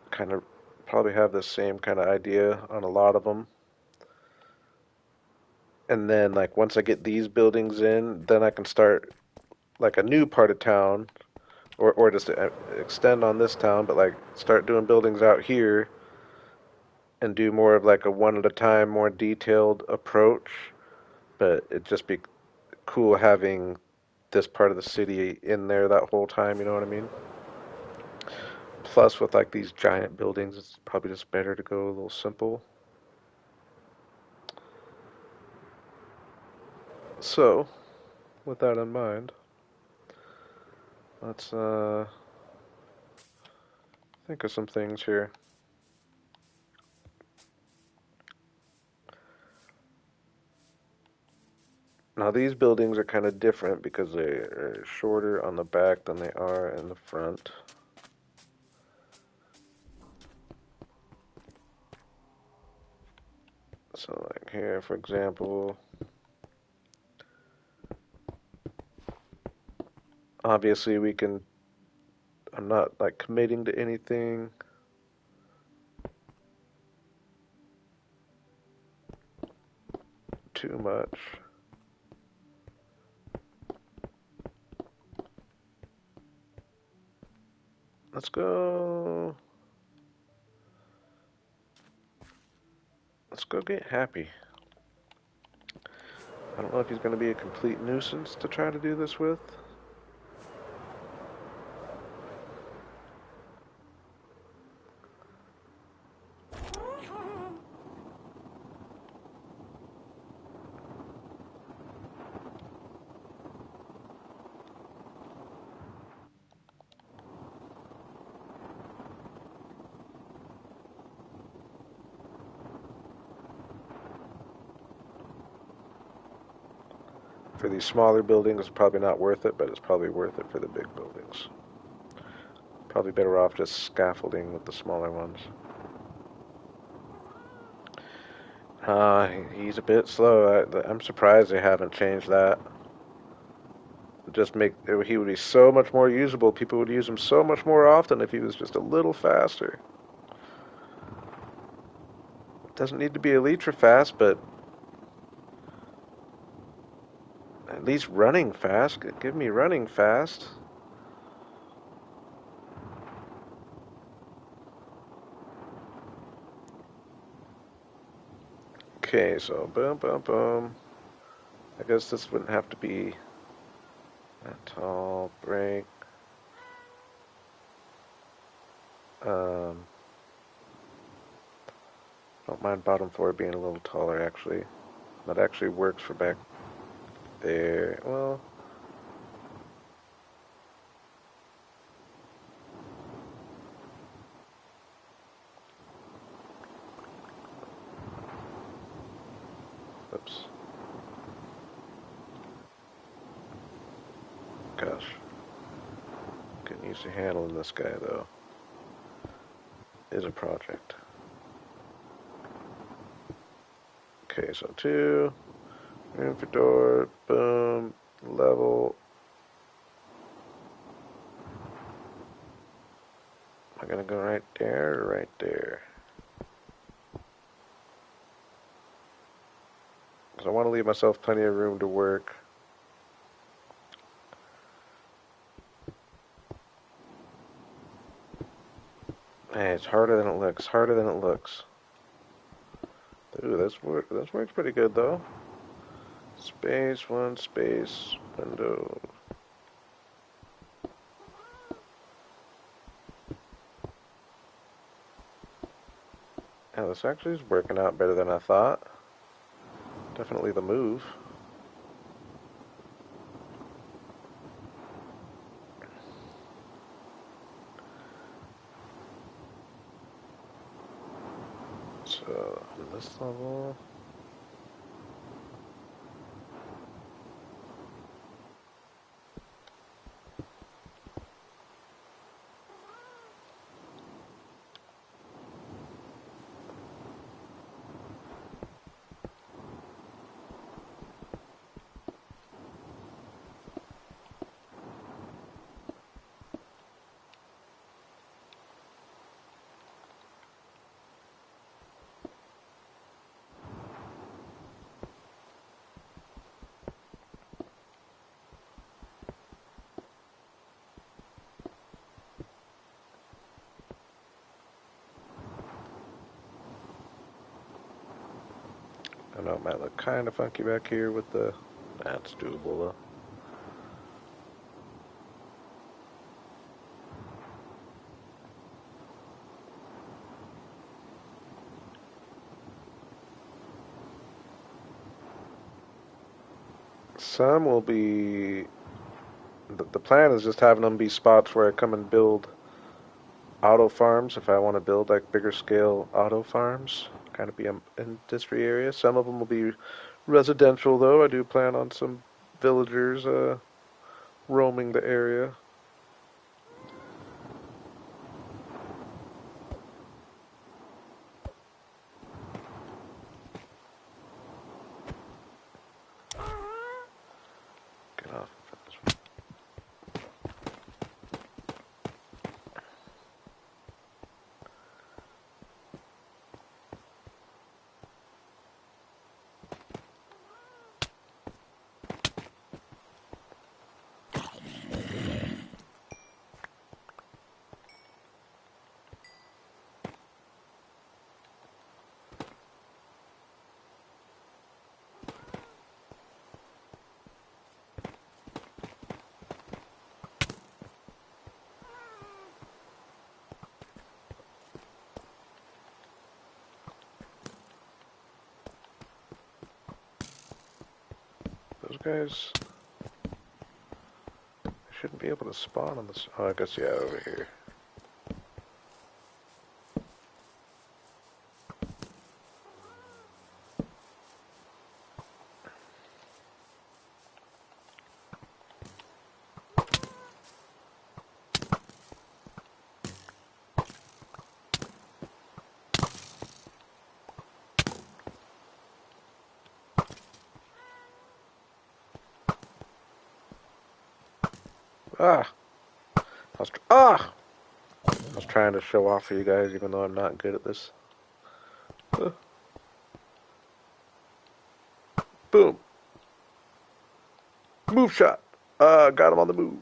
kind of probably have the same kind of idea on a lot of them. And then like once I get these buildings in, then I can start like a new part of town, or just extend on this town, but like start doing buildings out here and do more of like a one at a time, more detailed approach. But it'd just be cool having this part of the city in there that whole time, you know what I mean? Plus, with like these giant buildings, it's probably just better to go a little simple. So, with that in mind, let's think of some things here. Now, these buildings are kind of different because they are shorter on the back than they are in the front. So, like here, for example, obviously we can, I'm not like committing to anything. Too much. Let's go. Let's go get happy. I don't know if he's going to be a complete nuisance to try to do this with. For these smaller buildings, it's probably not worth it, but it's probably worth it for the big buildings. Probably better off just scaffolding with the smaller ones. He's a bit slow. I'm surprised they haven't changed that. Just make he would be so much more usable. People would use him so much more often if he was just a little faster. Doesn't need to be ultra fast, but at least running fast. Give me running fast. Okay, so boom, boom, boom. I guess this wouldn't have to be that tall. Break. Um, don't mind bottom floor being a little taller, actually. That actually works for back there. Well, oops. Gosh. Getting used to handling this guy, though, is a project. Okay, so 2. Room for door. Boom. Level. Am I going to go right there or right there? Because I want to leave myself plenty of room to work. Hey, it's harder than it looks. Harder than it looks. Ooh, this works pretty good though. Space, one space, window. Yeah, this actually is working out better than I thought. Definitely the move. So, on this level. I know it might look kind of funky back here with the. That's doable though. Some will be. The plan is just having them be spots where I come and build auto farms if I want to build like bigger scale auto farms. Kind of be an industry area. Some of them will be residential though. I do plan on some villagers roaming the area. Get off of this. Those guys shouldn't be able to spawn on this. Oh, I guess yeah, over here. Ah! Ah! I was trying to show off for you guys, even though I'm not good at this. Uh, boom! Move shot! Got him on the move.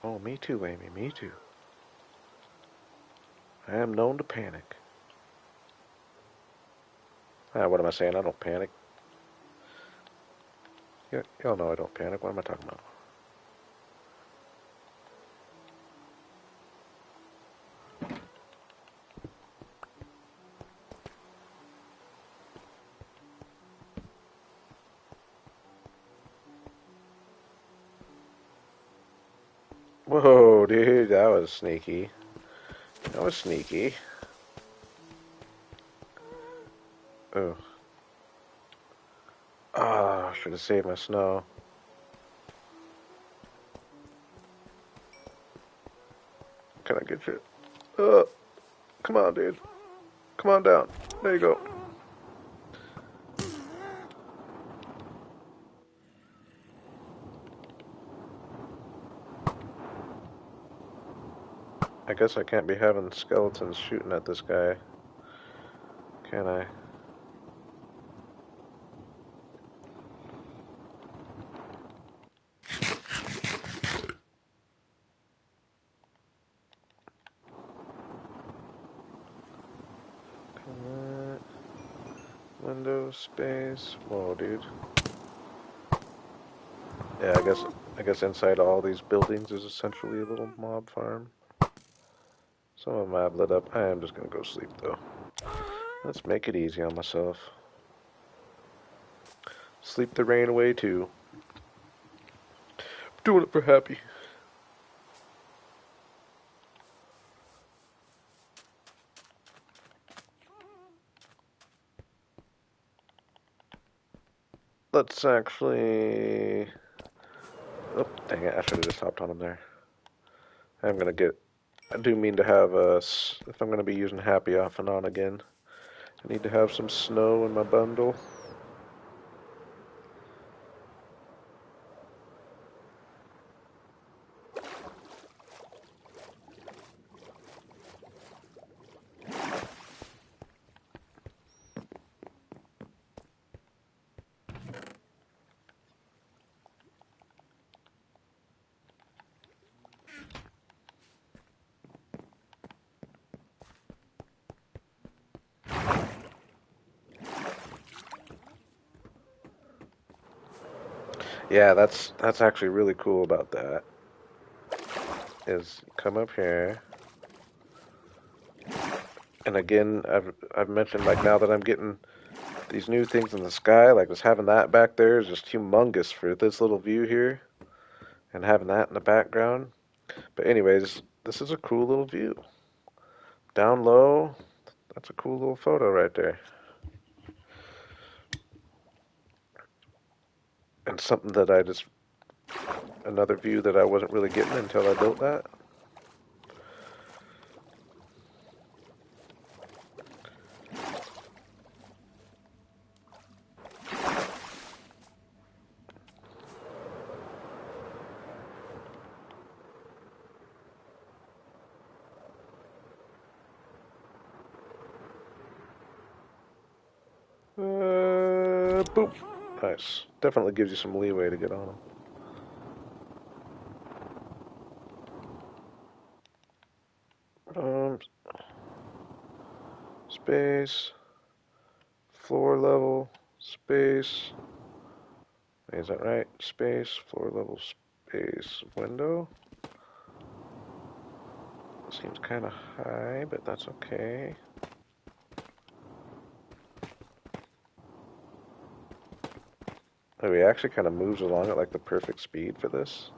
Oh, me too, Amy, me too. I am known to panic. What am I saying? I don't panic. Y'all know I don't panic. What am I talking about? Whoa, dude, that was sneaky. That was sneaky. Oh. Ah, should have saved my snow. Can I get you? Come on, dude. Come on down. There you go. I guess I can't be having skeletons shooting at this guy, can I? Come on. Window space. Whoa, dude. Yeah, I guess inside all these buildings is essentially a little mob farm. Some of them I've lit up. I am just gonna go sleep though. Let's make it easy on myself. Sleep the rain away too. Doing it for happy. Let's actually. Oh, dang it! I should have just hopped on him there. I'm gonna get. I do mean to have if I'm gonna be using happy off and on again, I need to have some snow in my bundle. Yeah, that's actually really cool about that. Is come up here, and again, I've mentioned like now that I'm getting these new things in the sky, like just having that back there is just humongous for this little view here, and having that in the background. But anyways, this is a cool little view. Down low, that's a cool little photo right there. And something that another view that I wasn't really getting until I built that. Boop. Nice. Definitely gives you some leeway to get on them. Um, space, floor level, space. Is that right? Space, floor level, space, window. Seems kind of high, but that's okay. Oh, he actually kind of moves along at like the perfect speed for this.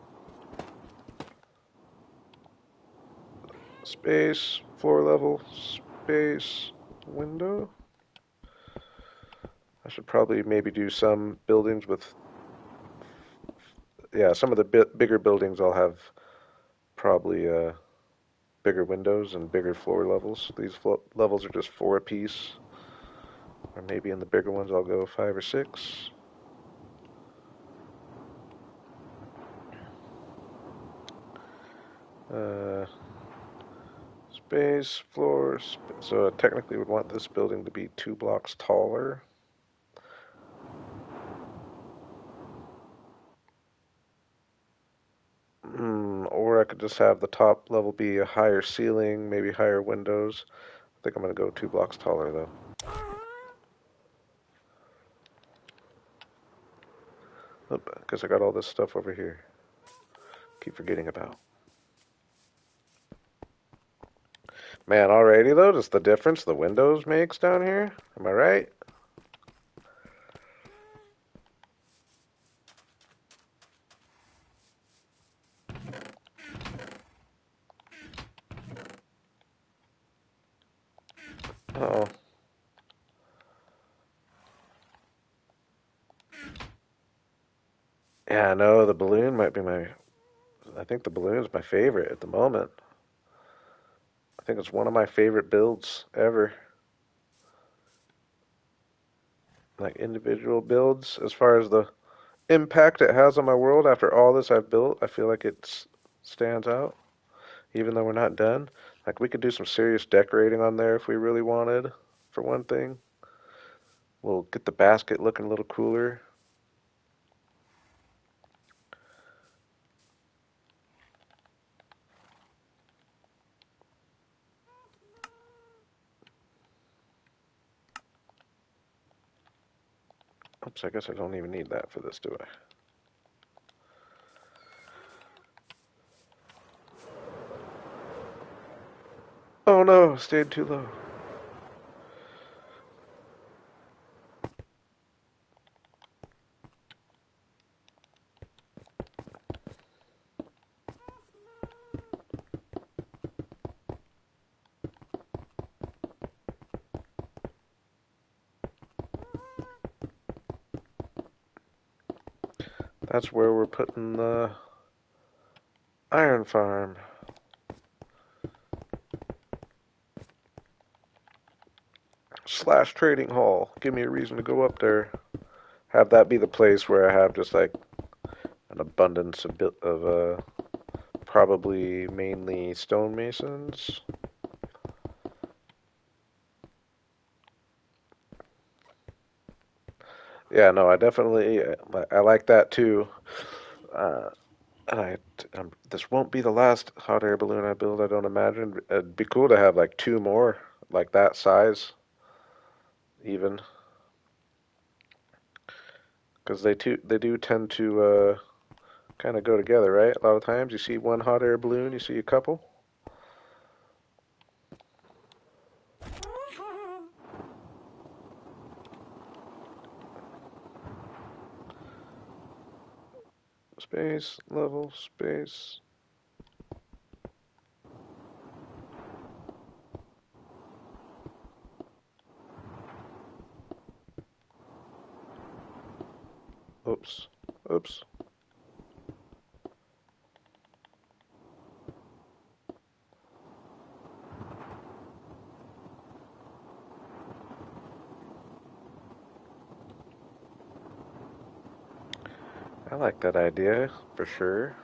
Space, floor level, space, window. I should probably maybe do some buildings with, yeah, some of the bigger buildings I'll have probably bigger windows and bigger floor levels. These levels are just four apiece. Or maybe in the bigger ones I'll go five or six. Uh, Space, floor, so I technically would want this building to be 2 blocks taller. Or I could just have the top level be a higher ceiling, maybe higher windows. I think I'm gonna go 2 blocks taller though. Because I got all this stuff over here. Keep forgetting about. Man, already though, just the difference the windows makes down here. Am I right? Uh oh. Yeah, no, the balloon might be my. I think the balloon is my favorite at the moment. I think it's one of my favorite builds ever. Like individual builds, as far as the impact it has on my world after all this I've built, I feel like it stands out, even though we're not done. Like we could do some serious decorating on there if we really wanted, for one thing. We'll get the basket looking a little cooler. Oops, I guess I don't even need that for this, do I? Oh no, stayed too low. That's where we're putting the iron farm. Slash trading hall. Give me a reason to go up there. Have that be the place where I have just like an abundance of probably mainly stonemasons. Yeah, no, I definitely I like that too. Uh, and this won't be the last hot air balloon I build. I don't imagine. It'd be cool to have like two more like that size, even because they do tend to kind of go together, right? A lot of times you see one hot air balloon, you see a couple. Space level space. Oops, oops. I like that idea for sure.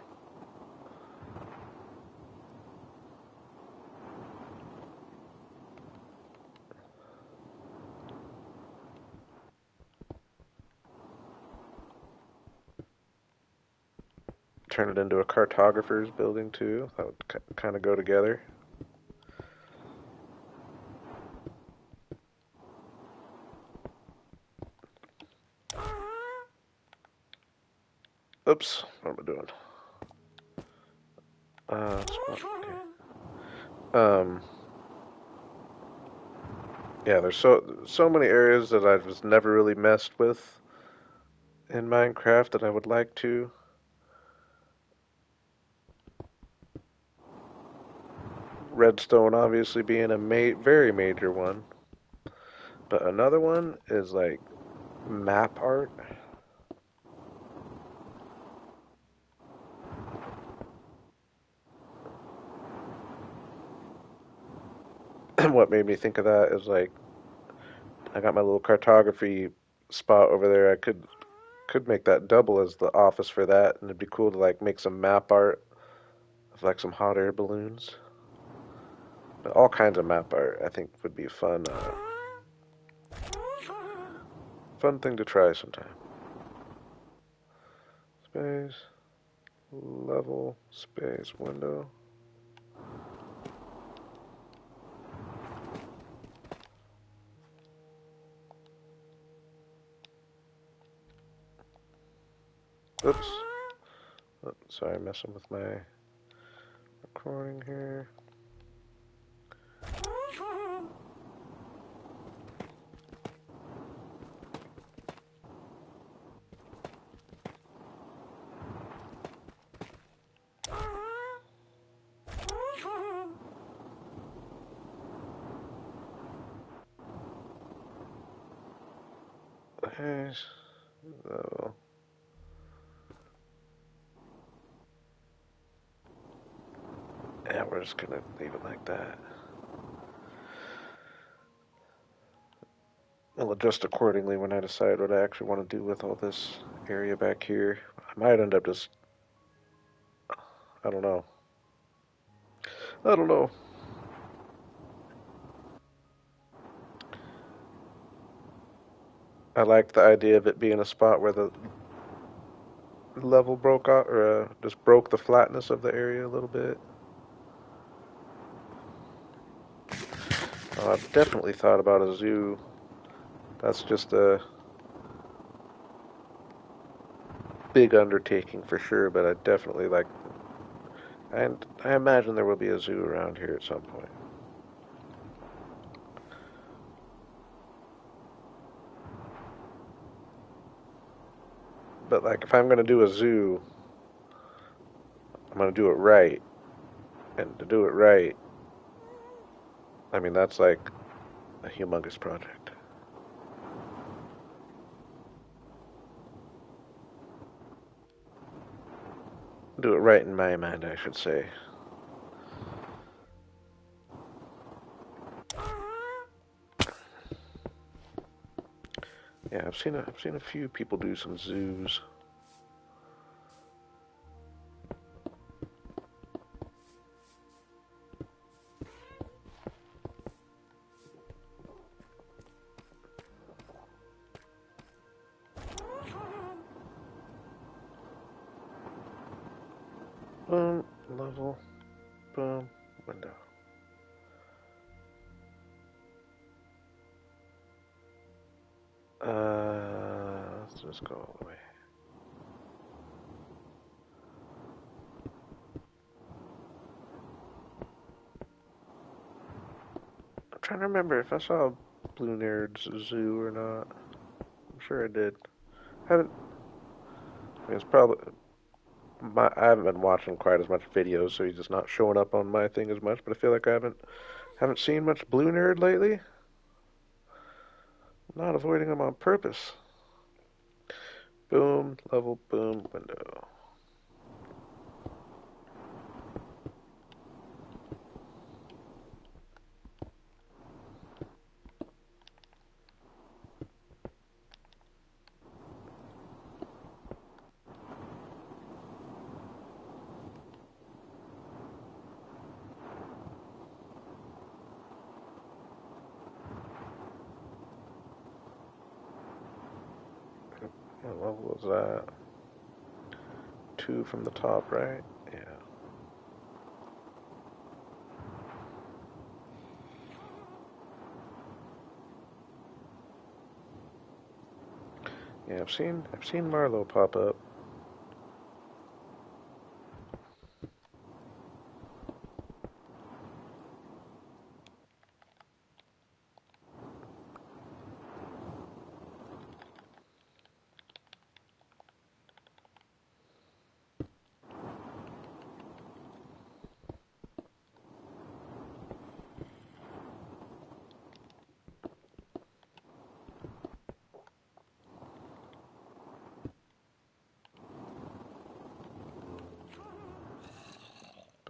Turn it into a cartographer's building too. That would kind of go together. Oops, what am I doing? Okay. Um, yeah, there's so many areas that I've just never really messed with in Minecraft that I would like to. Redstone obviously being a very major one. But another one is like map art. What made me think of that is like I got my little cartography spot over there. I could make that double as the office for that, and it'd be cool to like make some map art of like some hot air balloons. But all kinds of map art I think would be fun thing to try sometime. Space, level, space, window. Oops. Oh, sorry, messing with my recording here. Okay. So, yeah, we're just gonna leave it like that. I'll adjust accordingly when I decide what I actually want to do with all this area back here. I might end up just, I don't know. I don't know. I like the idea of it being a spot where the level broke out, or just broke the flatness of the area a little bit. I've definitely thought about a zoo. That's just a big undertaking for sure, but I definitely like, and I imagine there will be a zoo around here at some point. But like, if I'm gonna do a zoo, I'm gonna do it right, and to do it right, I mean that's like a humongous project. Do it right in my mind, I should say. Yeah, I've seen a few people do some zoos. Boom, level, boom, window. Let's just go all the way. I'm trying to remember if I saw Blue Nerd's zoo or not. I'm sure I did. Haven't. I mean, it's probably I haven't been watching quite as much videos, so he's just not showing up on my thing as much. But I feel like I haven't seen much Blue Nerd lately. I'm not avoiding him on purpose. Boom, level, boom, window. What level was that? 2 from the top, right? Yeah. Yeah, I've seen Marlowe pop up.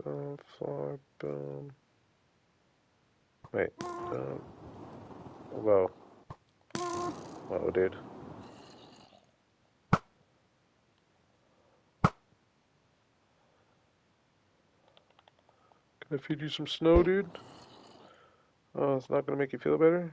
boom, floor, boom. Wait, whoa. Whoa, dude. Can I feed you some snow, dude? Oh, it's not gonna make you feel better?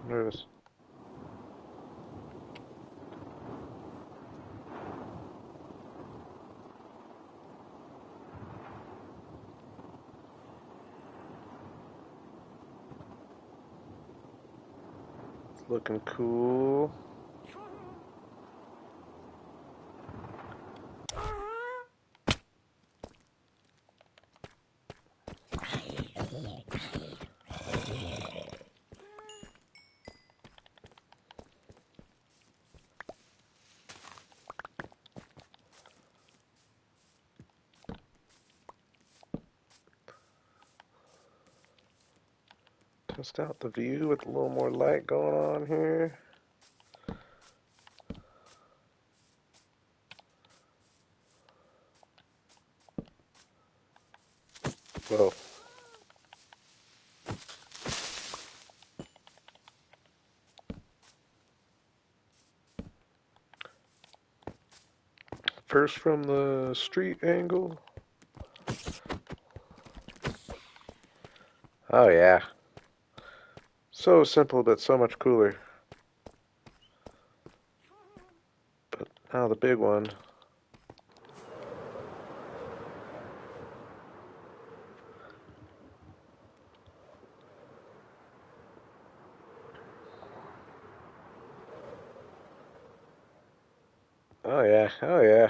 Nervous. It's looking cool. Test out the view with a little more light going on here. Whoa. First from the street angle. Oh yeah. So simple but so much cooler. But now the big one. Oh yeah, oh yeah.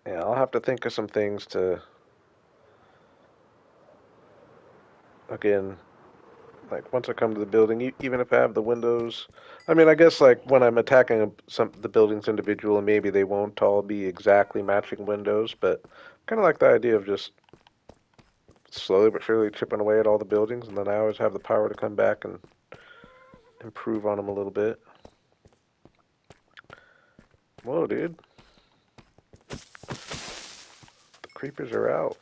Yeah, I'll have to think of some things to, again, like once I come to the building, even if I have the windows. I mean, I guess like when I'm attacking some the buildings individually, maybe they won't all be exactly matching windows, but kind of like the idea of just slowly but surely chipping away at all the buildings, and then I always have the power to come back and improve on them a little bit. Whoa, dude, the creepers are out.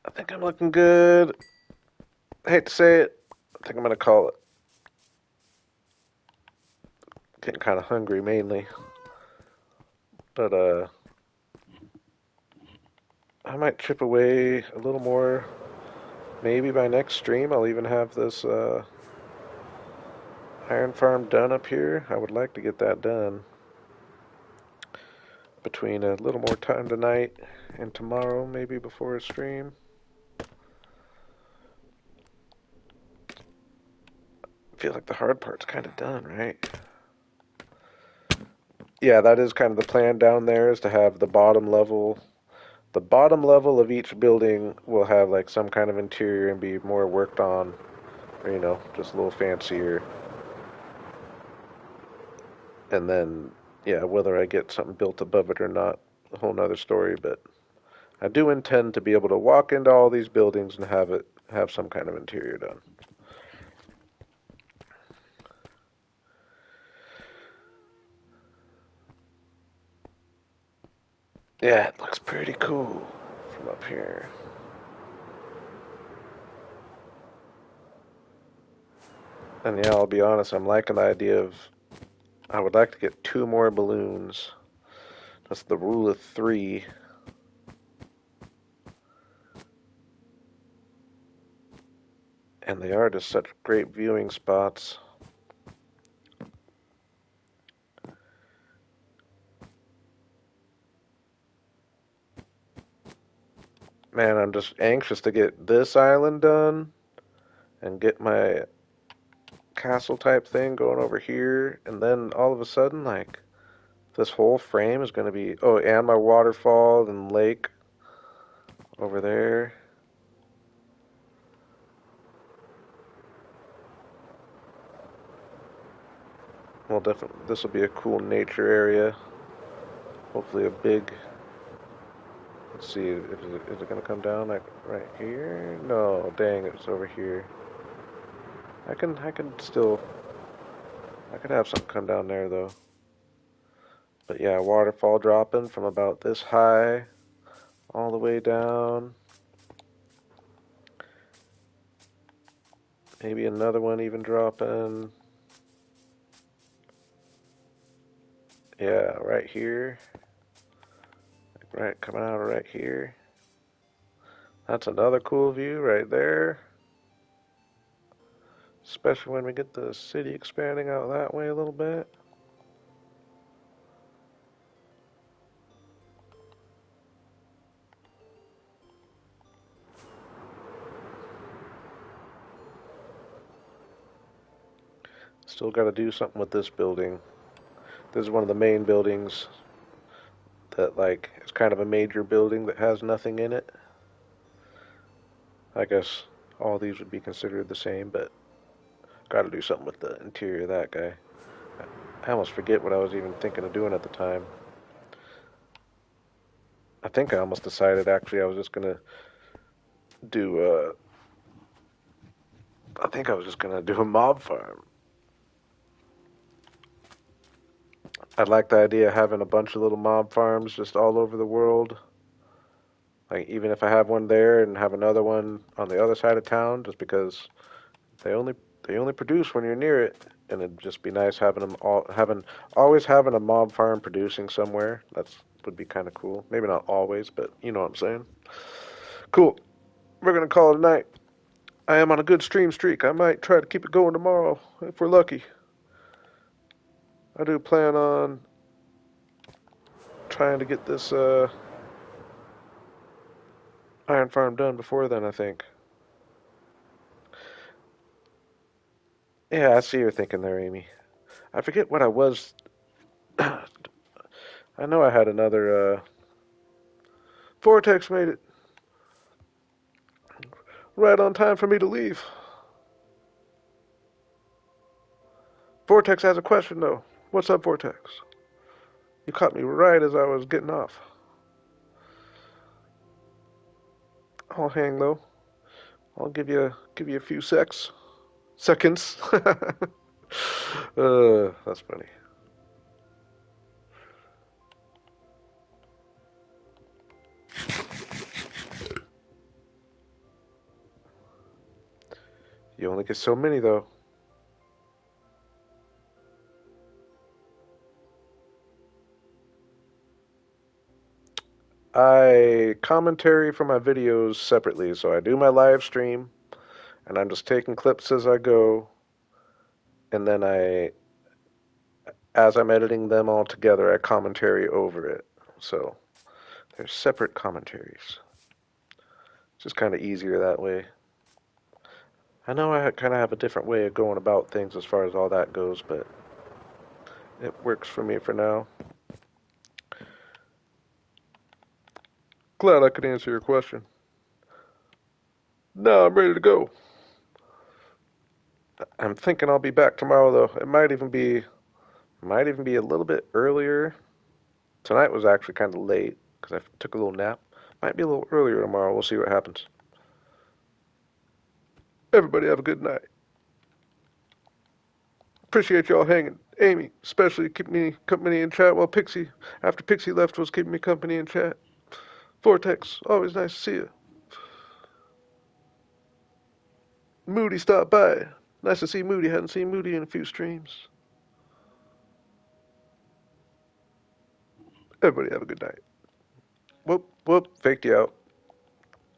I think I'm looking good. I hate to say it. I think I'm gonna call it. Getting kind of hungry mainly, but I might chip away a little more. Maybe by next stream, I'll even have this iron farm done up here. I would like to get that done between a little more time tonight and tomorrow, maybe before a stream. I feel like the hard part's kind of done, right? Yeah, that is kind of the plan down there is to have the bottom level. The bottom level of each building will have like some kind of interior and be more worked on, or just a little fancier. And then, yeah, whether I get something built above it or not, a whole nother story. But I do intend to be able to walk into all these buildings and have some kind of interior done. Yeah, it looks pretty cool from up here. And yeah, I'll be honest, I'm liking the idea of I would like to get two more balloons. That's the rule of three. And they are just such great viewing spots. Man, I'm just anxious to get this island done and get my castle type thing going over here, and then all of a sudden, like, this whole frame is going to be, oh, and my waterfall and lake over there. Well, definitely, this will be a cool nature area. Hopefully a big, let's see, is it going to come down like right here? No, dang, it's over here. I can still, I could have something come down there though. But yeah, waterfall dropping from about this high all the way down. Maybe another one even dropping. Yeah, right here. Right, coming out right here. That's another cool view right there. Especially when we get the city expanding out that way a little bit. Still got to do something with this building. This is one of the main buildings that, like, it's kind of a major building that has nothing in it. I guess all these would be considered the same, but got to do something with the interior of that guy. I almost forget what I was even thinking of doing at the time. I think I almost decided actually I was just gonna do I think I was just gonna do a mob farm. I like the idea of having a bunch of little mob farms just all over the world. Like even if I have one there and have another one on the other side of town, just because they only they only produce when you're near it, and it'd just be nice having them all having always having a mob farm producing somewhere. That's would be kind of cool. Maybe not always, but you know what I'm saying. Cool. We're gonna call it a night. I am on a good stream streak. I might try to keep it going tomorrow if we're lucky. I do plan on trying to get this iron farm done before then, I think. Yeah, I see you're thinking there, Amy. I forget what I was. I know I had another. Vortex made it right on time for me to leave. Vortex has a question, though. What's up, Vortex? You caught me right as I was getting off. I'll hang, though. I'll give you a few seconds. That's funny. You only get so many, though. I commentary for my videos separately, so I do my live stream, and I'm just taking clips as I go, and then as I'm editing them all together, I commentary over it. So there's separate commentaries. It's just kind of easier that way. I know I kind of have a different way of going about things as far as all that goes, but it works for me for now. Glad I could answer your question. Now I'm ready to go. I'm thinking I'll be back tomorrow though. It might even be a little bit earlier. Tonight was actually kind of late because I took a little nap. Might be a little earlier tomorrow. We'll see what happens. Everybody have a good night. Appreciate y'all hanging. Amy, especially keeping me company in chat while Pixie, after Pixie left, was keeping me company in chat. Vortex, always nice to see you. Moody stopped by. Nice to see Moody. Hadn't seen Moody in a few streams. Everybody have a good night. Whoop, whoop, faked you out.